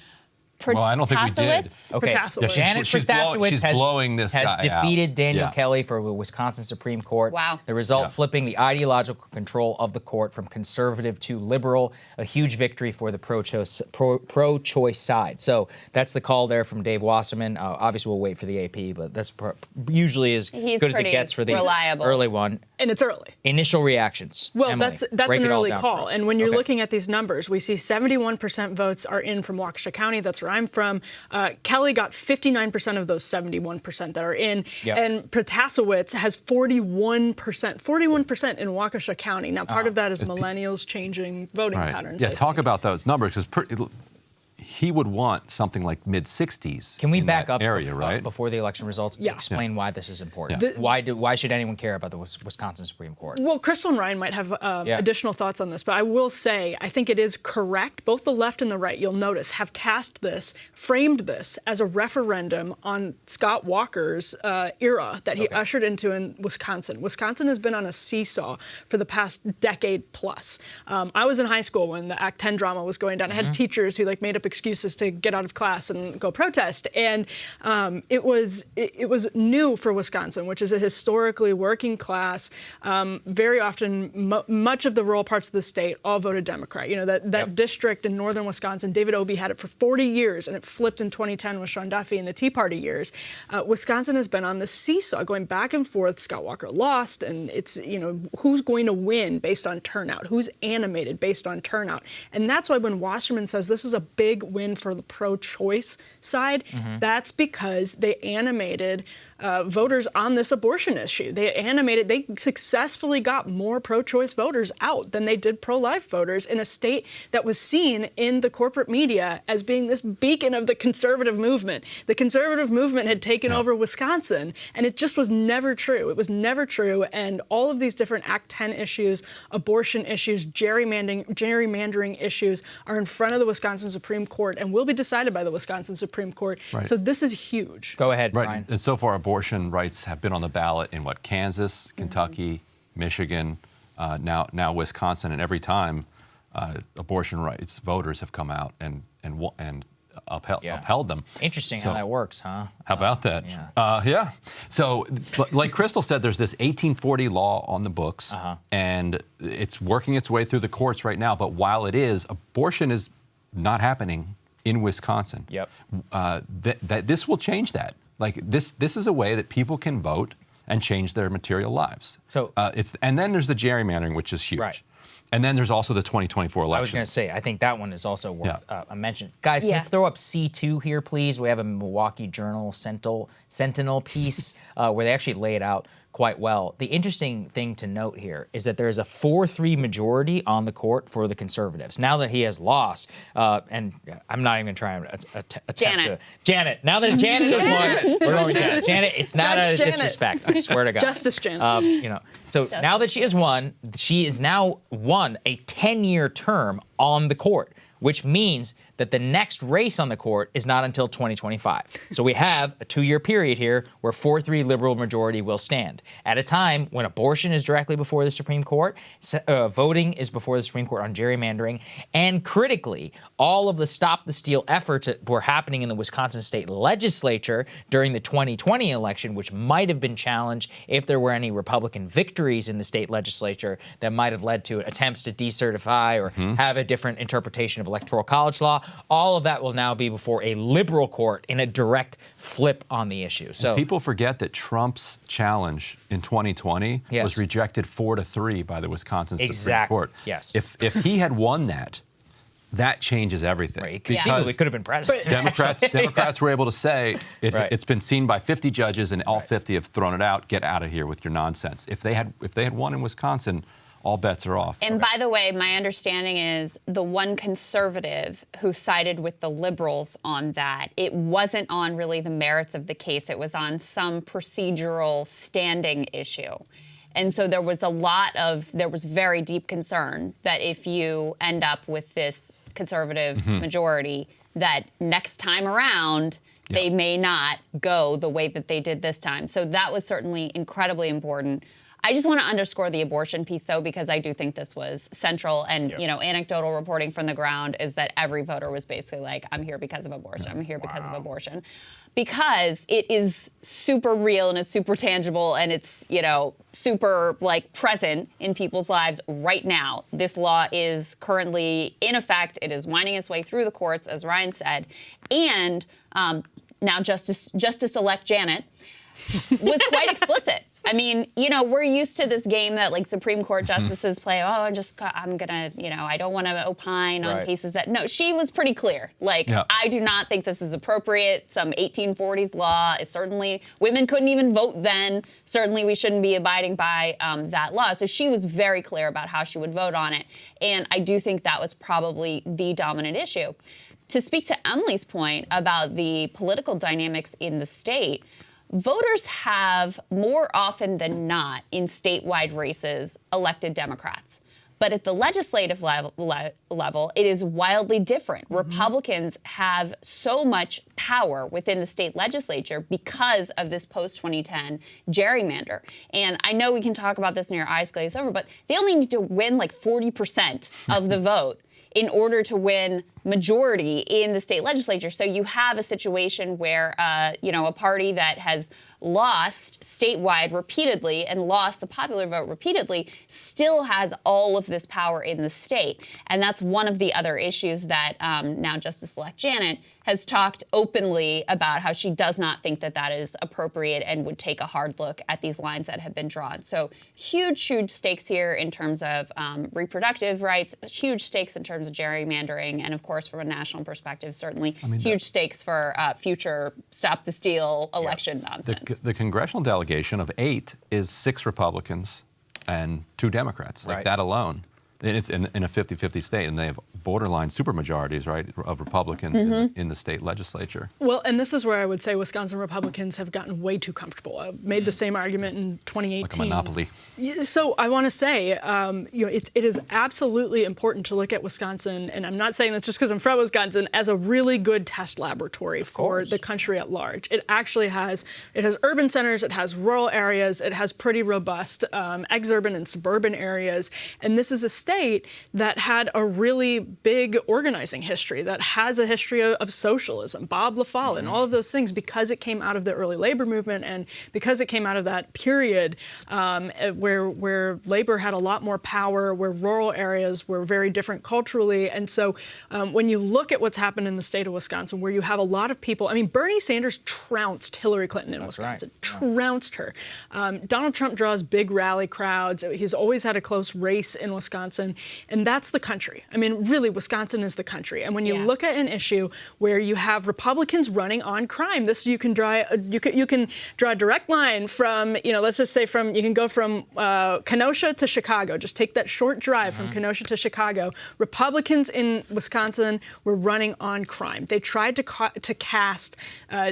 Well, I don't think we did. Okay, Protasiewicz. Janet She's Protasiewicz blowing this has guy out. defeated Daniel Yeah. Kelly for the Wisconsin Supreme Court. Wow. The result flipping the ideological control of the court from conservative to liberal, a huge victory for the pro-choice side. So that's the call there from Dave Wasserman. Obviously, we'll wait for the AP, but that's usually as He's good as it pretty gets for the reliable. early one. And it's early. Initial reactions. Well, Emily, that's break an it all early down for call. us. And when you're Okay. looking at these numbers, we see 71% votes are in from Waukesha County. That's where I'm from. Kelly got 59% of those 71% that are in. Yep. And Protasiewicz has 41% in Waukesha County. Now, part of that is millennials changing voting patterns. Yeah, I talk think. about those numbers, because he would want something like mid-60s. Can we in back that up area, right? before the election results? Yeah. Explain why this is important. Yeah. Why should anyone care about the Wisconsin Supreme Court? Well, Krystal and Ryan might have additional thoughts on this, but I will say I think it is correct. Both the left and the right, you'll notice, have framed this as a referendum on Scott Walker's era that he ushered into in Wisconsin. Wisconsin has been on a seesaw for the past decade plus. I was in high school when the Act 10 drama was going down. I had teachers who made up excuses to get out of class and go protest, and it was new for Wisconsin, which is a historically working class. Very often, much of the rural parts of the state all voted Democrat. That district in northern Wisconsin, David Obey had it for 40 years, and it flipped in 2010 with Sean Duffy in the Tea Party years. Wisconsin has been on the seesaw, going back and forth. Scott Walker lost, and it's who's going to win based on turnout, who's animated based on turnout, and that's why when Wasserman says this is a big win for the pro-choice side, that's because they animated voters on this abortion issue. They successfully got more pro-choice voters out than they did pro-life voters in a state that was seen in the corporate media as being this beacon of the conservative movement. The conservative movement had taken over Wisconsin, and it just was never true. It was never true, and all of these different Act 10 issues, abortion issues, gerrymandering issues are in front of the Wisconsin Supreme Court and will be decided by the Wisconsin Supreme Court. Right. So this is huge. Go ahead, Right. Ryan. And so far, abortion rights have been on the ballot in Kansas, Kentucky, Michigan, now Wisconsin, and every time abortion rights voters have come out and upheld them. Interesting how that works, huh? How about that? Yeah. So, like Krystal said, there's this 1840 law on the books, and it's working its way through the courts right now. But while it is, abortion is not happening in Wisconsin. Yep. This will change that. This is a way that people can vote and change their material lives. So and then there's the gerrymandering, which is huge. Right. And then there's also the 2024 election. I was going to say, I think that one is also worth a mention. Guys, can you throw up C2 here, please? We have a Milwaukee Journal Sentinel piece where they actually lay it out quite well. The interesting thing to note here is that there is a 4-3 majority on the court for the conservatives. Now that he has lost, and I'm not even going to try and attempt to... Janet. Now that Janet has won, we're going with Janet. Janet, it's not a disrespect. I swear to God. Justice Janet. So now that she has won, she has now won a 10-year term on the court, which means that the next race on the court is not until 2025. So we have a 2-year period here where 4-3 liberal majority will stand. At a time when abortion is directly before the Supreme Court, voting is before the Supreme Court on gerrymandering, and critically, all of the Stop the Steal efforts that were happening in the Wisconsin state legislature during the 2020 election, which might have been challenged if there were any Republican victories in the state legislature that might have led to attempts to decertify or have a different interpretation of electoral college law. All of that will now be before a liberal court in a direct flip on the issue. So people forget that Trump's challenge in 2020 was rejected 4-3 by the Wisconsin Supreme Court. Yes. If he had won that changes everything. Right. Because he could have been president. Democrats were able to say it's been seen by 50 judges, and all 50 have thrown it out. Get out of here with your nonsense. If they had won in Wisconsin, all bets are off. And by the way, my understanding is the one conservative who sided with the liberals on that, it wasn't on really the merits of the case. It was on some procedural standing issue. And so there was very deep concern that if you end up with this conservative majority, that next time around, they may not go the way that they did this time. So that was certainly incredibly important. I just want to underscore the abortion piece, though, because I do think this was central. And, anecdotal reporting from the ground is that every voter was basically like, I'm here because of abortion. I'm here because of abortion. Because it is super real and it's super tangible and it's, super present in people's lives right now. This law is currently in effect. It is winding its way through the courts, as Ryan said. And now Justice-elect Janet was quite explicit. I mean, we're used to this game that Supreme Court justices play. Oh, I'm gonna, I don't want to opine on cases that. No, she was pretty clear. I do not think this is appropriate. Some 1840s law is certainly, women couldn't even vote then. Certainly we shouldn't be abiding by that law. So she was very clear about how she would vote on it. And I do think that was probably the dominant issue. to speak to Emily's point about the political dynamics in the state, voters have more often than not in statewide races elected Democrats. But at the legislative level, it is wildly different. Republicans have so much power within the state legislature because of this post-2010 gerrymander. And I know we can talk about this in your eyes glaze over, but they only need to win like 40% of the vote in order to win majority in the state legislature. So you have a situation where, a party that has lost statewide repeatedly and lost the popular vote repeatedly still has all of this power in the state. And that's one of the other issues that now Justice-elect Janet has talked openly about how she does not think that that is appropriate and would take a hard look at these lines that have been drawn. So huge, huge stakes here in terms of reproductive rights, huge stakes in terms of gerrymandering, and of course, from a national perspective, certainly huge stakes for future Stop the Steal election nonsense. The congressional delegation of 8 is 6 Republicans and 2 Democrats, like that alone. And it's in a 50-50 state, and they have borderline supermajorities, right, of Republicans in the state legislature. Well, and this is where I would say Wisconsin Republicans have gotten way too comfortable. I made the same argument in 2018. Like a monopoly. So I want to say, it is absolutely important to look at Wisconsin, and I'm not saying that just because I'm from Wisconsin, as a really good test laboratory for the country at large. It actually has urban centers, it has rural areas, it has pretty robust exurban and suburban areas, and this is a state that had a really big organizing history, that has a history of socialism, Bob LaFolle, and all of those things, because it came out of the early labor movement and because it came out of that period where labor had a lot more power, where rural areas were very different culturally. And so when you look at what's happened in the state of Wisconsin, where you have a lot of people, Bernie Sanders trounced Hillary Clinton in Wisconsin, trounced her. Donald Trump draws big rally crowds. He's always had a close race in Wisconsin. And that's the country. Really, Wisconsin is the country. And when you look at an issue where you have Republicans running on crime, you can draw a direct line from, let's just say you can go from Kenosha to Chicago. Just take that short drive from Kenosha to Chicago. Republicans in Wisconsin were running on crime. They tried to cast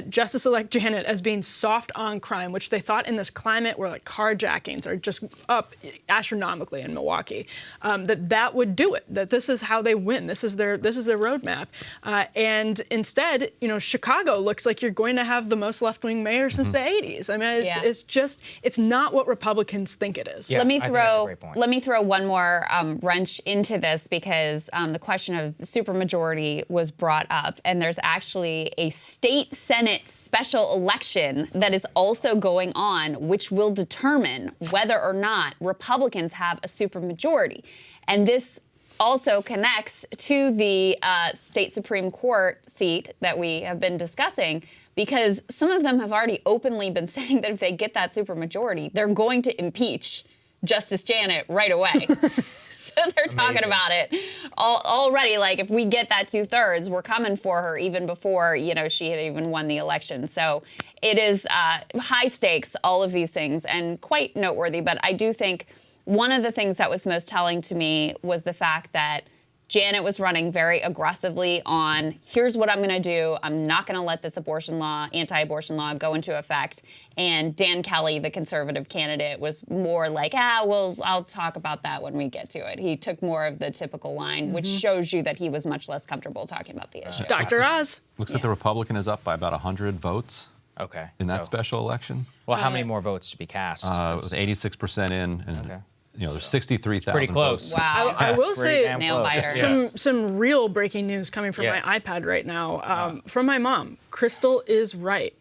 Justice-elect Janet as being soft on crime, which they thought in this climate where carjackings are just up astronomically in Milwaukee. That would do it. That this is how they win. This is their roadmap. And instead, Chicago looks like you're going to have the most left-wing mayor since the 80s. It's not what Republicans think it is. Yeah, let me throw one more wrench into this, because the question of supermajority was brought up, and there's actually a state Senate special election that is also going on, which will determine whether or not Republicans have a supermajority. And this also connects to the state Supreme Court seat that we have been discussing, because some of them have already openly been saying that if they get that supermajority, they're going to impeach Justice Janet right away. So they're talking about it already. Like, if we get that 2/3, we're coming for her even before, she had even won the election. So it is high stakes, all of these things, and quite noteworthy. But I do think one of the things that was most telling to me was the fact that Janet was running very aggressively on, here's what I'm going to do. I'm not going to let this anti-abortion law go into effect. And Dan Kelly, the conservative candidate, was more like, I'll talk about that when we get to it. He took more of the typical line, which shows you that he was much less comfortable talking about the issue. Dr. Oz. Looks like the Republican is up by about 100 votes. Okay. In that special election. Well, how many more votes to be cast? It was 86% in, and there's 63,000 pretty close. votes. Wow. I will say nail biter. Some real breaking news coming from my iPad right now. From my mom, Krystal is right.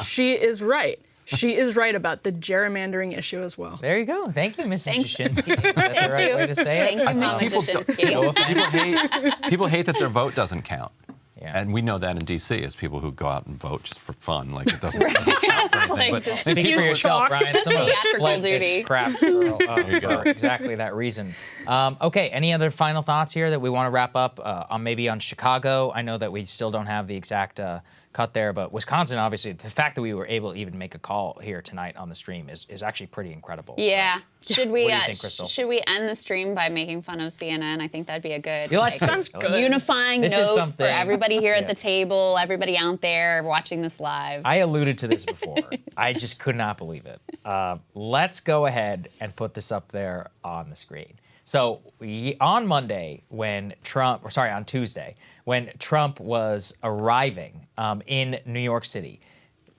She is right. She is right about the gerrymandering issue as well. There you go. Thank you, Mrs. Jashinsky. Is that the right way to say it? Thank you, Mama Jashinsky. People hate that their vote doesn't count. Yeah. And we know that in D.C. as people who go out and vote just for fun. Like, it doesn't count for anything. But just speak for yourself, Brian. Some of us fled duty. this crap for exactly that reason. Okay, any other final thoughts here that we want to wrap up? Maybe on Chicago. I know that we still don't have the exact cut there, but Wisconsin, obviously, the fact that we were able to even make a call here tonight on the stream is actually pretty incredible. Yeah. So, Should we what do you think, Krystal? should we end the stream by making fun of CNN? I think that'd be a good Sounds good. unifying This is note something- for everybody here Yeah. at the table, everybody out there watching this live. I alluded to this before. I just could not believe it. Let's go ahead and put this up there on the screen. So on Monday, on Tuesday, when Trump was arriving in New York City,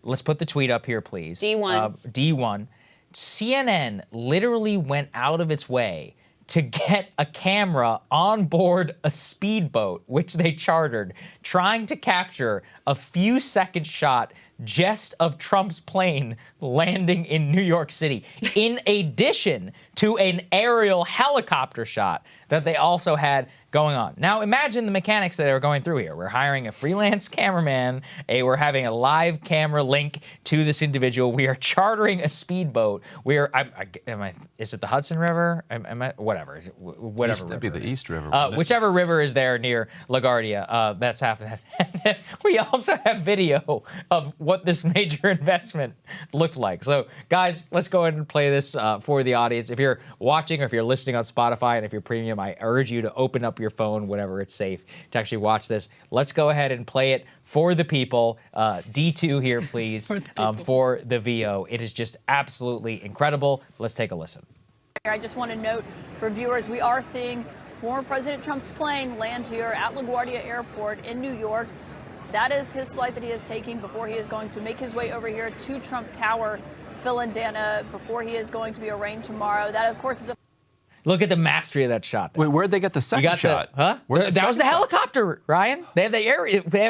let's put the tweet up here, please. D1. CNN literally went out of its way to get a camera on board a speedboat, which they chartered, trying to capture a few second shot just of Trump's plane landing in New York City, in addition to an aerial helicopter shot that they also had going on. Now imagine the mechanics that are going through here. We're hiring a freelance cameraman, we're having a live camera link to this individual. We are chartering a speedboat. Is it the Hudson River? Whatever That'd be the East River. Whichever river is there near LaGuardia, that's half of that. We also have video of what this major investment looked like. So guys, let's go ahead and play this for the audience. If you're watching or if you're listening on Spotify and if you're premium, I urge you to open up your phone whenever it's safe to actually watch this. Let's go ahead and play it for the people. D2 here, please, for the VO. It is just absolutely incredible. Let's take a listen. I just want to note for viewers, we are seeing former President Trump's plane land here at LaGuardia Airport in New York. That is his flight that he is taking before he is going to make his way over here to Trump Tower, Phil and Dana, before he is going to be arraigned tomorrow. That, of course, is a Look at the mastery of that shot. Wait, where'd they get the second shot? That was the helicopter, Ryan. They have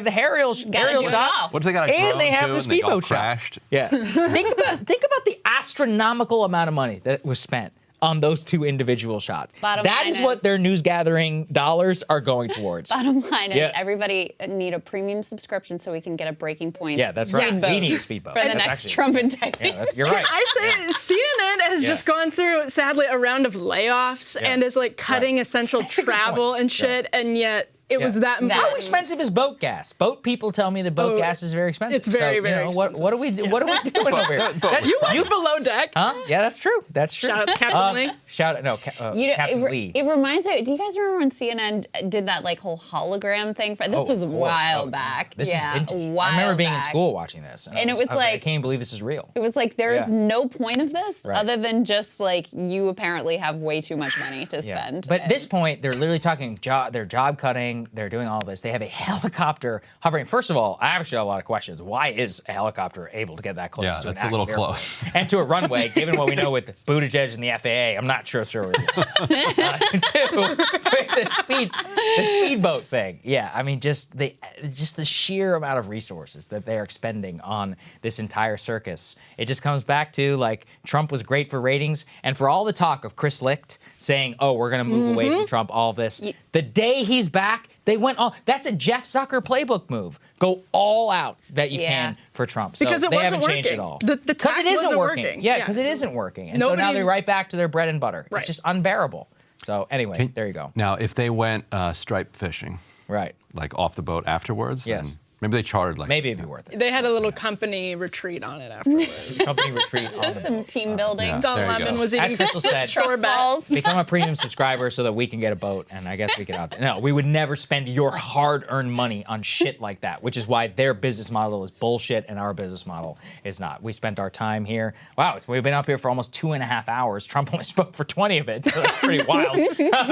the aerial shot. What if they got a drone and they have too, the and they all speedboat shot. crashed? Yeah. think about the astronomical amount of money that was spent on those two individual shots. That is what their news gathering dollars are going towards. Bottom line is everybody need a premium subscription so we can get a Breaking Point. Yeah, that's right. We need a speedboat. For the next Trump indictment. Yeah, you're right. I say CNN has just gone through, sadly, a round of layoffs and is like cutting essential travel and shit, and yet it was that. How expensive is boat gas? Boat people tell me that boat gas is very expensive. It's very, very expensive. What are we doing over here? You went below deck. Huh? Yeah, that's true. That's true. Shout out to Captain Lee. Captain Lee. It reminds me. Do you guys remember when CNN did that like whole hologram thing? This was a while back. This is vintage. I remember being in school watching this, and it was like, I can't believe this is real. It was like there's no point of this other than just like you apparently have way too much money to spend. But at this point, they're literally talking they're job cutting. They're doing all this. They have a helicopter hovering. First of all, I actually have a lot of questions. Why is a helicopter able to get that close to an that's a little active close. airport? And to a runway, given what we know with Buttigieg and the FAA, I'm not sure. Two, the speedboat thing. Yeah, I mean, just the sheer amount of resources that they're expending on this entire circus. It just comes back to like Trump was great for ratings, and for all the talk of Chris Licht saying, "Oh, we're going to move away from Trump," all of this. The day he's back, they went all. That's a Jeff Zucker playbook move. Go all out that you can for Trump. So because it they wasn't haven't changed working. it all. Because it isn't working. Yeah, because it isn't working. And so now they're right back to their bread and butter. Right. It's just unbearable. So anyway, there you go. Now, if they went stripe fishing, like off the boat afterwards, then maybe they chartered like. Maybe it'd be worth it. They had a little company retreat on it afterwards. Company retreat on the Some team building. Yeah. Don There you Lemon go. was As eating Krystal said, Trust become a premium subscriber so that we can get a boat, and I guess we could opt. No, we would never spend your hard-earned money on shit like that, which is why their business model is bullshit and our business model is not. We spent our time here. Wow, we've been up here for almost 2.5 hours. Trump only spoke for 20 of it, so that's pretty wild.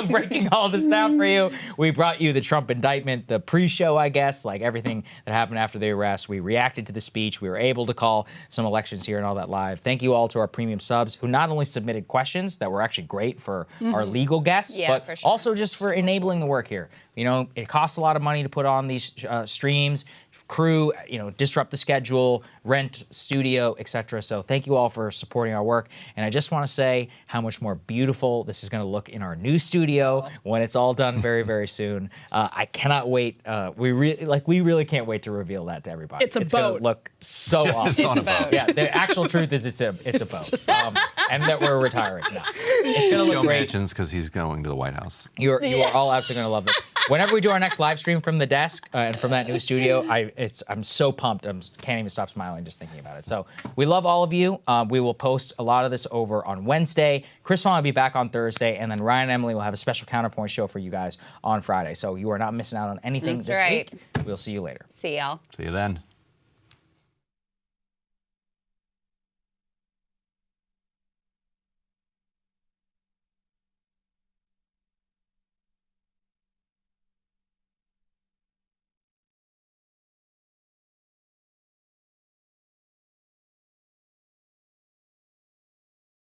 Breaking all this down for you. We brought you the Trump indictment, the pre-show, I guess, like everything that happened after the arrest. We reacted to the speech. We were able to call some elections here and all that live. Thank you all to our premium subs who not only submitted questions that were actually great for our legal guests, but also just for enabling the work here. You know, it costs a lot of money to put on these streams. Crew, disrupt the schedule, rent studio, etc. So thank you all for supporting our work. And I just want to say how much more beautiful this is going to look in our new studio when it's all done very, very soon. I cannot wait. We really can't wait to reveal that to everybody. It's a boat. Going to look so awesome. It's a boat. Yeah, the actual truth is it's a boat, and that we're retiring. No, it's going to Joe look great. Manchin's because he's going to the White House. You are all absolutely going to love this. whenever we do our next live stream from the desk and from that new studio, I'm so pumped. I can't even stop smiling just thinking about it. So we love all of you. We will post a lot of this over on Wednesday. Krystal will be back on Thursday, and then Ryan and Emily will have a special Counterpoint show for you guys on Friday. So you are not missing out on anything this week. We'll see you later. See y'all. See you then.